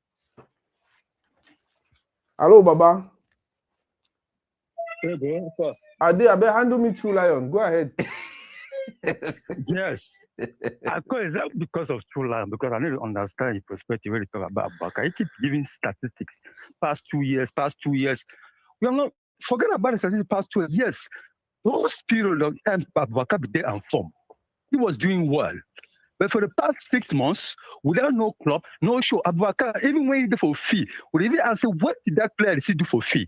Hello, Baba. Hey, bro. I handle me True Lion. Go ahead. Yes. Of course, is that because of True Lion? Because I need to understand your perspective when you talk about Abubakar. You keep giving statistics. Past 2 years. We are not forget about the statistics past 2 years. Yes, those period of time Abubakar be there and form. He was doing well. But for the past 6 months, without no club, no show, Abubakar, even when he did for fee, would even answer what did that player do for fee?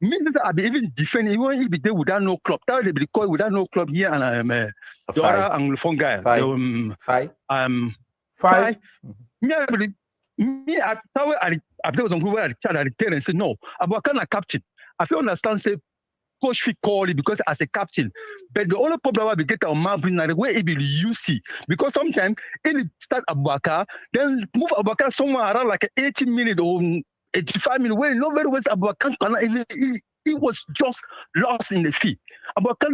Means that I'll be even defending, even if he be there without no club. That would be called without no club here, and I'm the other Anglophone guy. Five. Me, I was on Google, I chat and said, no, Abubakar a captain. I feel understand, say, coach fit call it because as a captain. But the only problem will be get on Marvin the way it be UC. Because sometimes if start Abubakar, then move Abubakar somewhere around like 80 minutes or 85 minutes where no very well Abubakar he was just lost in the field. Abubakar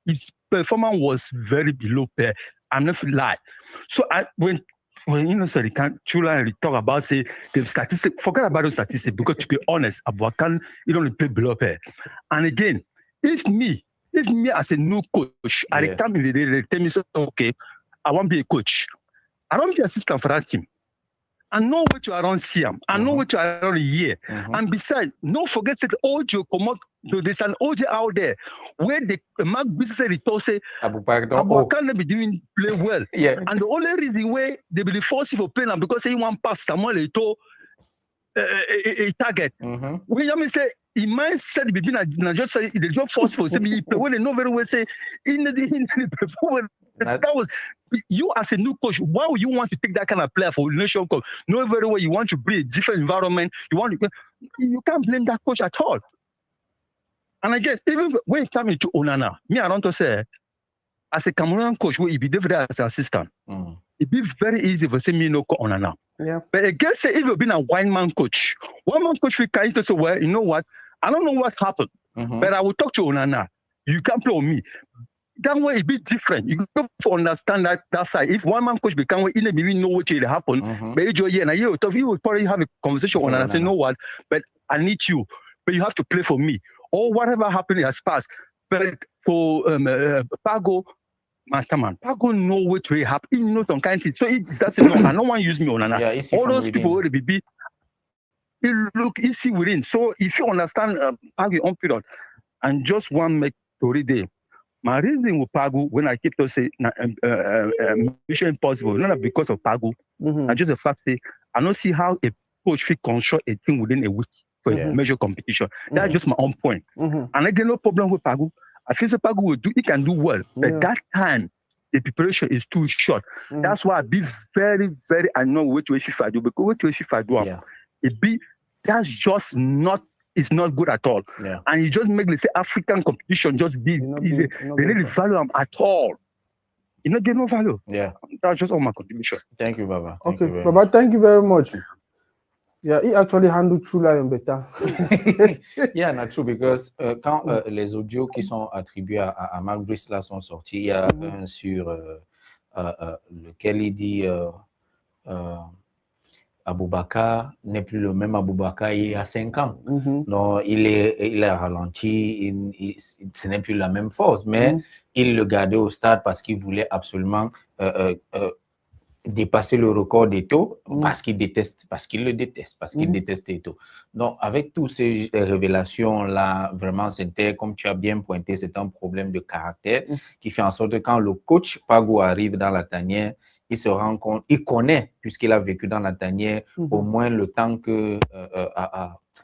his performance was very below pair. I'm not lie. So when you know, so they can't truly talk about say the statistics. Forget about those statistics because to be honest, Abubakar he don't play below pair. And again, if me as a new coach, at the time they tell me so okay, I want to be a coach. I don't be assistant for that team. I know what you are on CM. I know what you are on here. And besides, don't forget that audio come out. There's an audio out there where the Mark Business say Abubakar never be doing play well. And the only reason why they be forced for playing because he want pass Samuel Eto'o a target. When you say he might say between just say they just force for say he play when they know very well say in the performance. That was you as a new coach. Why would you want to take that kind of player for Nation Cup? Know very well you want to bring a different environment. You can't blame that coach at all. And I guess even when it comes to Onana, me I want to say, as a Cameroonian coach, where he be there as an assistant, it'd be very easy for say me no call Onana. But I guess if you've been a one-man coach we can say, well, you know what? I don't know what happened, but I will talk to Onana. You can't play on me. That way it be different. You have to understand that side. If one man coach become he maybe know what will happen, but you will probably have a conversation on and say, know what, but I need you, but you have to play for me. Or whatever happened has passed. But for Pago, come on, Pago know what will happen. He knows some kind of thing. So that's no, I don't want to use me on that. All those people will be look easy within. So if you understand Pago on period and just one make story day. My reason with Pago, when I keep to say Mission Impossible, not because of Pago, and just the fact say I don't see how a coach fit construct a team within a week for a major competition. That's just my own point. And I get no problem with Pago. I feel that Pago will do, he can do well, but that time the preparation is too short. That's why I be very, very annoyed with what FIFA do because what FIFA do, it be that's just not. It's not good at all. And you just make, let's say, African competition just be, they really value them at all. You not get no value. That's just all my contribution. Thank you, Baba. Okay, Baba, thank you very much. Yeah, he actually handled True Lion better. Not true, because quand les audios qui sont attribués à Mark Brice là sont sortis, il y a un sur lequel il dit Abubakar n'est plus le même Abubakar il y a 5 ans. Donc, il a ralenti, ce n'est plus la même force, mais il le gardait au stade parce qu'il voulait absolument dépasser le record d'Eto'o parce qu'il déteste, parce qu'il déteste Eto'o. Donc, avec toutes ces révélations-là, vraiment, c'était, comme tu as bien pointé, c'est un problème de caractère qui fait en sorte que quand le coach Pago arrive dans la tanière, il se rend compte, il connaît, puisqu'il a vécu dans la tanière, au moins le temps que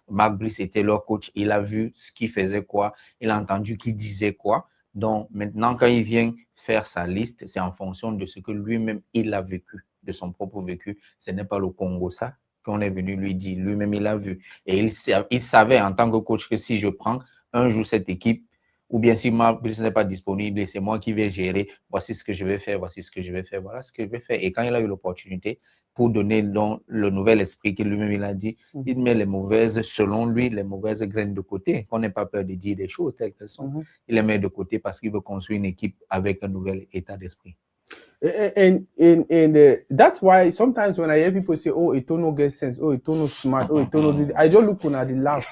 Mark Brice était leur coach, il a vu ce qu'il faisait quoi, il a entendu qu'il disait quoi. Donc maintenant, quand il vient faire sa liste, c'est en fonction de ce que lui-même, il a vécu, de son propre vécu. Ce n'est pas le Congo, ça, qu'on est venu lui dire. Lui-même, il a vu. Et il savait en tant que coach que si je prends un jour cette équipe, Ou bien si ma Brice n'est pas disponible et c'est moi qui vais gérer, voici ce que je vais faire, voici ce que je vais faire, voilà ce que je vais faire. Et quand il a eu l'opportunité pour donner donc, le nouvel esprit qu'il lui-même il a dit, il met les mauvaises, selon lui, les mauvaises graines de côté. On n'ait pas peur de dire des choses telles qu'elles sont. Il les met de côté parce qu'il veut construire une équipe avec un nouvel état d'esprit. And that's why sometimes when I hear people say, "Oh, Etono gets sense," "Oh, Etono smart," "Oh, Etono," I just look at the laugh.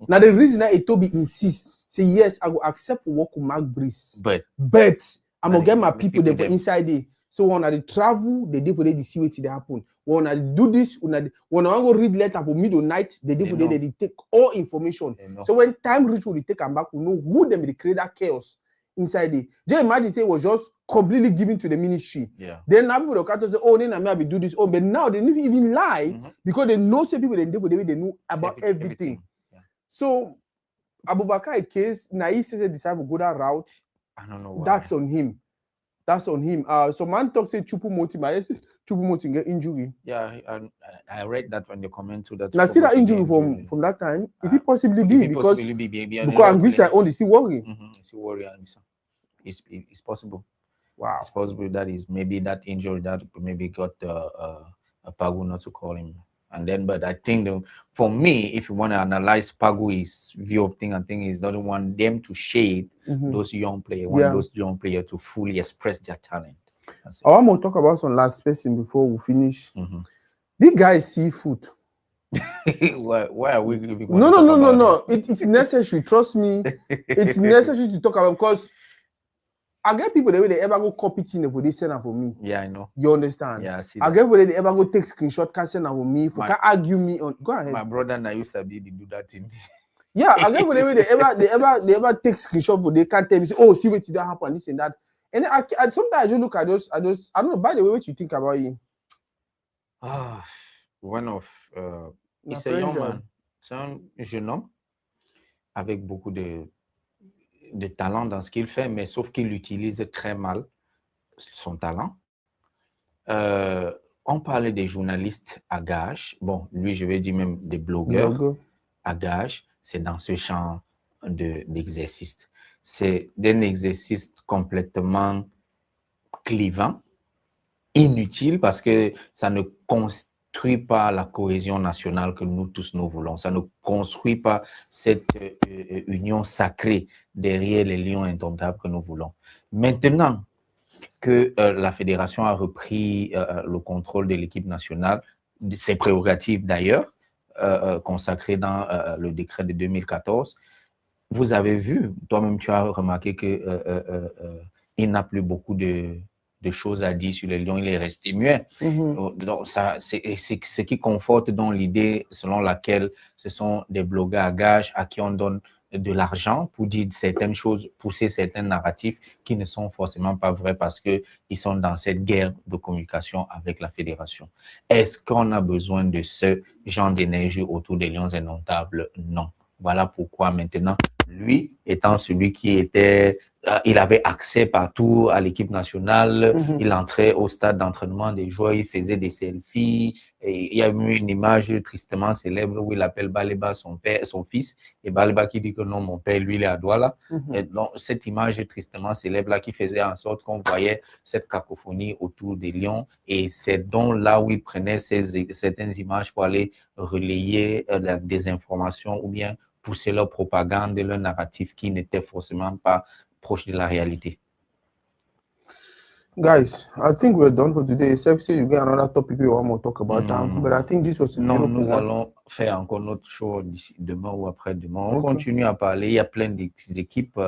Now the reason that Etobi insists, say yes, I will accept work with Mark Brice, but I'm gonna get my people there for inside there. So when I travel, the day for they see what they happen. When I do this, when I go read letter for middle night, the day for they take all information. So when time reach, we take them back, we know who them they create that chaos inside it. Just imagine say it was just completely given to the ministry. Yeah. Then now people will say, "Oh, then I may do this." Oh, but now they don't even lie because they know say people they know about everything. Yeah. So Abubakar case, Nai says they decide to go that route. I don't know why. That's on him. That's on him. So man talk say Chupumoti, but Chupumoti get injury. Yeah, I read that when they comment to that. Now see that injury from that time. If it possibly be because Anguissa only see worry. See worry, it's possible. Wow, it's possible that is maybe that injury that maybe got a Pagu not to call him. And then, but I think for me, if you want to analyze Pagu's view of things, I think he doesn't want them to shade those young players. Want those young players to fully express their talent. I want to talk about some last person before we finish. This guy is seafood. why are we? No. It's necessary. Trust me. It's necessary to talk about because I get people the way they ever go copy things for this send for me. Yeah, I know. You understand? Yeah, I see. I get people they ever go take screenshot, can send for me. Can argue me on. Go ahead. My brother and I used to be to do that thing. Yeah, I get people the way they ever take screenshot, but they can't tell me. Say, oh, see what did that happen? This and that. And I sometimes I just look at those. I don't know. By the way, what you think about him? One of it's a young man. C'est un jeune homme avec beaucoup de talent dans ce qu'il fait, mais sauf qu'il utilise très mal son talent. On parlait des journalistes à gage. Bon, lui, je vais dire même des blogueurs à gage. C'est dans ce champ d'exercice. C'est un exercice complètement clivant, inutile, parce que ça ne construit pas la cohésion nationale que nous tous nous voulons. Ça ne construit pas cette union sacrée derrière les lions indomptables que nous voulons. Maintenant que la fédération a repris le contrôle de l'équipe nationale, de ses prérogatives d'ailleurs, consacrées dans le décret de 2014, vous avez vu, toi-même tu as remarqué qu'il n'a plus beaucoup de choses à dire sur les lions, il est resté muet. Donc ça, c'est ce qui conforte dans l'idée selon laquelle ce sont des blogueurs à gage à qui on donne de l'argent pour dire certaines choses, pousser certains narratifs qui ne sont forcément pas vrais parce qu'ils sont dans cette guerre de communication avec la fédération. Est-ce qu'on a besoin de ce genre d'énergie autour des lions indomptables? Non. Voilà pourquoi maintenant, lui étant celui qui était, il avait accès partout à l'équipe nationale, il entrait au stade d'entraînement des joueurs, il faisait des selfies, et il y a eu une image tristement célèbre où il appelle Baleba son fils, et Baleba qui dit que non, mon père, lui, il est à Douala. Et donc, cette image tristement célèbre-là qui faisait en sorte qu'on voyait cette cacophonie autour des lions, et c'est donc là où il prenait certaines images pour aller relayer la désinformation ou bien pousser leur propagande et leur narratif qui n'était forcément pas proche de la réalité. Guys, I think we're done for today. Except say you get another topic you want to talk about, but I think this was nous allons faire encore notre show d'ici demain ou après-demain. On continue à parler. Il y a plein d'équipes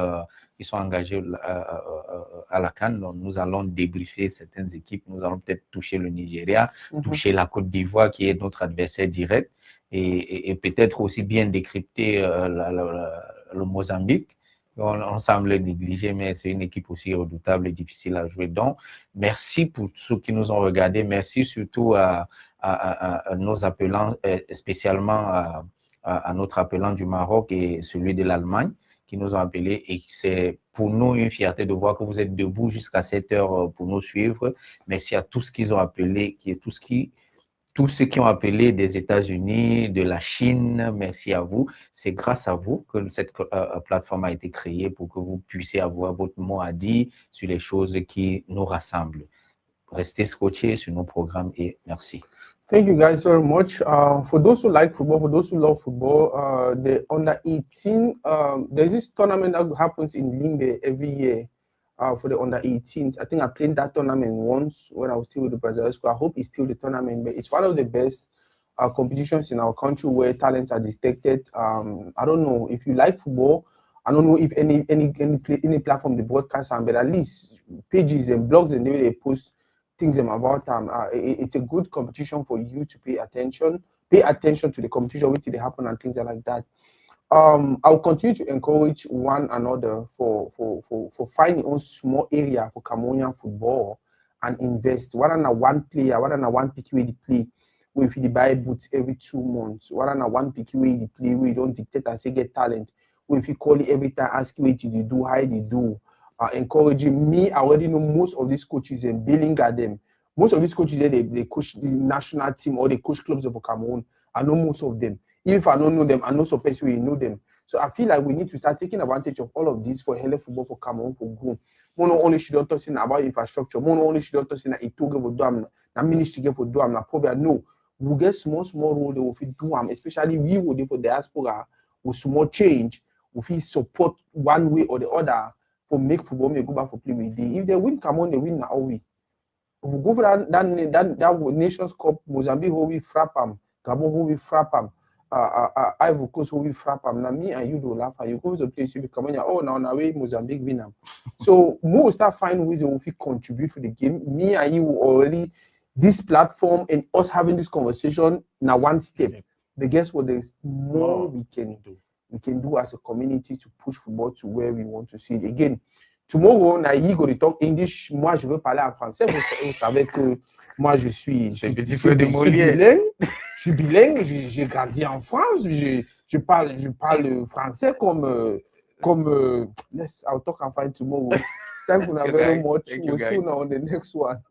qui sont engagées à la CAN. Donc, nous allons débriefer certaines équipes. Nous allons peut-être toucher le Nigeria, toucher la Côte d'Ivoire qui est notre adversaire direct et peut-être aussi bien décrypter le Mozambique. On semble négliger, mais c'est une équipe aussi redoutable et difficile à jouer. Donc, merci pour ceux qui nous ont regardés. Merci surtout à nos appelants, spécialement à notre appelant du Maroc et celui de l'Allemagne qui nous ont appelés. Et c'est pour nous une fierté de voir que vous êtes debout jusqu'à 7 heures pour nous suivre. Merci à tous qui ont appelé, tous qui tous ceux qui ont appelé des États-Unis, de la Chine, merci à vous. C'est grâce à vous que cette plateforme a été créée pour que vous puissiez avoir votre mot à dire sur les choses qui nous rassemblent. Restez scotchés sur nos programmes et merci. Thank you guys very much. For those who like football, for those who love football, the under-18, there's this tournament that happens in Limbe every year. For the under-18s. I think I played that tournament once when I was still with the Brazil school. I hope it's still the tournament, but it's one of the best competitions in our country where talents are detected. I don't know if you like football. I don't know if any platform they broadcast on, but at least pages and blogs and they post things about them. It's a good competition for you to pay attention to the competition, which they happen and things like that. I'll continue to encourage one another for finding a small area for Cameroonian football and invest. What are one player, what are one pick where they play, where if you buy boots every 2 months, what are one pick where they play, where you don't dictate and say get talent, where if you call it every time, ask what did you do, how they do, encouraging me. I already know most of these coaches and billing at them. Most of these coaches, they coach the national team or they coach clubs of Cameroon. I know most of them. If I don't know them, I know some person who know them. So I feel like we need to start taking advantage of all of this for Hele football for Cameroon for good. Mono only should not talk about infrastructure. Mono only should not talk about itoge for do na ministry for do na probably no. We get small role they will do especially we would for diaspora with small change. We feel support one way or the other for make football may go back for play with day. If they win Cameroon, they win now we. If we go for that Nations Cup, Mozambique who we frap them, Gabon who we frap them. Ivory Coast who we frap them. Now me and you do laugh and you go to the place you become now way Mozambique win them. So most start find ways that we contribute for the game. Me and you already this platform and us having this conversation now one step. But guess what? There's more we can do as a community to push football to where we want to see it. Again, tomorrow, Naï go to talk English. Moi, je veux parler en français. Vous savez que moi, je suis bilingue. Je suis bilingue. J'ai grandi en France. Je parle français comme. Yes, I'll talk and find tomorrow. Thank you very much. We'll see you on the next one.